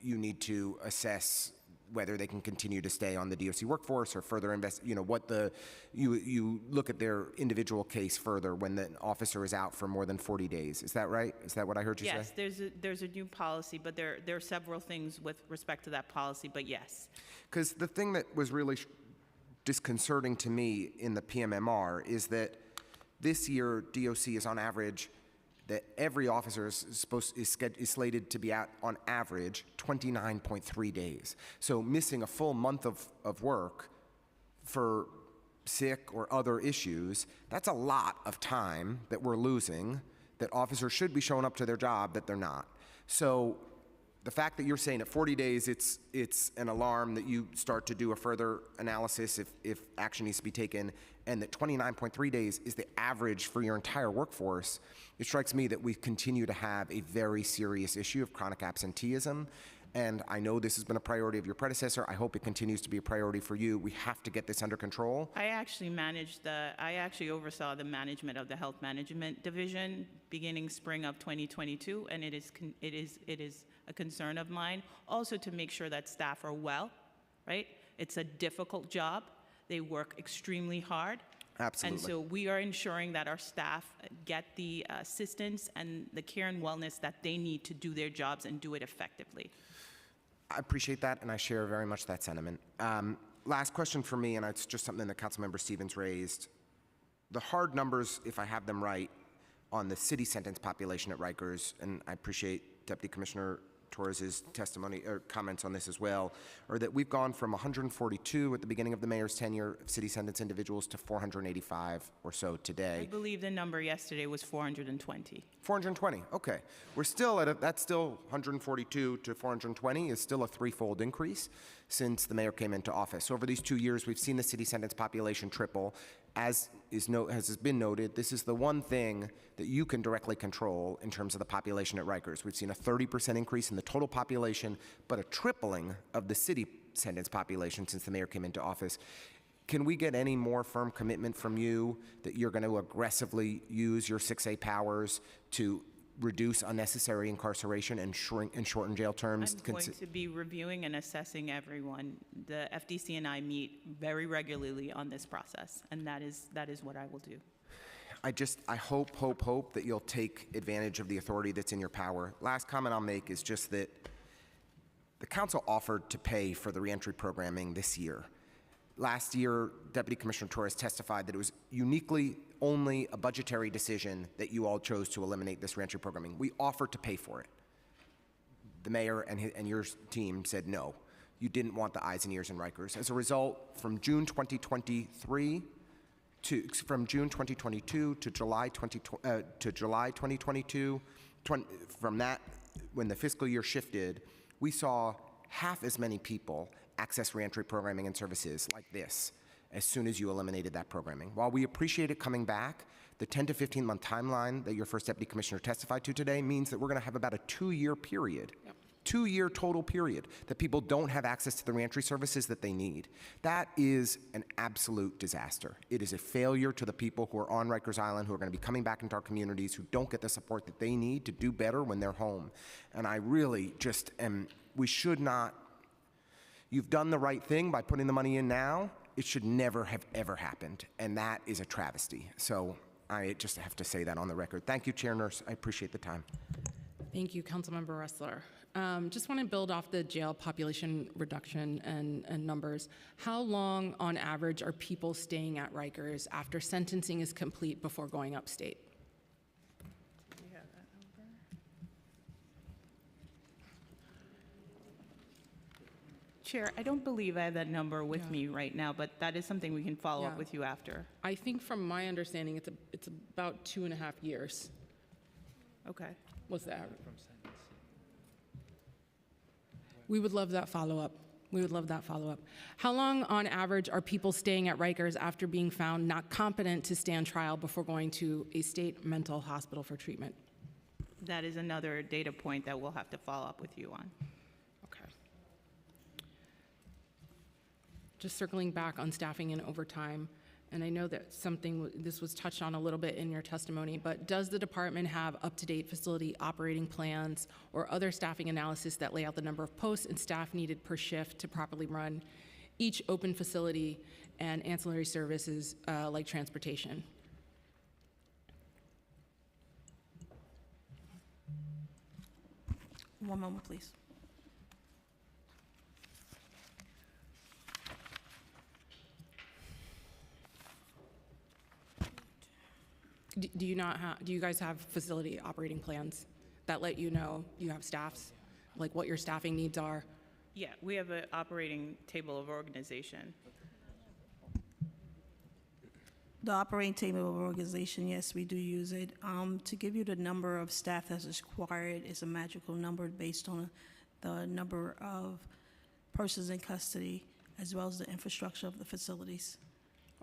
N: you need to assess whether they can continue to stay on the DOC workforce or further invest, you look at their individual case further when the officer is out for more than 40 days. Is that right? Is that what I heard you say?
F: Yes, there's a new policy, but there are several things with respect to that policy, but yes.
N: Because the thing that was really disconcerting to me in the PMMR is that this year DOC is on average that every officer is slated to be out on average 29.3 days. So missing a full month of work for sick or other issues, that's a lot of time that we're losing that officers should be showing up to their job that they're not. So the fact that you're saying at 40 days it's an alarm that you start to do a further analysis if action needs to be taken, and that 29.3 days is the average for your entire workforce, it strikes me that we continue to have a very serious issue of chronic absenteeism. And I know this has been a priority of your predecessor. I hope it continues to be a priority for you. We have to get this under control.
F: I actually oversaw the management of the health management division beginning spring of 2022, and it is a concern of mine also to make sure that staff are well, right? It's a difficult job. They work extremely hard.
N: Absolutely.
F: And so we are ensuring that our staff get the assistance and the care and wellness that they need to do their jobs and do it effectively.
N: I appreciate that, and I share very much that sentiment. Last question for me, and it's just something that Councilmember Stevens raised. The hard numbers, if I have them right, on the city sentence population at Rikers, and I appreciate Deputy Commissioner Torres's testimony or comments on this as well, are that we've gone from 142 at the beginning of the mayor's tenure of city sentence individuals to 485 or so today.
F: I believe the number yesterday was 420.
N: 420, okay. We're still that's still 142 to 420 is still a threefold increase since the mayor came into office. So over these 2 years, we've seen the city sentence population triple. As has been noted, this is the one thing that you can directly control in terms of the population at Rikers. We've seen a 30% increase in the total population, but a tripling of the city sentence population since the mayor came into office. Can we get any more firm commitment from you that you're going to aggressively use your 6A powers to reduce unnecessary incarceration and shorten jail terms?
F: I'm going to be reviewing and assessing everyone. The FDC and I meet very regularly on this process, and that is what I will do.
N: I hope that you'll take advantage of the authority that's in your power. Last comment I'll make is just that the council offered to pay for the reentry programming this year. Last year, Deputy Commissioner Torres testified that it was uniquely only a budgetary decision that you all chose to eliminate this reentry programming. We offered to pay for it. The mayor and your team said no. You didn't want the eyes and ears in Rikers. As a result, from June 2022 to July 2022, from that, when the fiscal year shifted, we saw half as many people access reentry programming and services like this as soon as you eliminated that programming. While we appreciate it coming back, the 10 to 15 month timeline that your first deputy commissioner testified to today means that we're going to have about a 2-year period 2-year total period that people don't have access to the reentry services that they need. That is an absolute disaster. It is a failure to the people who are on Rikers Island, who are going to be coming back into our communities, who don't get the support that they need to do better when they're home. And I really just am, we should not, you've done the right thing by putting the money in now. It should never have ever happened, and that is a travesty. So I just have to say that on the record. Thank you, Chair Nurse. I appreciate the time.
C: Thank you, Councilmember Ressler. Just want to build off the jail population reduction and numbers. How long, on average, are people staying at Rikers after sentencing is complete before going upstate?
F: Chair, I don't believe I have that number with me right now, but that is something we can follow up
C: Yeah.
F: with you after.
C: I think from my understanding, it's about 2.5 years
F: Okay.
C: was the average. We would love that follow-up. We would love that follow-up. How long, on average, are people staying at Rikers after being found not competent to stand trial before going to a state mental hospital for treatment?
F: That is another data point that we'll have to follow up with you on.
C: Okay. Just circling back on staffing and overtime, and I know that this was touched on a little bit in your testimony, but does the department have up-to-date facility operating plans or other staffing analysis that lay out the number of posts and staff needed per shift to properly run each open facility and ancillary services like transportation?
G: One moment, please.
C: Do you guys have facility operating plans that let you know you have staffs, like what your staffing needs are?
F: Yeah, we have an operating table of organization.
G: The operating table of organization, yes, we do use it. To give you the number of staff that's required is a magical number based on the number of persons in custody as well as the infrastructure of the facilities.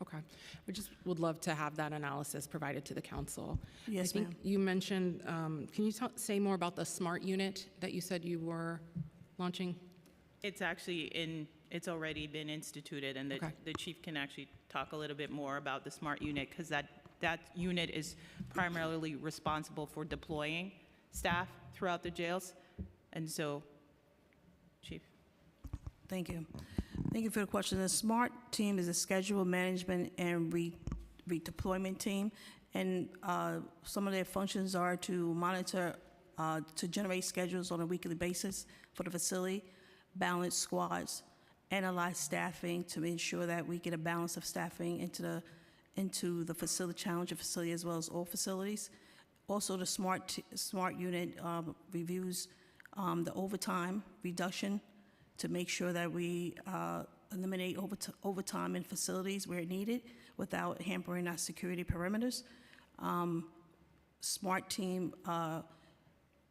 C: Okay. We just would love to have that analysis provided to the council.
G: Yes,
C: I think
G: ma'am.
C: you mentioned, can you say more about the SMART unit that you said you were launching?
F: It's actually it's already been instituted, and
C: Okay.
F: the chief can actually talk a little bit more about the SMART unit, because that unit is primarily responsible for deploying staff throughout the jails. And so, Chief.
G: Thank you. Thank you for the question. The SMART team is a schedule management and redeployment team, and some of their functions are to monitor, to generate schedules on a weekly basis for the facility, balance squads, analyze staffing to ensure that we get a balance of staffing into the facility, challenger facility, as well as all facilities. Also, the SMART unit reviews the overtime reduction to make sure that we eliminate overtime in facilities where needed without hampering our security perimeters. SMART team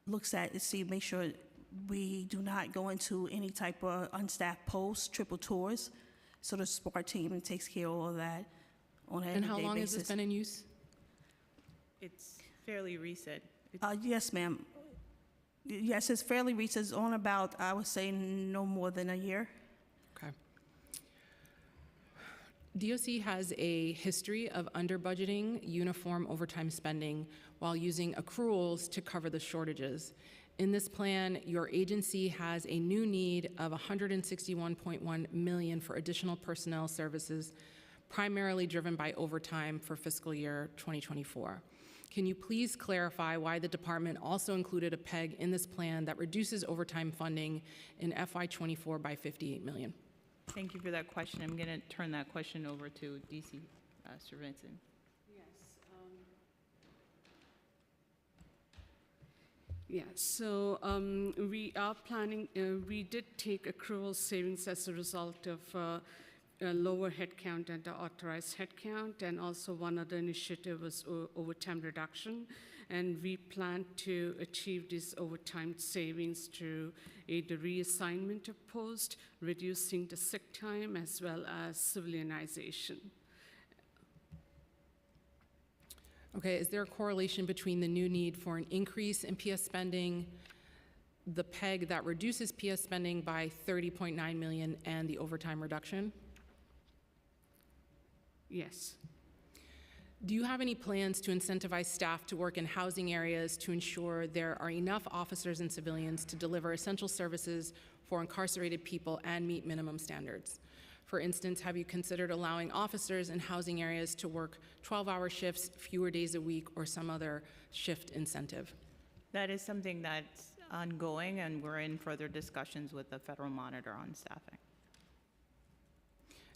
G: looks at, make sure we do not go into any type of unstaffed posts, triple tours. So the SMART team takes care of all of that on an everyday basis.
C: And how long has this been in use?
F: It's fairly recent.
G: Yes, ma'am. Yes, it's fairly recent. It's on about, I would say, no more than a year.
C: Okay. DOC has a history of under-budgeting uniform overtime spending while using accruals to cover the shortages. In this plan, your agency has a new need of $161.1 million for additional personnel services, primarily driven by overtime for fiscal year 2024. Can you please clarify why the department also included a PEG in this plan that reduces overtime funding in FY24 by $58 million?
F: Thank you for that question. I'm going to turn that question over to DC Servenson.
K: Yes, so we are planning, we did take accrual savings as a result of a lower headcount and the authorized headcount, and also one other initiative was overtime reduction. And we plan to achieve these overtime savings through the reassignment of posts, reducing the sick time, as well as civilianization.
C: Okay, is there a correlation between the new need for an increase in PS spending the PEG that reduces PS spending by $30.9 million and the overtime reduction?
K: Yes.
C: Do you have any plans to incentivize staff to work in housing areas to ensure there are enough officers and civilians to deliver essential services for incarcerated people and meet minimum standards? For instance, have you considered allowing officers in housing areas to work 12-hour shifts, fewer days a week, or some other shift incentive?
F: That is something that's ongoing, and we're in further discussions with the federal monitor on staffing.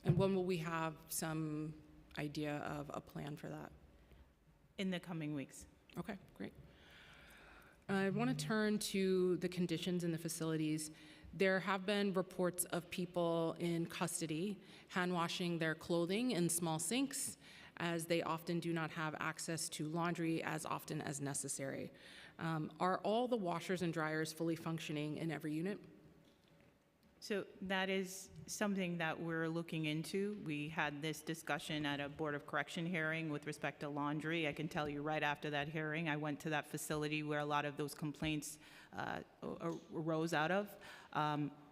C: And when will we have some idea of a plan for that?
F: In the coming weeks.
C: Okay, great. I want to turn to the conditions in the facilities. There have been reports of people in custody hand washing their clothing in small sinks, as they often do not have access to laundry as often as necessary. Are all the washers and dryers fully functioning in every unit?
F: So that is something that we're looking into. We had this discussion at a Board of Correction hearing with respect to laundry. I can tell you right after that hearing, I went to that facility where a lot of those complaints arose out of.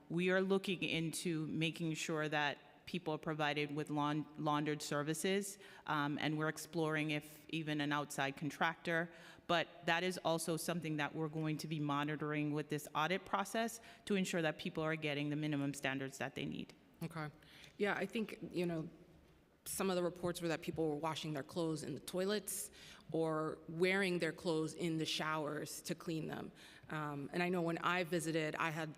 F: We are looking into making sure that people are provided with laundered services, and we're exploring if even an outside contractor. But that is also something that we're going to be monitoring with this audit process to ensure that people are getting the minimum standards that they need.
C: Okay. Yeah, I think, some of the reports were that people were washing their clothes in the toilets or wearing their clothes in the showers to clean them. And I know when I visited, I had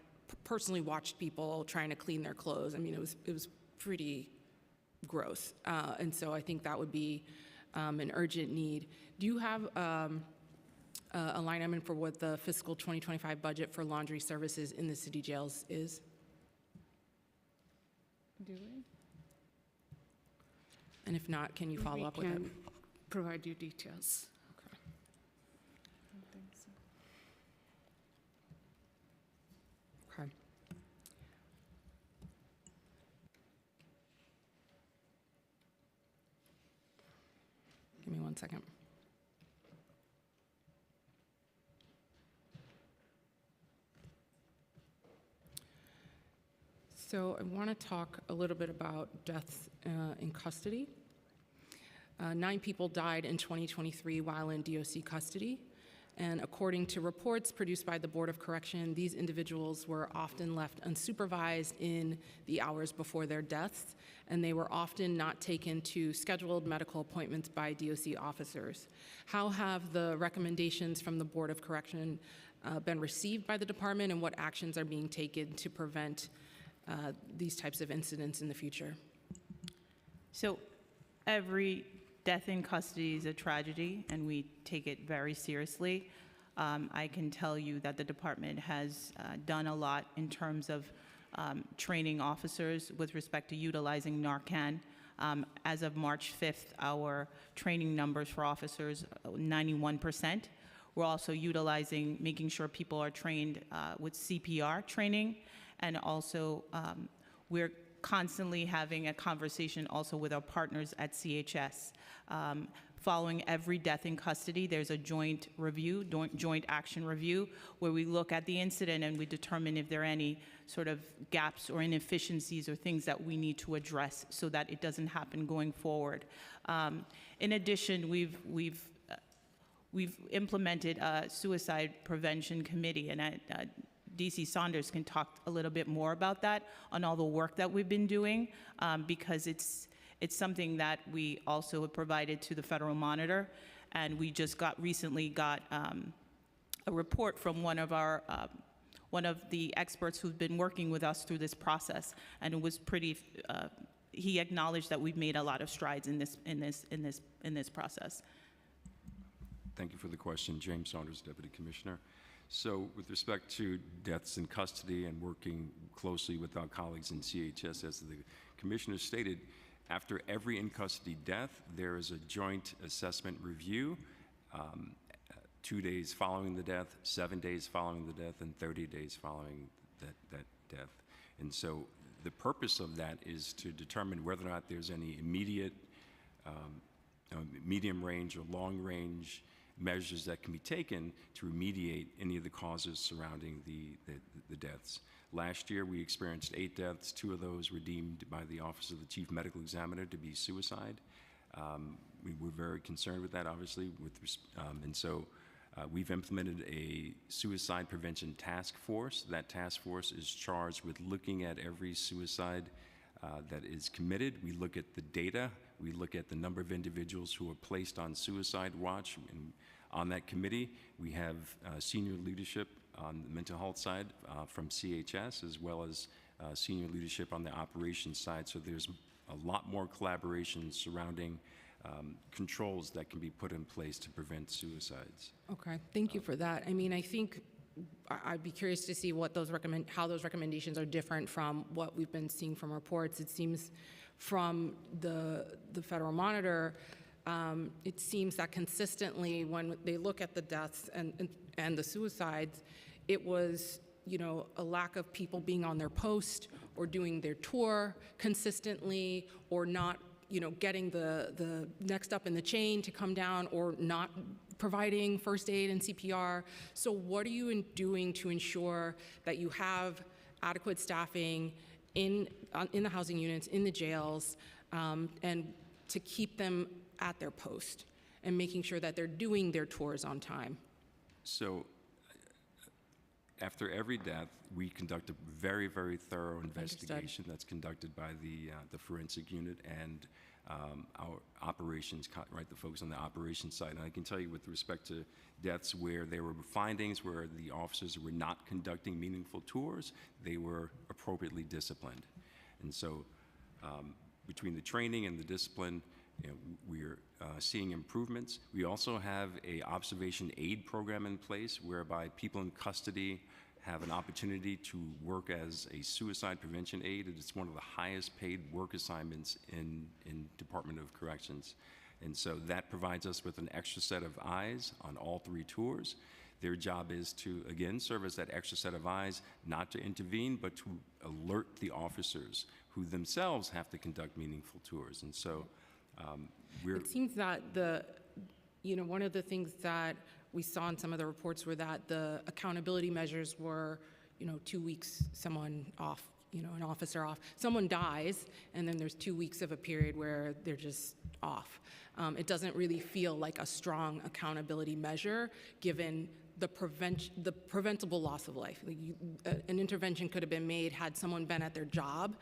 C: personally watched people trying to clean their clothes. I mean, it was pretty gross. And so I think that would be an urgent need. Do you have a line item for what the fiscal 2025 budget for laundry services in the city jails is?
K: Do we?
C: And if not, can you follow up with it?
K: We can provide you details.
C: Okay.
K: I don't think so.
C: Okay. Give me 1 second. So I want to talk a little bit about deaths in custody. 9 people died in 2023 while in DOC custody. And according to reports produced by the Board of Correction, these individuals were often left unsupervised in the hours before their deaths, and they were often not taken to scheduled medical appointments by DOC officers. How have the recommendations from the Board of Correction been received by the department, and what actions are being taken to prevent these types of incidents in the future?
F: So every death in custody is a tragedy, and we take it very seriously. I can tell you that the department has done a lot in terms of training officers with respect to utilizing Narcan. As of March 5th, our training numbers for officers, 91%. We're also utilizing, making sure people are trained with CPR training, and also we're constantly having a conversation also with our partners at CHS. Following every death in custody, there's a joint review, joint action review, where we look at the incident and we determine if there are any sort of gaps or inefficiencies or things that we need to address so that it doesn't happen going forward. In addition, we've implemented a suicide prevention committee, and DC Saunders can talk a little bit more about that on all the work that we've been doing, because it's something that we also have provided to the federal monitor, and we just recently got a report from one of the experts who's been working with us through this process, and it was pretty. He acknowledged that we've made a lot of strides in this process.
J: Thank you for the question. James Saunders, Deputy Commissioner. So with respect to deaths in custody and working closely with our colleagues in CHS, as the Commissioner stated, after every in-custody death, there is a joint assessment review, 2 days following the death, 7 days following the death, and 30 days following that death. And so the purpose of that is to determine whether or not there's any immediate, medium range or long range measures that can be taken to remediate any of the causes surrounding the deaths. Last year, we experienced 8 deaths. 2 of those were deemed by the Office of the Chief Medical Examiner to be suicide. We were very concerned with that, obviously, and so we've implemented a suicide prevention task force. That task force is charged with looking at every suicide that is committed. We look at the data. We look at the number of individuals who are placed on suicide watch. And on that committee, we have senior leadership on the mental health side from CHS, as well as senior leadership on the operations side. So there's a lot more collaboration surrounding controls that can be put in place to prevent suicides.
C: Okay, thank you for that. I mean, I think I'd be curious to see what how those recommendations are different from what we've been seeing from reports. It seems from the Federal Monitor, it seems that consistently when they look at the deaths and the suicides, it was, a lack of people being on their post or doing their tour consistently, or not, getting the next up in the chain to come down, or not providing first aid and CPR. So what are you doing to ensure that you have adequate staffing in the housing units, in the jails, and to keep them at their post and making sure that they're doing their tours on time?
J: So after every death, we conduct a very, very thorough investigation that's conducted by the forensic unit and our operations, right, the folks on the operations side. And I can tell you with respect to deaths where there were findings where the officers were not conducting meaningful tours, they were appropriately disciplined. And so between the training and the discipline, we're seeing improvements. We also have a observation aid program in place whereby people in custody have an opportunity to work as a suicide prevention aide. It's one of the highest paid work assignments in Department of Corrections. And so that provides us with an extra set of eyes on all 3 tours. Their job is to, again, serve as that extra set of eyes, not to intervene, but to alert the officers who themselves have to conduct meaningful tours. And so
C: it seems that one of the things that we saw in some of the reports were that the accountability measures were, 2 weeks, someone off, an officer off. Someone dies, and then there's 2 weeks of a period where they're just off. It doesn't really feel like a strong accountability measure, given the preventable loss of life. An intervention could have been made had someone been at their job,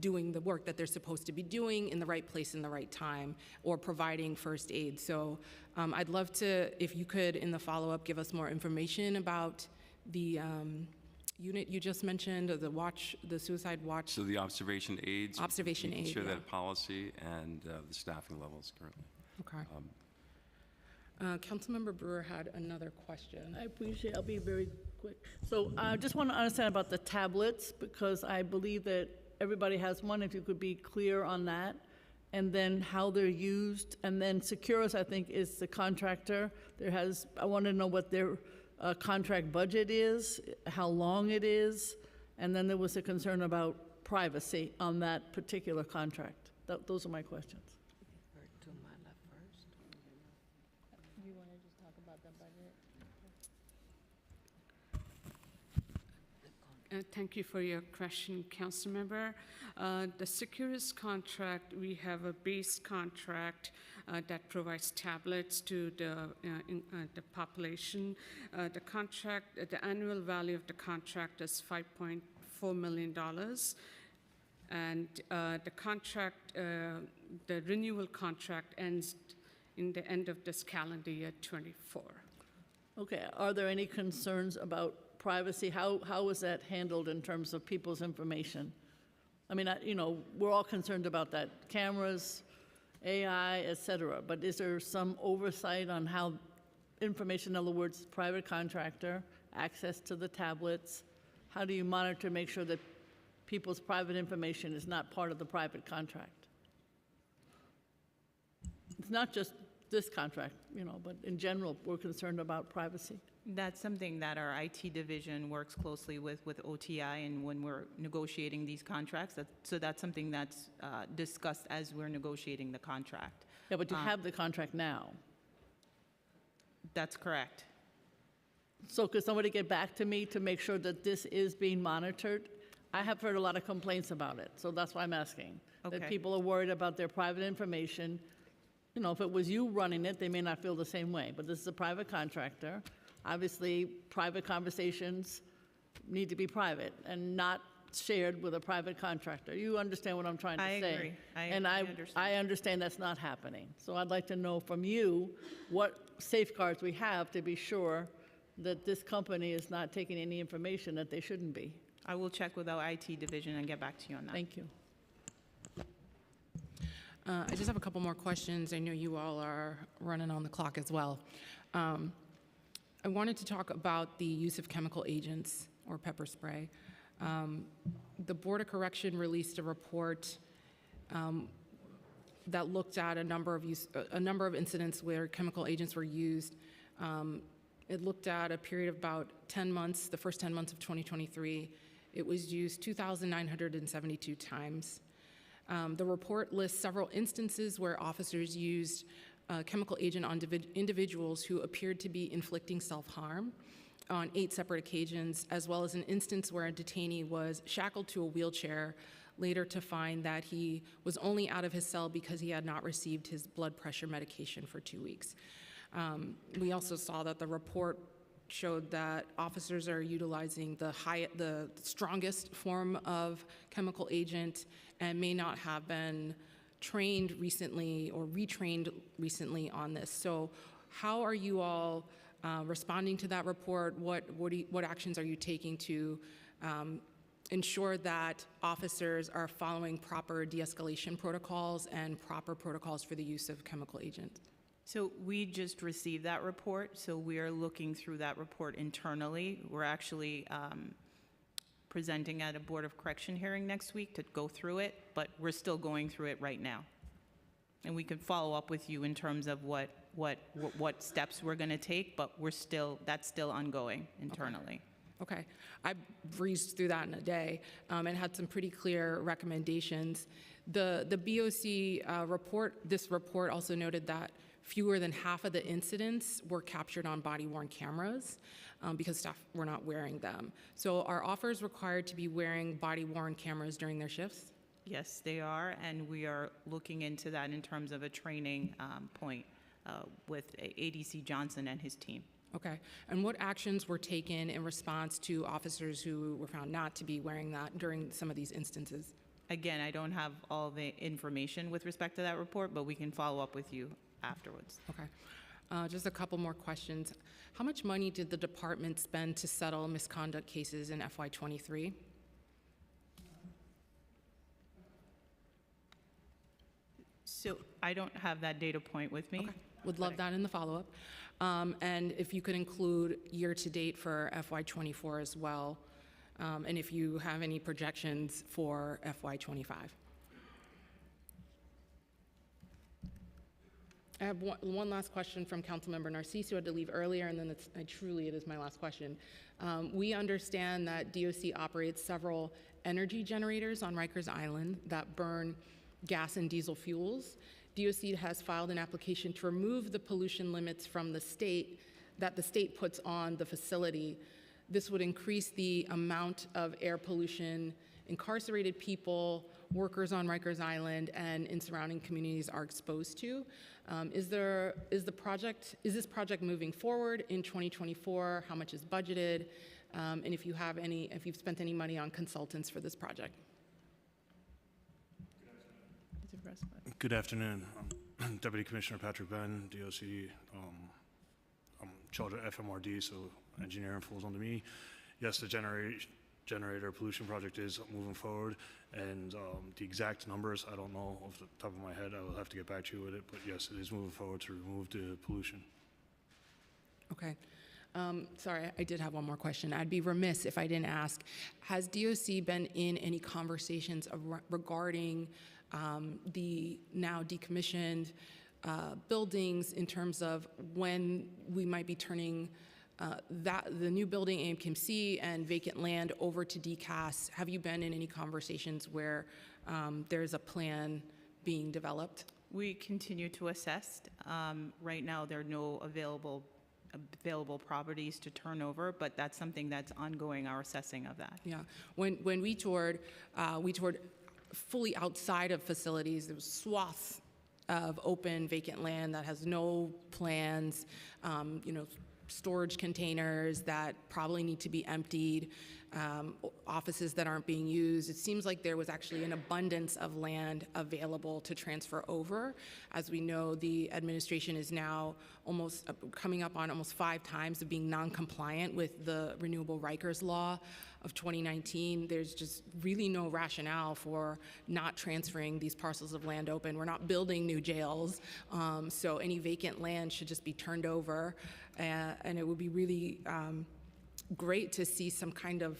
C: doing the work that they're supposed to be doing in the right place in the right time, or providing first aid. So I'd love to, if you could, in the follow-up, give us more information about the unit you just mentioned, or the suicide watch.
J: So the observation aids.
C: Observation aid,
J: share
C: yeah.
J: that policy and the staffing levels currently.
C: Okay. Councilmember Brewer had another question.
M: I appreciate it. I'll be very quick. So I just want to understand about the tablets, because I believe that everybody has one, if you could be clear on that, and then how they're used. And then Securus, I think, is the contractor. I want to know what their contract budget is, how long it is, and then there was a concern about privacy on that particular contract. Those are my questions.
I: You want to just talk about the budget?
K: Thank you for your question, Councilmember. The Securus contract, we have a base contract that provides tablets to the population. The annual value of the contract is $5.4 million. And the contract, the renewal contract ends in the end of this calendar year 24.
M: Okay, are there any concerns about privacy? How is that handled in terms of people's information? I mean, we're all concerned about that, cameras, AI, et cetera, but is there some oversight on how information, in other words, private contractor, access to the tablets? How do you monitor to make sure that people's private information is not part of the private contract? It's not just this contract, but in general, we're concerned about privacy.
F: That's something that our IT division works closely with OTI, and when we're negotiating these contracts, so that's something that's discussed as we're negotiating the contract.
M: Yeah, but you have the contract now.
F: That's correct.
M: So could somebody get back to me to make sure that this is being monitored? I have heard a lot of complaints about it, so that's why I'm asking.
F: Okay.
M: That people are worried about their private information. You know, if it was you running it, they may not feel the same way, but this is a private contractor. Obviously, private conversations need to be private and not shared with a private contractor. You understand what I'm trying to
F: I
M: say?
F: agree.
M: And
F: I understand.
M: I understand that's not happening. So I'd like to know from you what safeguards we have to be sure that this company is not taking any information that they shouldn't be.
F: I will check with our IT division and get back to you on that.
M: Thank you.
C: I just have a couple more questions. I know you all are running on the clock as well. I wanted to talk about the use of chemical agents or pepper spray. The Board of Correction released a report that looked at a number of incidents where chemical agents were used. It looked at a period of about 10 months, the first 10 months of 2023. It was used 2,972 times. The report lists several instances where officers used a chemical agent on individuals who appeared to be inflicting self-harm on 8 separate occasions, as well as an instance where a detainee was shackled to a wheelchair, later to find that he was only out of his cell because he had not received his blood pressure medication for 2 weeks. We also saw that the report showed that officers are utilizing the strongest form of chemical agent and may not have been trained recently or retrained recently on this. So how are you all responding to that report? What actions are you taking to ensure that officers are following proper de-escalation protocols and proper protocols for the use of chemical agents?
F: So we just received that report, so we are looking through that report internally. We're actually presenting at a Board of Correction hearing next week to go through it, but we're still going through it right now. And we could follow up with you in terms of what steps we're going to take, but that's still ongoing internally.
C: Okay. I breezed through that in a day and had some pretty clear recommendations. The BOC report, this report also noted that fewer than half of the incidents were captured on body-worn cameras because staff were not wearing them. So are officers required to be wearing body-worn cameras during their shifts?
F: Yes, they are, and we are looking into that in terms of a training point with ADC Johnson and his team.
C: Okay. And what actions were taken in response to officers who were found not to be wearing that during some of these instances?
F: Again, I don't have all the information with respect to that report, but we can follow up with you afterwards.
C: Okay. Just a couple more questions. How much money did the department spend to settle misconduct cases in FY23?
F: So I don't have that data point with me.
C: Okay. Would love that in the follow-up. And if you could include year-to-date for FY24 as well, and if you have any projections for FY25. I have one last question from Councilmember Narciso. I had to leave earlier, and then it is my last question. We understand that DOC operates several energy generators on Rikers Island that burn gas and diesel fuels. DOC has filed an application to remove the pollution limits from the state that the state puts on the facility. This would increase the amount of air pollution incarcerated people, workers on Rikers Island, and in surrounding communities are exposed to. Is this project moving forward in 2024? How much is budgeted? And if you've spent any money on consultants for this project?
O: Good afternoon. I'm Deputy Commissioner Patrick Ben, DOC. I'm in charge of FMRD, so engineering falls under me. Yes, the generator pollution project is moving forward, and the exact numbers, I don't know off the top of my head. I will have to get back to you with it, but yes, it is moving forward to remove the pollution.
C: Okay. Sorry, I did have one more question. I'd be remiss if I didn't ask, has DOC been in any conversations regarding the now decommissioned buildings in terms of when we might be turning the new building AMKMC and vacant land over to DCAS? Have you been in any conversations where there's a plan being developed?
F: We continue to assess. Right now, there are no available available properties to turn over, but that's something that's ongoing, our assessing of that.
C: Yeah, when we toured fully outside of facilities. There was swaths of open vacant land that has no plans, storage containers that probably need to be emptied, offices that aren't being used. It seems like there was actually an abundance of land available to transfer over. As we know, the administration is now almost coming up on almost 5 times of being non-compliant with the Renewable Rikers Law of 2019. There's just really no rationale for not transferring these parcels of land open. We're not building new jails, so any vacant land should just be turned over, and it would be really great to see some kind of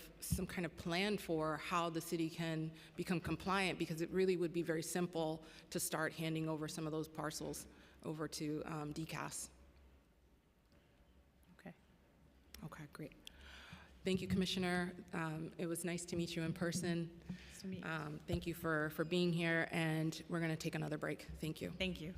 C: plan for how the city can become compliant, because it really would be very simple to start handing over some of those parcels over to DCAS.
F: Okay.
C: Okay, great. Thank you, Commissioner. It was nice to meet you in person.
F: Nice to meet you.
C: Thank you for being here, and we're going to take another break. Thank you.
F: Thank you.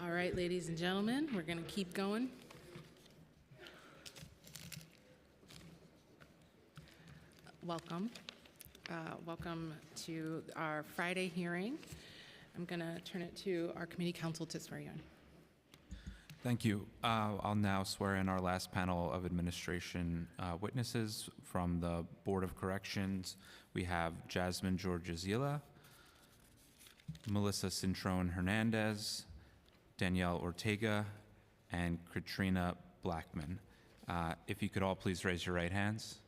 C: All right, ladies and gentlemen, we're going to keep going. Welcome. Welcome to our Friday hearing. I'm going to turn it to our committee counsel to swear you in.
E: Thank you. I'll now swear in our last panel of administration witnesses from the Board of Corrections. We have Jasmine Georgizila, Melissa Cintrone Hernandez, Danielle Ortega, and Katrina Blackman. If you could all please raise your right hands.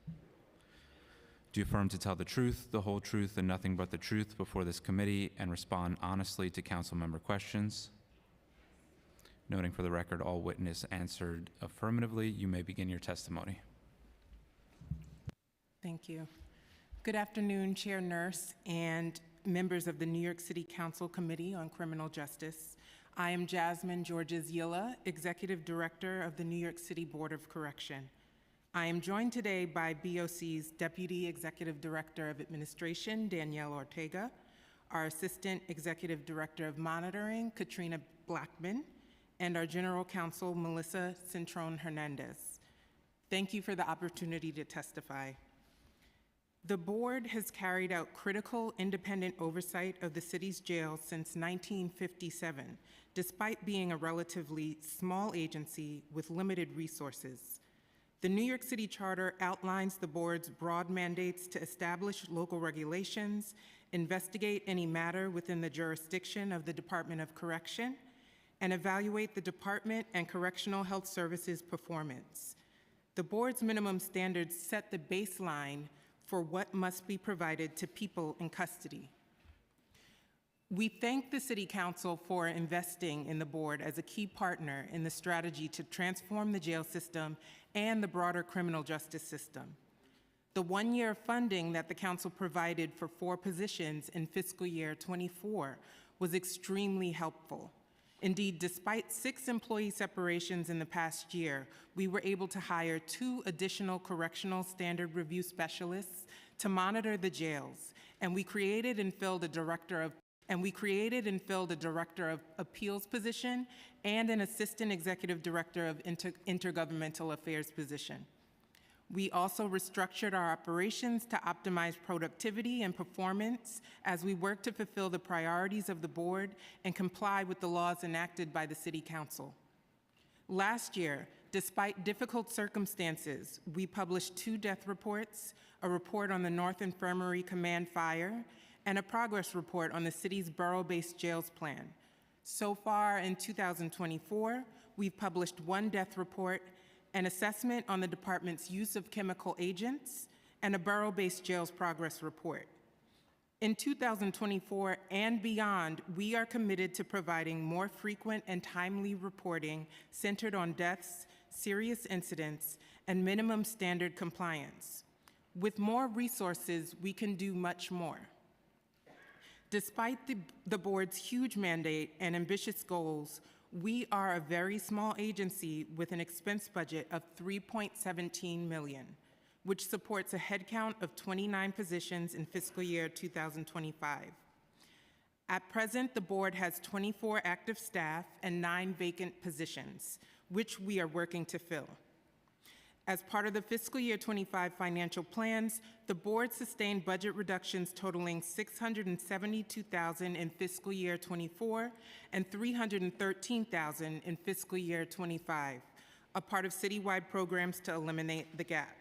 E: Do you affirm to tell the truth, the whole truth, and nothing but the truth before this committee and respond honestly to council member questions? Noting for the record, all witness answered affirmatively. You may begin your testimony.
P: Thank you. Good afternoon, Chair Nurse and members of the New York City Council Committee on Criminal Justice. I am Jasmine Georgizila, Executive Director of the New York City Board of Correction. I am joined today by BOC's Deputy Executive Director of Administration, Danielle Ortega, our Assistant Executive Director of Monitoring, Katrina Blackman, and our General Counsel, Melissa Cintrone Hernandez. Thank you for the opportunity to testify. The board has carried out critical independent oversight of the city's jails since 1957, despite being a relatively small agency with limited resources. The New York City Charter outlines the board's broad mandates to establish local regulations, investigate any matter within the jurisdiction of the Department of Correction, and evaluate the department and correctional health services performance. The board's minimum standards set the baseline for what must be provided to people in custody. We thank the City Council for investing in the board as a key partner in the strategy to transform the jail system and the broader criminal justice system. The one-year funding that the council provided for 4 positions in fiscal year '24 was extremely helpful. Indeed, despite 6 employee separations in the past year, we were able to hire 2 additional correctional standard review specialists to monitor the jails, and we created and filled a director of appeals position and an assistant executive director of intergovernmental affairs position. We also restructured our operations to optimize productivity and performance as we work to fulfill the priorities of the board and comply with the laws enacted by the City Council. Last year, despite difficult circumstances, we published 2 death reports, a report on the North Infirmary Command fire, and a progress report on the city's borough-based jails plan. So far in 2024, we've published 1 death report, an assessment on the department's use of chemical agents, and a borough-based jails progress report. In 2024 and beyond, we are committed to providing more frequent and timely reporting centered on deaths, serious incidents, and minimum standard compliance. With more resources, we can do much more. Despite the board's huge mandate and ambitious goals, we are a very small agency with an expense budget of $3.17 million, which supports a headcount of 29 positions in fiscal year 2025. At present, the board has 24 active staff and 9 vacant positions, which we are working to fill. As part of the fiscal year 25 financial plans, the board sustained budget reductions totaling $672,000 in fiscal year 24 and $313,000 in fiscal year 25, a part of citywide programs to eliminate the gap.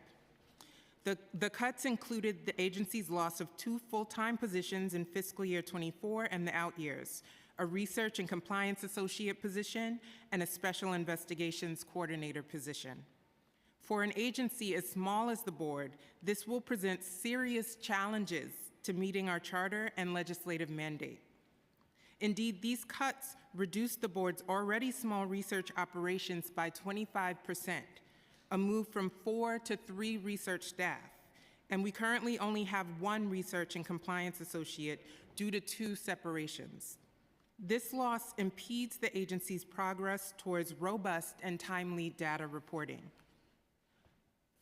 P: The cuts included the agency's loss of 2 full-time positions in fiscal year 24 and the out years, a research and compliance associate position, and a special investigations coordinator position. For an agency as small as the board, this will present serious challenges to meeting our charter and legislative mandate. Indeed, these cuts reduce the board's already small research operations by 25%, a move from 4 to 3 research staff, and we currently only have 1 research and compliance associate due to 2 separations. This loss impedes the agency's progress towards robust and timely data reporting.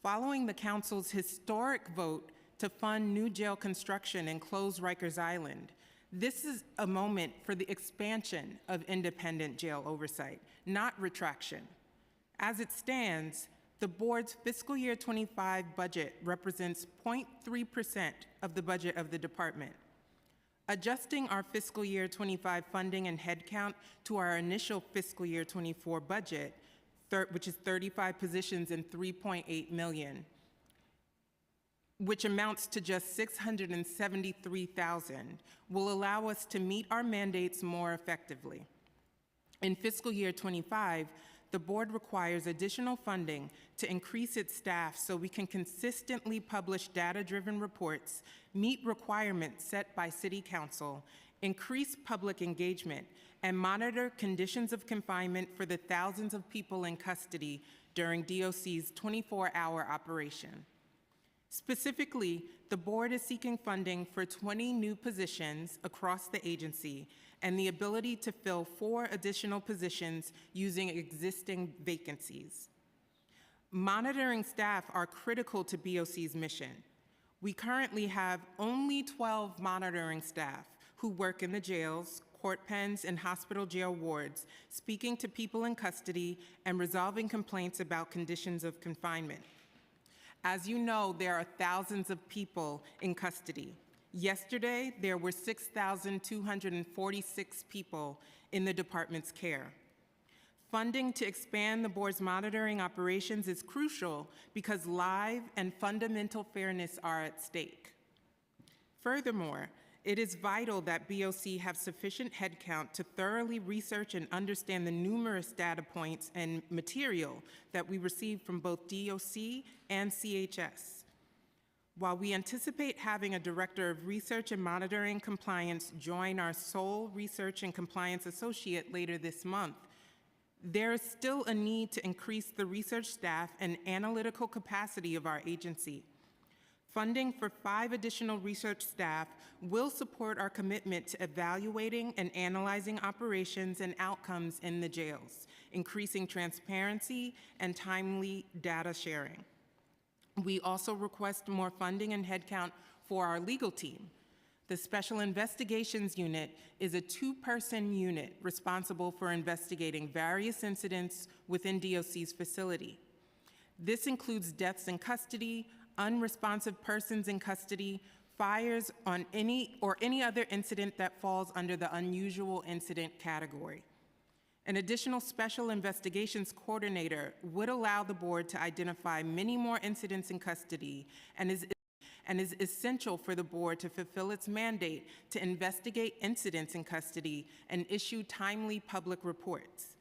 P: Following the council's historic vote to fund new jail construction and close Rikers Island, This is a moment for the expansion of independent jail oversight, not retraction. As it stands, the board's fiscal year 25 budget represents 0.3% of the budget of the department. Adjusting our fiscal year 25 funding and headcount to our initial fiscal year 24 budget, which is 35 positions and $3.8 million, which amounts to just $673,000, will allow us to meet our mandates more effectively. In fiscal year 25, the board requires additional funding to increase its staff so we can consistently publish data-driven reports, meet requirements set by City Council, increase public engagement, and monitor conditions of confinement for the thousands of people in custody during DOC's 24-hour operation. Specifically, the board is seeking funding for 20 new positions across the agency and the ability to fill 4 additional positions using existing vacancies. Monitoring staff are critical to BOC's mission. We currently have only 12 monitoring staff who work in the jails, court pens, and hospital jail wards, speaking to people in custody and resolving complaints about conditions of confinement. As you know, there are thousands of people in custody. Yesterday, there were 6,246 people in the department's care. Funding to expand the board's monitoring operations is crucial because live and fundamental fairness are at stake. Furthermore, it is vital that BOC have sufficient headcount to thoroughly research and understand the numerous data points and material that we receive from both DOC and CHS. While we anticipate having a Director of Research and Monitoring Compliance join our sole Research and Compliance Associate later this month, there is still a need to increase the research staff and analytical capacity of our agency. Funding for 5 additional research staff will support our commitment to evaluating and analyzing operations and outcomes in the jails, increasing transparency and timely data sharing. We also request more funding and headcount for our legal team. The Special Investigations Unit is a 2-person unit responsible for investigating various incidents within DOC's facility. This includes deaths in custody, unresponsive persons in custody, fires on any other incident that falls under the unusual incident category. An additional Special Investigations Coordinator would allow the board to identify many more incidents in custody and is essential for the board to fulfill its mandate to investigate incidents in custody and issue timely public reports.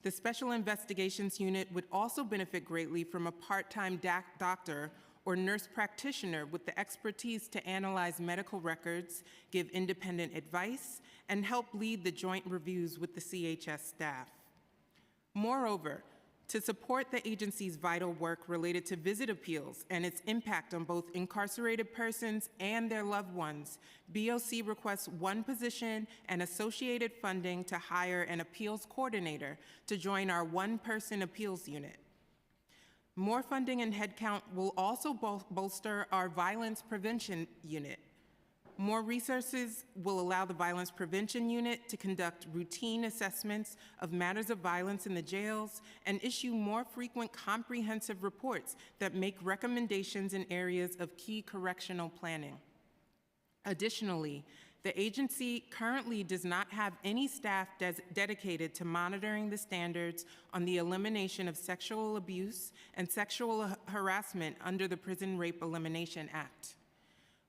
P: The Special Investigations Unit would also benefit greatly from a part-time doctor or nurse practitioner with the expertise to analyze medical records, give independent advice, and help lead the joint reviews with the CHS staff. Moreover, to support the agency's vital work related to visit appeals and its impact on both incarcerated persons and their loved ones, BOC requests 1 position and associated funding to hire an appeals coordinator to join our 1-person appeals unit. More funding and headcount will also bolster our violence prevention unit. More resources will allow the Violence Prevention Unit to conduct routine assessments of matters of violence in the jails and issue more frequent comprehensive reports that make recommendations in areas of key correctional planning. Additionally, the agency currently does not have any staff dedicated to monitoring the standards on the elimination of sexual abuse and sexual harassment under the Prison Rape Elimination Act.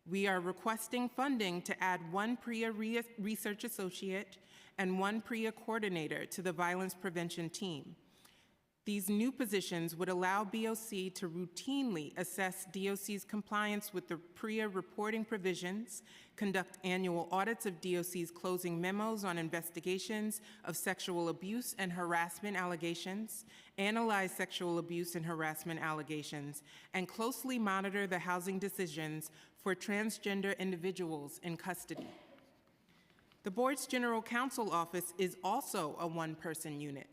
P: We are requesting funding to add 1 PREA research associate and 1 PREA coordinator to the violence prevention team. These new positions would allow BOC to routinely assess DOC's compliance with the PREA reporting provisions, conduct annual audits of DOC's closing memos on investigations of sexual abuse and harassment allegations, analyze sexual abuse and harassment allegations, and closely monitor the housing decisions for transgender individuals in custody. The board's General Counsel Office is also a 1-person unit.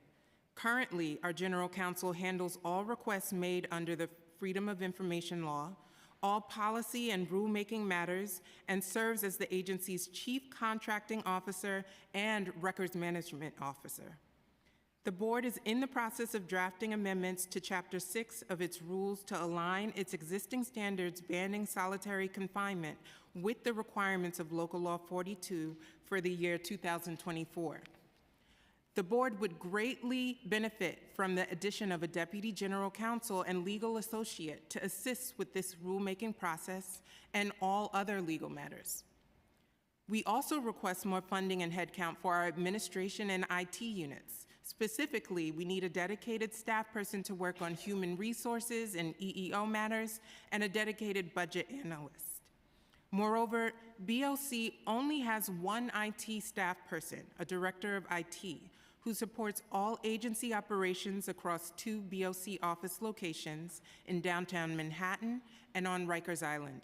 P: Currently, our General Counsel handles all requests made under the Freedom of Information Law, all policy and rulemaking matters, and serves as the agency's chief contracting officer and records management officer. The board is in the process of drafting amendments to Chapter 6 of its rules to align its existing standards banning solitary confinement with the requirements of Local Law 42 for the year 2024. The board would greatly benefit from the addition of a deputy general counsel and legal associate to assist with this rulemaking process and all other legal matters. We also request more funding and headcount for our administration and IT units. Specifically, we need a dedicated staff person to work on human resources and EEO matters and a dedicated budget analyst. Moreover, BOC only has one IT staff person, a director of IT, who supports all agency operations across 2 BOC office locations in downtown Manhattan and on Rikers Island.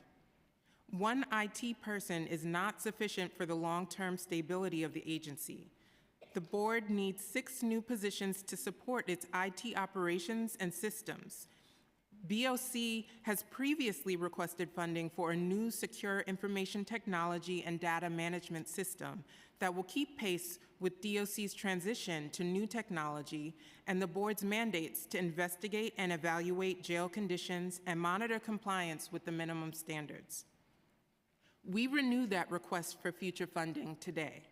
P: One IT person is not sufficient for the long-term stability of the agency. The board needs 6 new positions to support its IT operations and systems. BOC has previously requested funding for a new secure information technology and data management system that will keep pace with DOC's transition to new technology and the board's mandates to investigate and evaluate jail conditions and monitor compliance with the minimum standards. We renew that request for future funding today.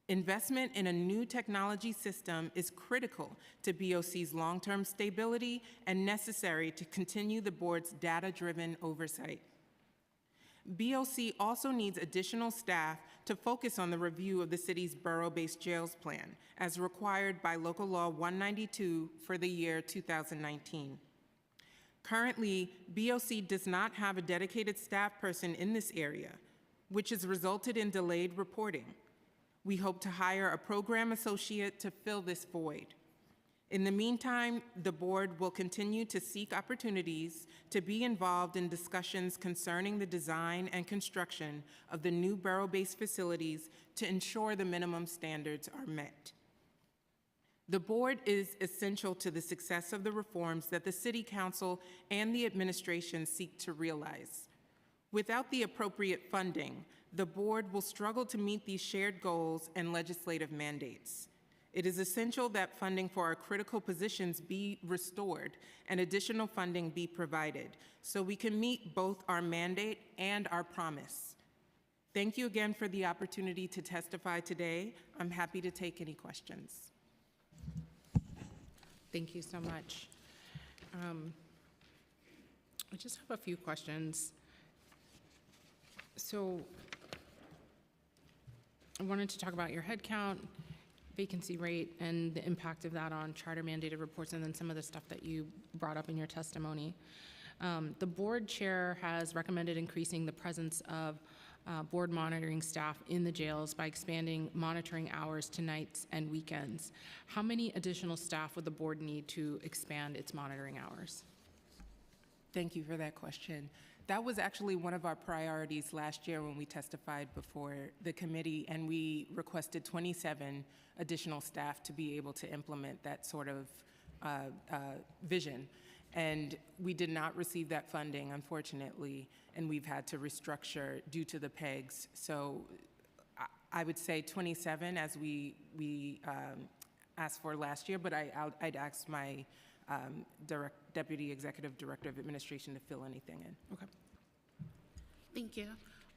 P: Investment in a new technology system is critical to BOC's long-term stability and necessary to continue the board's data-driven oversight. BOC also needs additional staff to focus on the review of the city's borough-based jails plan, as required by Local Law 192 for the year 2019. Currently, BOC does not have a dedicated staff person in this area, which has resulted in delayed reporting. We hope to hire a program associate to fill this void. In the meantime, the board will continue to seek opportunities to be involved in discussions concerning the design and construction of the new borough-based facilities to ensure the minimum standards are met. The board is essential to the success of the reforms that the City Council and the administration seek to realize. Without the appropriate funding, the board will struggle to meet these shared goals and legislative mandates. It is essential that funding for our critical positions be restored and additional funding be provided so we can meet both our mandate and our promise. Thank you again for the opportunity to testify today. I'm happy to take any questions.
C: Thank you so much. I just have a few questions. So I wanted to talk about your headcount, vacancy rate, and the impact of that on charter mandated reports, and then some of the stuff that you brought up in your testimony. The board chair has recommended increasing the presence of board monitoring staff in the jails by expanding monitoring hours to nights and weekends. How many additional staff would the board need to expand its monitoring hours?
P: Thank you for that question. That was actually one of our priorities last year when we testified before the committee, and we requested 27 additional staff to be able to implement that sort of vision. And we did not receive that funding, unfortunately, and we've had to restructure due to the PEGs. So I would say 27 as we asked for last year, but I'd ask my Deputy Executive Director of Administration to fill anything in.
C: Okay.
Q: Thank you.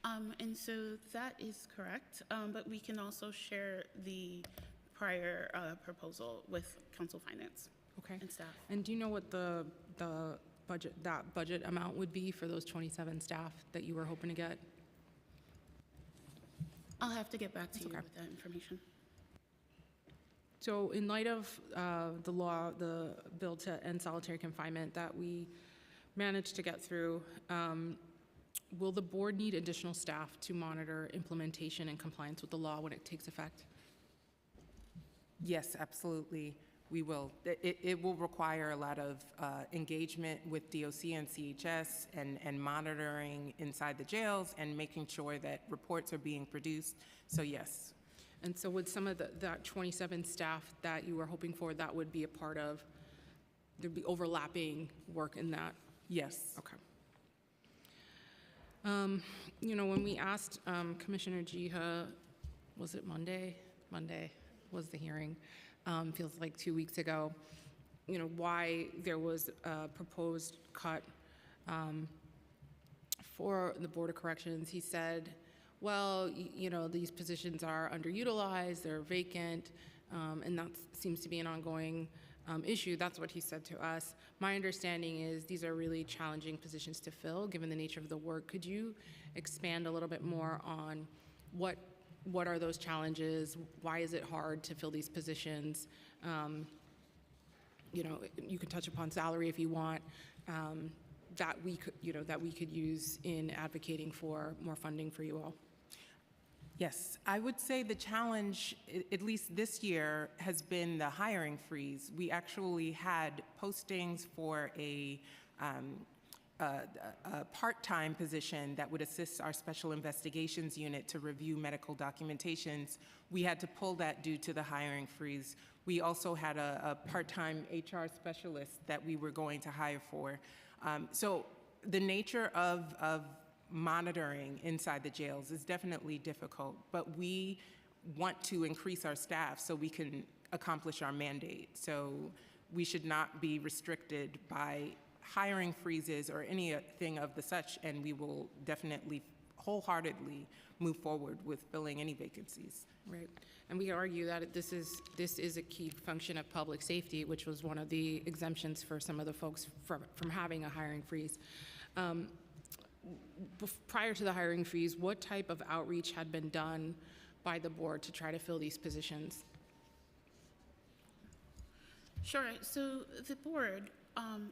Q: And so that is correct, but we can also share the prior proposal with Council Finance.
C: Okay.
Q: And staff.
C: And do you know what the budget amount would be for those 27 staff that you were hoping to get?
Q: I'll have to get back to you with that information.
C: So in light of the bill to end solitary confinement that we managed to get through, will the board need additional staff to monitor implementation and compliance with the law when it takes effect?
P: Yes, absolutely, we will. It will require a lot of engagement with DOC and CHS and monitoring inside the jails and making sure that reports are being produced, so yes.
C: And so with some of that 27 staff that you were hoping for, that would be a part of, there'd be overlapping work in that?
P: Yes.
C: Okay. When we asked Commissioner Jiha, was it Monday? Monday was the hearing, feels like 2 weeks ago, why there was a proposed cut for the Board of Corrections. He said, well, these positions are underutilized, they're vacant, and that seems to be an ongoing issue. That's what he said to us. My understanding is these are really challenging positions to fill, given the nature of the work. Could you expand a little bit more on what are those challenges? Why is it hard to fill these positions? You can touch upon salary if you want. That we could use in advocating for more funding for you all.
P: Yes, I would say the challenge, at least this year, has been the hiring freeze. We actually had postings for a part-time position that would assist our Special Investigations Unit to review medical documentations. We had to pull that due to the hiring freeze. We also had a part-time HR specialist that we were going to hire for. So the nature of monitoring inside the jails is definitely difficult, but we want to increase our staff so we can accomplish our mandate. So we should not be restricted by hiring freezes or anything of the such, and we will definitely wholeheartedly move forward with filling any vacancies.
C: Right, and we argue that this is a key function of public safety, which was one of the exemptions for some of the folks from having a hiring freeze. Prior to the hiring freeze, what type of outreach had been done by the board to try to fill these positions?
Q: Sure. So the board,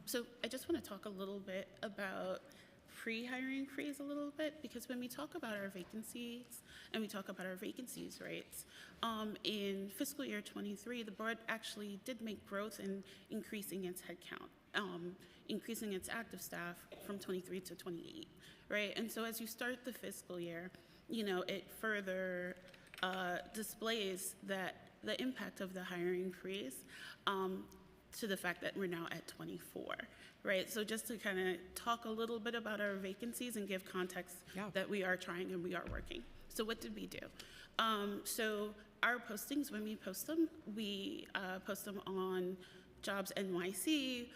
Q: so I just want to talk a little bit about pre-hiring freeze a little bit, because when we talk about our vacancies and we talk about our vacancies rates, in fiscal year 23, the board actually did make growth in increasing its headcount, increasing its active staff from 23 to 28, right? And so as you start the fiscal year, it further displays that the impact of the hiring freeze to the fact that we're now at 24, right? So just to kind of talk a little bit about our vacancies and give context that we are trying and we are working. So what did we do? So our postings, when we post them, we post them on Jobs NYC.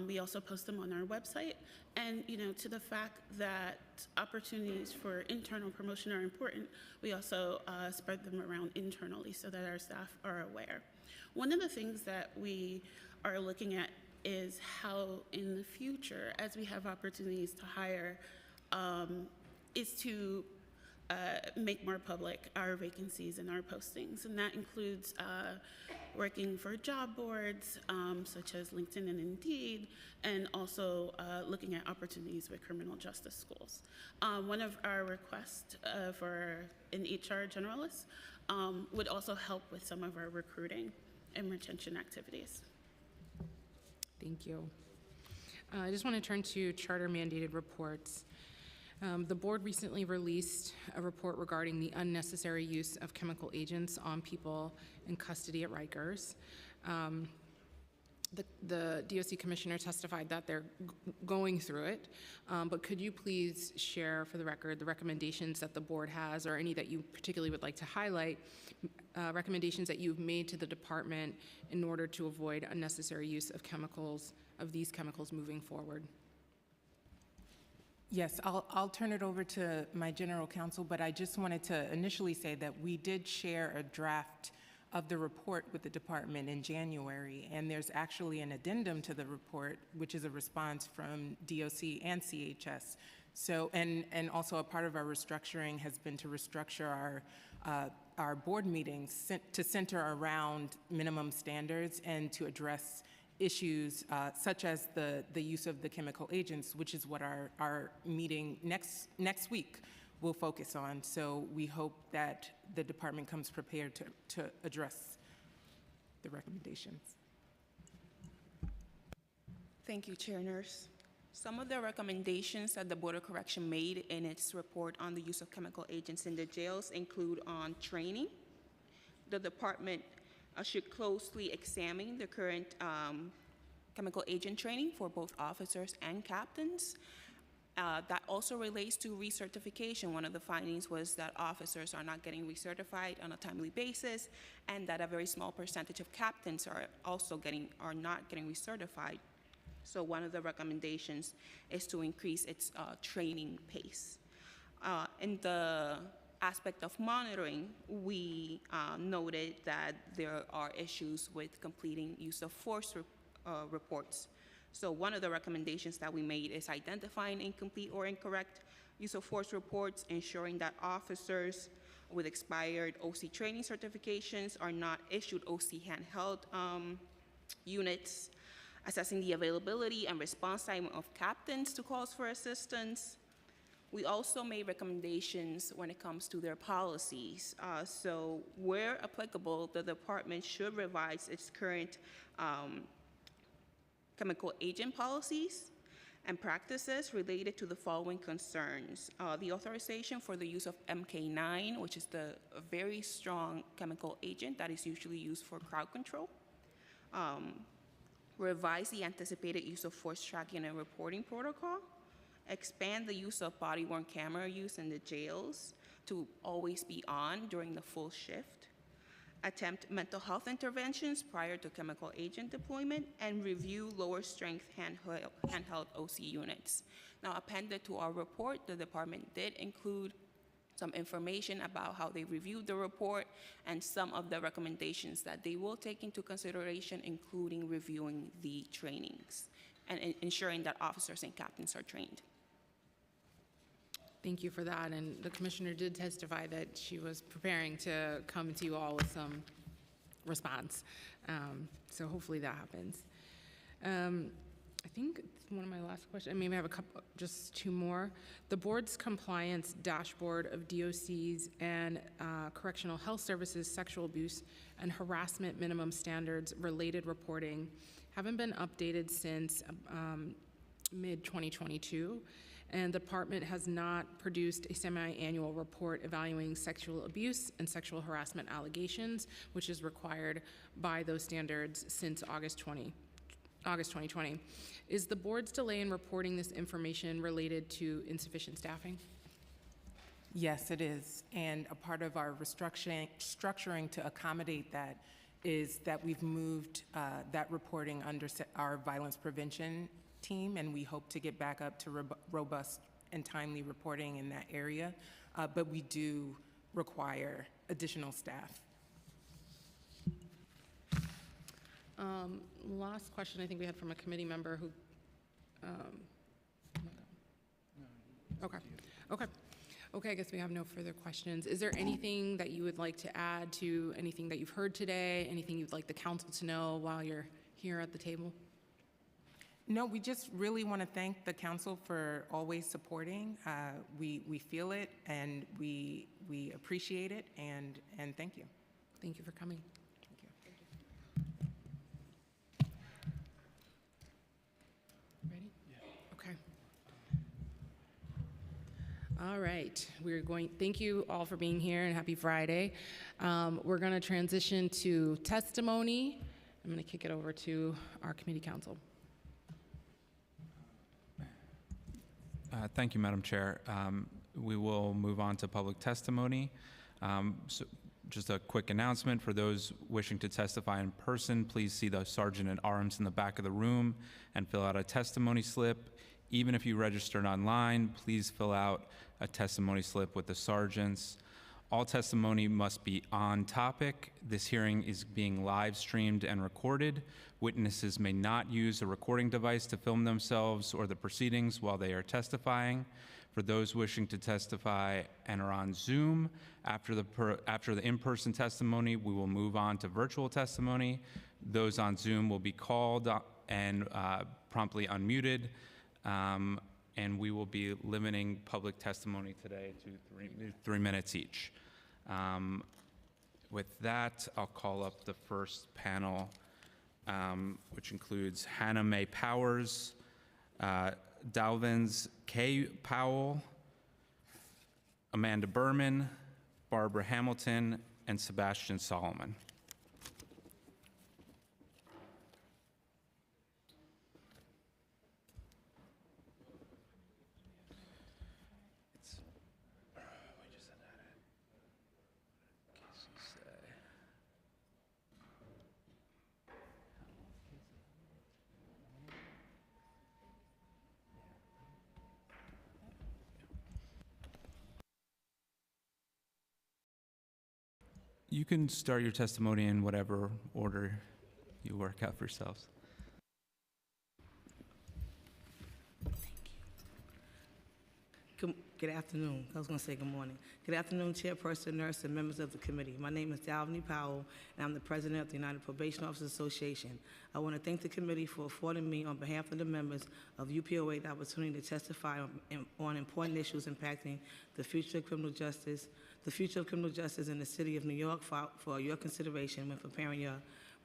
Q: We also post them on our website. And, to the fact that opportunities for internal promotion are important, we also spread them around internally so that our staff are aware. One of the things that we are looking at is how in the future, as we have opportunities to hire, is to make more public our vacancies and our postings. And that includes working for job boards such as LinkedIn and Indeed, and also looking at opportunities with criminal justice schools. One of our requests for an HR generalist would also help with some of our recruiting and retention activities.
C: Thank you. I just want to turn to charter mandated reports. The board recently released a report regarding the unnecessary use of chemical agents on people in custody at Rikers. The DOC commissioner testified that they're going through it, but could you please share for the record the recommendations that the board has, or any that you particularly would like to highlight, recommendations that you've made to the department in order to avoid unnecessary use of these chemicals moving forward?
P: Yes, I'll turn it over to my general counsel, but I just wanted to initially say that we did share a draft of the report with the department in January, and there's actually an addendum to the report, which is a response from DOC and CHS. So, and also a part of our restructuring has been to restructure our board meetings to center around minimum standards and to address issues such as the use of the chemical agents, which is what our meeting next week will focus on. So we hope that the department comes prepared to address the recommendations.
R: Thank you, Chair Nurse. Some of the recommendations that the Board of Correction made in its report on the use of chemical agents in the jails include on training. The department should closely examine the current chemical agent training for both officers and captains. That also relates to recertification. One of the findings was that officers are not getting recertified on a timely basis, and that a very small percentage of captains are not getting recertified. So one of the recommendations is to increase its training pace. In the aspect of monitoring, we noted that there are issues with completing use of force reports. So one of the recommendations that we made is identifying incomplete or incorrect use of force reports, ensuring that officers with expired OC training certifications are not issued OC handheld units, assessing the availability and response time of captains to calls for assistance. We also made recommendations when it comes to their policies. So where applicable, the department should revise its current chemical agent policies and practices related to the following concerns. The authorization for the use of MK9, which is the very strong chemical agent that is usually used for crowd control. Revise the anticipated use of force tracking and reporting protocol. Expand the use of body-worn camera use in the jails to always be on during the full shift. Attempt mental health interventions prior to chemical agent deployment, and review lower strength handheld OC units. Now, appended to our report, the department did include some information about how they reviewed the report and some of the recommendations that they will take into consideration, including reviewing the trainings and ensuring that officers and captains are trained.
C: Thank you for that. And the commissioner did testify that she was preparing to come to you all with some response. So hopefully that happens. I think it's one of my last questions. I maybe have a couple, just two more. The board's compliance dashboard of DOCs and correctional health services, sexual abuse and harassment minimum standards related reporting haven't been updated since mid-2022. And the department has not produced a semi-annual report evaluating sexual abuse and sexual harassment allegations, which is required by those standards since August 2020. Is the board's delay in reporting this information related to insufficient staffing?
P: Yes, it is. And a part of our structuring to accommodate that is that we've moved that reporting under our violence prevention team, and we hope to get back up to robust and timely reporting in that area, but we do require additional staff.
C: Last question I think we had from a committee member who, Okay, I guess we have no further questions. Is there anything that you would like to add to anything that you've heard today, anything you'd like the council to know while you're here at the table?
P: No, we just really want to thank the council for always supporting. We feel it, and we appreciate it, and thank you.
C: Thank you for coming.
P: Thank you.
C: Ready? Yeah. Okay. All right, thank you all for being here, and happy Friday. We're going to transition to testimony. I'm going to kick it over to our committee counsel.
E: Thank you, Madam Chair. We will move on to public testimony. So just a quick announcement for those wishing to testify in person, please see the sergeant at arms in the back of the room and fill out a testimony slip. Even if you registered online, please fill out a testimony slip with the sergeants. All testimony must be on topic. This hearing is being live streamed and recorded. Witnesses may not use a recording device to film themselves or the proceedings while they are testifying. For those wishing to testify and are on Zoom, after the in-person testimony, we will move on to virtual testimony. Those on Zoom will be called and promptly unmuted. And we will be limiting public testimony today to 3 minutes each. With that, I'll call up the first panel, which includes Hannah Mae Powers, Dalvins K. Powell, Amanda Berman, Barbara Hamilton, and Sebastian Solomon. You can start your testimony in whatever order you work out for yourselves.
S: Good afternoon. I was going to say good morning. Good afternoon, Chairperson, Nurse, and members of the committee. My name is Dalvany Powell, and I'm the President of the United Probation Officers Association. I want to thank the committee for affording me, on behalf of the members of UPOA, the opportunity to testify on important issues impacting the future of criminal justice, in the City of New York for your consideration when preparing your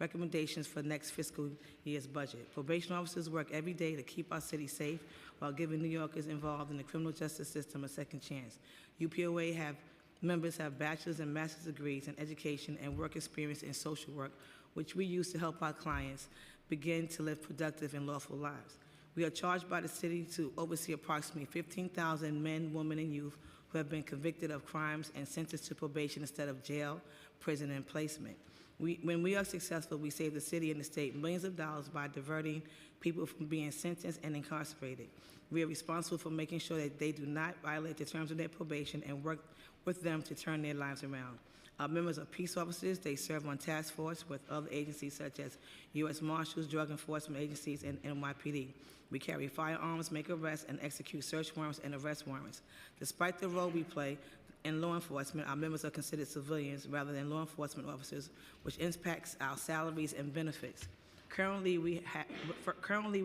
S: recommendations for next fiscal year's budget. Probation officers work every day to keep our city safe while giving New Yorkers involved in the criminal justice system a second chance. UPOA members have bachelor's and master's degrees in education and work experience in social work, which we use to help our clients begin to live productive and lawful lives. We are charged by the city to oversee approximately 15,000 men, women, and youth who have been convicted of crimes and sentenced to probation instead of jail, prison, and placement. When we are successful, we save the city and the state millions of dollars by diverting people from being sentenced and incarcerated. We are responsible for making sure that they do not violate the terms of their probation and work with them to turn their lives around. Our members are peace officers. They serve on task force with other agencies such as U.S. Marshals, drug enforcement agencies, and NYPD. We carry firearms, make arrests, and execute search warrants and arrest warrants. Despite the role we play in law enforcement, our members are considered civilians rather than law enforcement officers, which impacts our salaries and benefits. Currently, we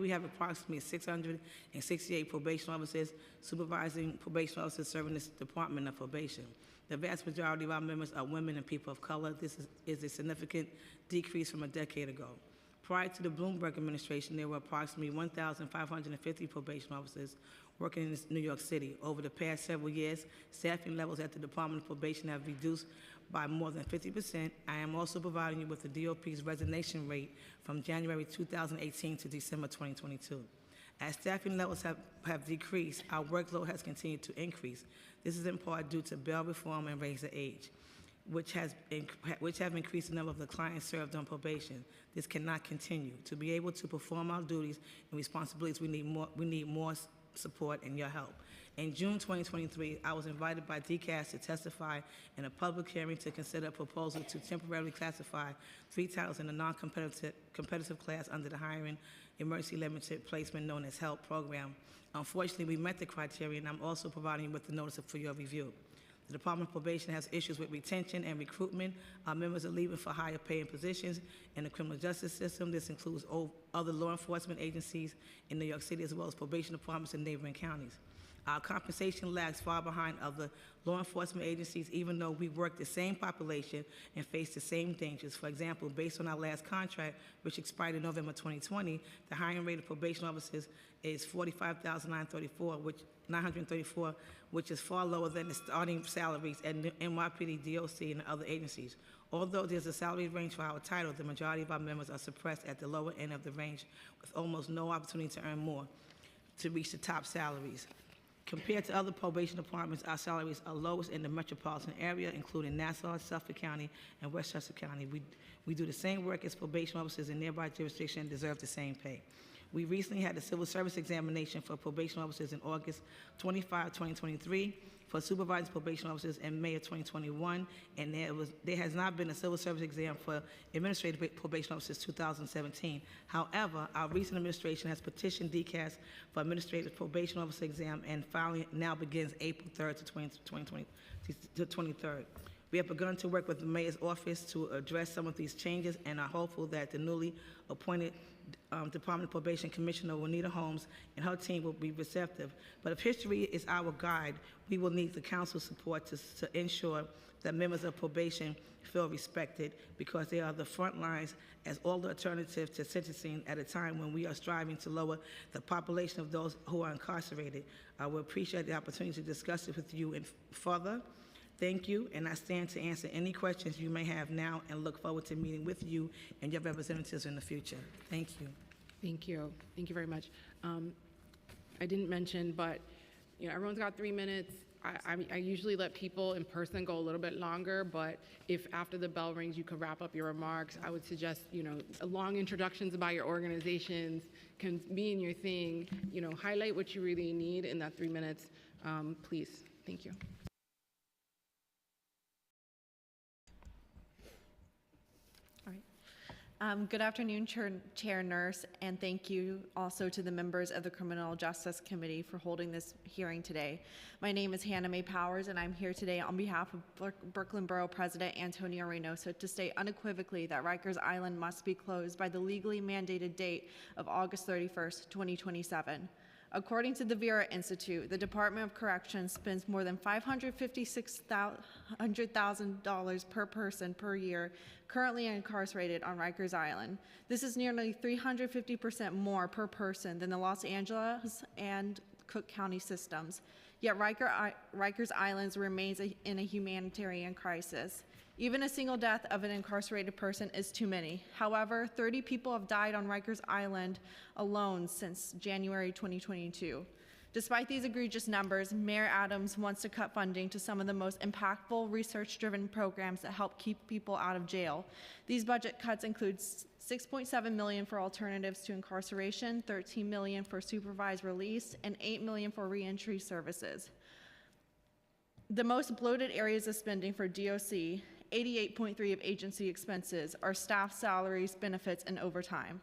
S: have approximately 668 probation officers, supervising probation officers serving this Department of Probation. The vast majority of our members are women and people of color. This is a significant decrease from a decade ago. Prior to the Bloomberg administration, there were approximately 1,550 probation officers working in New York City. Over the past several years, staffing levels at the Department of Probation have reduced by more than 50%. I am also providing you with the DOP's resignation rate from January 2018 to December 2022. As staffing levels have decreased, our workload has continued to increase. This is in part due to bail reform and raise the age, which have increased the number of the clients served on probation. This cannot continue. To be able to perform our duties and responsibilities, we need more support and your help. In June 2023, I was invited by DCAS to testify in a public hearing to consider a proposal to temporarily classify 3 titles in a non-competitive class under the Hiring Emergency Limited Placement known as HELP program. Unfortunately, we met the criteria, and I'm also providing you with the notice for your review. The Department of Probation has issues with retention and recruitment. Our members are leaving for higher paying positions in the criminal justice system. This includes other law enforcement agencies in New York City, as well as probation departments in neighboring counties. Our compensation lags far behind other law enforcement agencies, even though we work the same population and face the same dangers. For example, based on our last contract, which expired in November 2020, the hiring rate of probation officers is $45,934, which is far lower than the starting salaries at NYPD, DOC, and other agencies. Although there's a salary range for our title, the majority of our members are suppressed at the lower end of the range with almost no opportunity to earn more to reach the top salaries. Compared to other probation departments, our salaries are lowest in the metropolitan area, including Nassau, Suffolk County, and Westchester County. We do the same work as probation officers in nearby jurisdictions and deserve the same pay. We recently had the civil service examination for probation officers in August 25, 2023, for supervising probation officers in May of 2021, and there has not been a civil service exam for administrative probation officers 2017. However, our recent administration has petitioned DCAS for administrative probation officer exam, and filing now begins April 3rd to 23rd. We have begun to work with the mayor's office to address some of these changes and are hopeful that the newly appointed Department of Probation Commissioner Juanita Holmes and her team will be receptive. But if history is our guide, we will need the council's support to ensure that members of probation feel respected, because they are the front lines as all the alternative to sentencing at a time when we are striving to lower the population of those who are incarcerated. I will appreciate the opportunity to discuss it with you further. Thank you, and I stand to answer any questions you may have now and look forward to meeting with you and your representatives in the future. Thank you.
C: Thank you. Thank you very much. I didn't mention, but everyone's got 3 minutes. I usually let people in person go a little bit longer, but if after the bell rings you could wrap up your remarks, I would suggest, long introductions about your organizations can be in your thing, highlight what you really need in that 3 minutes, please. Thank you.
T: Good afternoon, Chair Nurse, and thank you also to the members of the Criminal Justice Committee for holding this hearing today. My name is Hannah Mae Powers, and I'm here today on behalf of Brooklyn Borough President Antonio Reynoso to state unequivocally that Rikers Island must be closed by the legally mandated date of August 31st, 2027. According to the Vera Institute, the Department of Corrections spends more than $556,000 per person per year currently incarcerated on Rikers Island. This is nearly 350% more per person than the Los Angeles and Cook County systems. Yet Rikers Island remains in a humanitarian crisis. Even a single death of an incarcerated person is too many. However, 30 people have died on Rikers Island alone since January 2022. Despite these egregious numbers, Mayor Adams wants to cut funding to some of the most impactful research-driven programs that help keep people out of jail. These budget cuts include $6.7 million for alternatives to incarceration, $13 million for supervised release, and $8 million for reentry services. The most bloated areas of spending for DOC, 88.3% of agency expenses, are staff salaries, benefits, and overtime.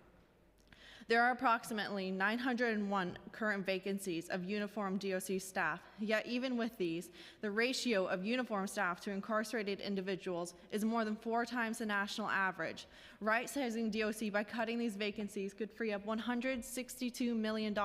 T: There are approximately 901 current vacancies of uniformed DOC staff, yet even with these, the ratio of uniformed staff to incarcerated individuals is more than 4 times the national average. Right-sizing DOC by cutting these vacancies could free up $162 million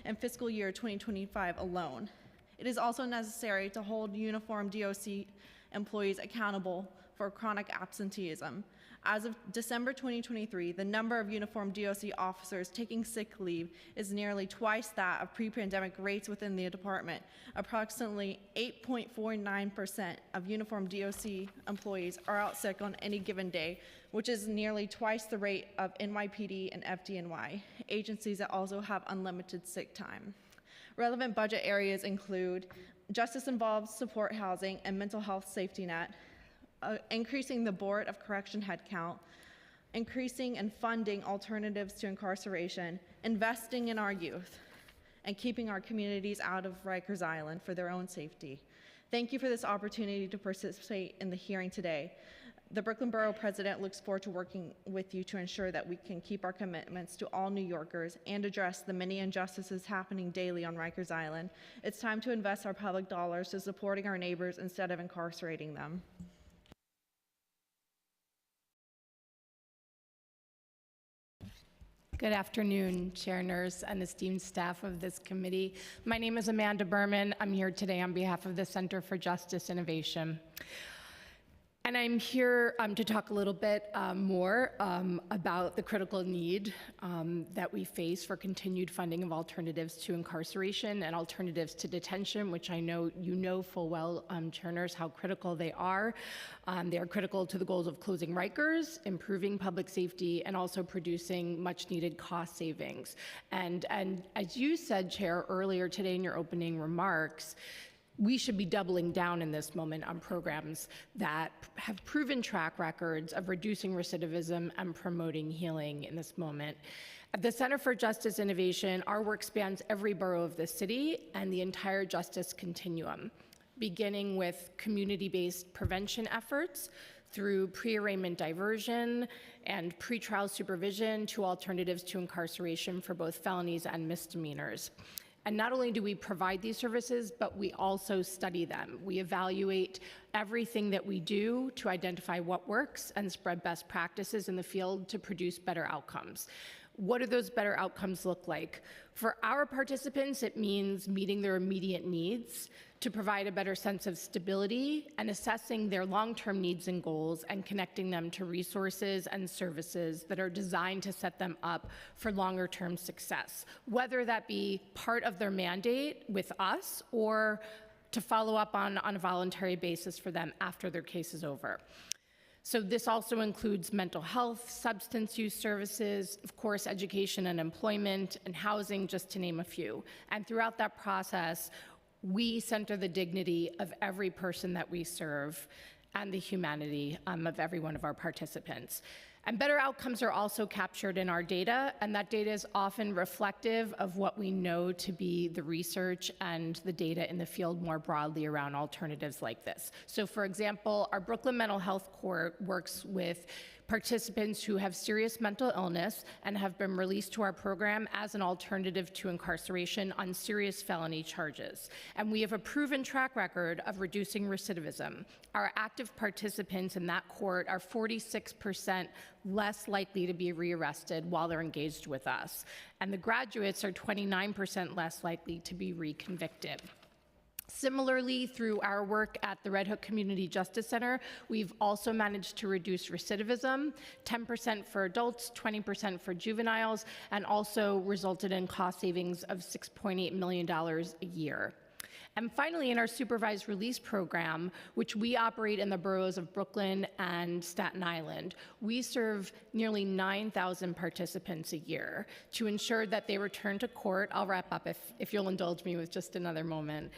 T: in fiscal year 2025 alone. It is also necessary to hold uniformed DOC employees accountable for chronic absenteeism. As of December 2023, the number of uniformed DOC officers taking sick leave is nearly twice that of pre-pandemic rates within the department. Approximately 8.49% of uniformed DOC employees are out sick on any given day, which is nearly twice the rate of NYPD and FDNY, agencies that also have unlimited sick time. Relevant budget areas include justice-involved support housing and mental health safety net, increasing the Board of Correction headcount, increasing and funding alternatives to incarceration, investing in our youth, and keeping our communities out of Rikers Island for their own safety. Thank you for this opportunity to participate in the hearing today. The Brooklyn Borough President looks forward to working with you to ensure that we can keep our commitments to all New Yorkers and address the many injustices happening daily on Rikers Island. It's time to invest our public dollars to supporting our neighbors instead of incarcerating them.
U: Good afternoon, Chair Nurse and esteemed staff of this committee. My name is Amanda Berman. I'm here today on behalf of the Center for Justice Innovation. And I'm here to talk a little bit more about the critical need that we face for continued funding of alternatives to incarceration and alternatives to detention, which I know you know full well, Chair Nurse, how critical they are. They are critical to the goals of closing Rikers, improving public safety, and also producing much needed cost savings. And as you said, Chair, earlier today in your opening remarks, we should be doubling down in this moment on programs that have proven track records of reducing recidivism and promoting healing in this moment. At the Center for Justice Innovation, our work spans every borough of the city and the entire justice continuum, beginning with community-based prevention efforts through pre-arraignment diversion and pretrial supervision to alternatives to incarceration for both felonies and misdemeanors. And not only do we provide these services, but we also study them. We evaluate everything that we do to identify what works and spread best practices in the field to produce better outcomes. What do those better outcomes look like? For our participants, it means meeting their immediate needs to provide a better sense of stability and assessing their long-term needs and goals and connecting them to resources and services that are designed to set them up for longer-term success, whether that be part of their mandate with us or to follow up on a voluntary basis for them after their case is over. So this also includes mental health, substance use services, of course, education and employment, and housing, just to name a few. And throughout that process, we center the dignity of every person that we serve and the humanity of every one of our participants. And better outcomes are also captured in our data, and that data is often reflective of what we know to be the research and the data in the field more broadly around alternatives like this. So for example, our Brooklyn Mental Health Court works with participants who have serious mental illness and have been released to our program as an alternative to incarceration on serious felony charges. And we have a proven track record of reducing recidivism. Our active participants in that court are 46% less likely to be rearrested while they're engaged with us. And the graduates are 29% less likely to be reconvicted. Similarly, through our work at the Red Hook Community Justice Center, we've also managed to reduce recidivism, 10% for adults, 20% for juveniles, and also resulted in cost savings of $6.8 million a year. And finally, in our supervised release program, which we operate in the boroughs of Brooklyn and Staten Island, we serve nearly 9,000 participants a year to ensure that they return to court. I'll wrap up if you'll indulge me with just another moment.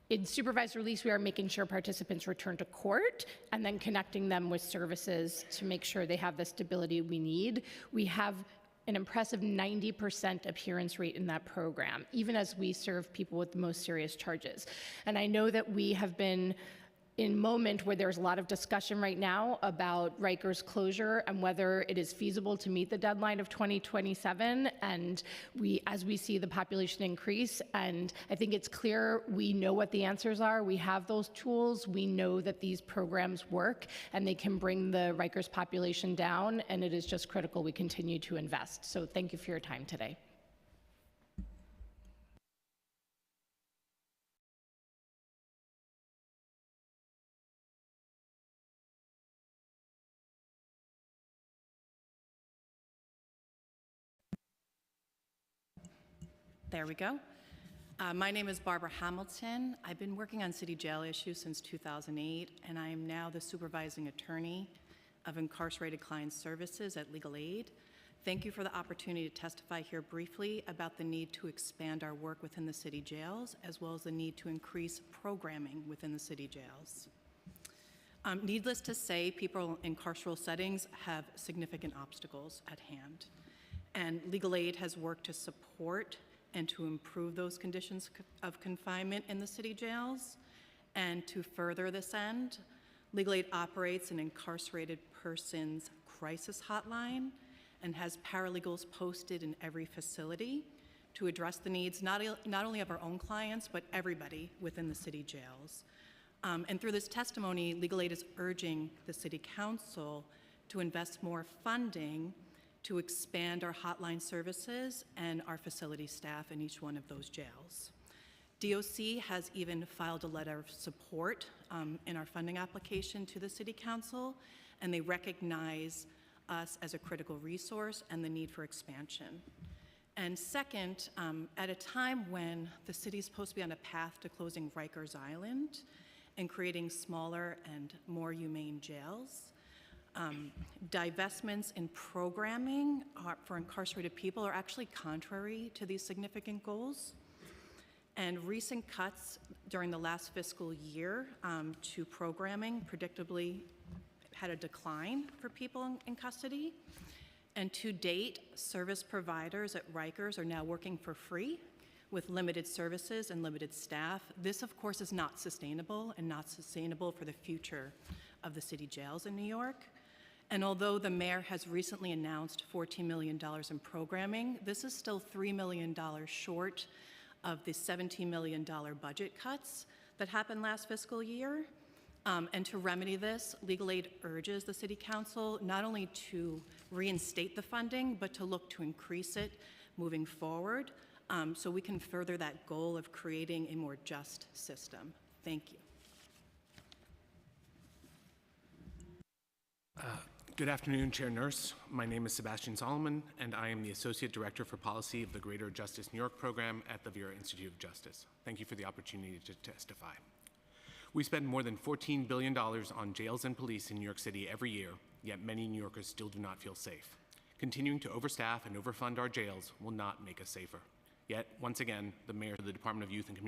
U: In supervised release, we are making sure participants return to court and then connecting them with services to make sure they have the stability we need. We have an impressive 90% adherence rate in that program, even as we serve people with the most serious charges. And I know that we have been in a moment where there's a lot of discussion right now about Rikers closure and whether it is feasible to meet the deadline of 2027. And as we see the population increase, and I think it's clear we know what the answers are. We have those tools. We know that these programs work and they can bring the Rikers population down. And it is just critical we continue to invest. So thank you for your time today.
D: There we go. My name is Barbara Hamilton. I've been working on city jail issues since 2008, and I am now the supervising attorney of incarcerated client services at Legal Aid. Thank you for the opportunity to testify here briefly about the need to expand our work within the city jails, as well as the need to increase programming within the city jails. Needless to say, people in carceral settings have significant obstacles at hand, and Legal Aid has worked to support and to improve those conditions of confinement in the city jails. And to further this end, Legal Aid operates an incarcerated persons crisis hotline and has paralegals posted in every facility to address the needs not only of our own clients, but everybody within the city jails. And through this testimony, Legal Aid is urging the City Council to invest more funding to expand our hotline services and our facility staff in each one of those jails. DOC has even filed a letter of support in our funding application to the City Council, and they recognize us as a critical resource and the need for expansion. And second, at a time when the city is supposed to be on a path to closing Rikers Island and creating smaller and more humane jails, divestments in programming for incarcerated people are actually contrary to these significant goals. And recent cuts during the last fiscal year to programming predictably had a decline for people in custody. And to date, service providers at Rikers are now working for free with limited services and limited staff. This, of course, is not sustainable and not sustainable for the future of the city jails in New York. And although the mayor has recently announced $14 million in programming, this is still $3 million short of the $17 million budget cuts that happened last fiscal year. And to remedy this, Legal Aid urges the City Council not only to reinstate the funding, but to look to increase it moving forward so we can further that goal of creating a more just system. Thank you.
V: Good afternoon, Chair Nurse. My name is Sebastian Solomon, and I am the Associate Director for Policy of the Greater Justice New York program at the Vera Institute of Justice. Thank you for the opportunity to testify. We spend more than $14 billion on jails and police in New York City every year, yet many New Yorkers still do not feel safe. Continuing to overstaff and overfund our jails will not make us safer. Yet, once again, the Mayor of the Department of Youth and Community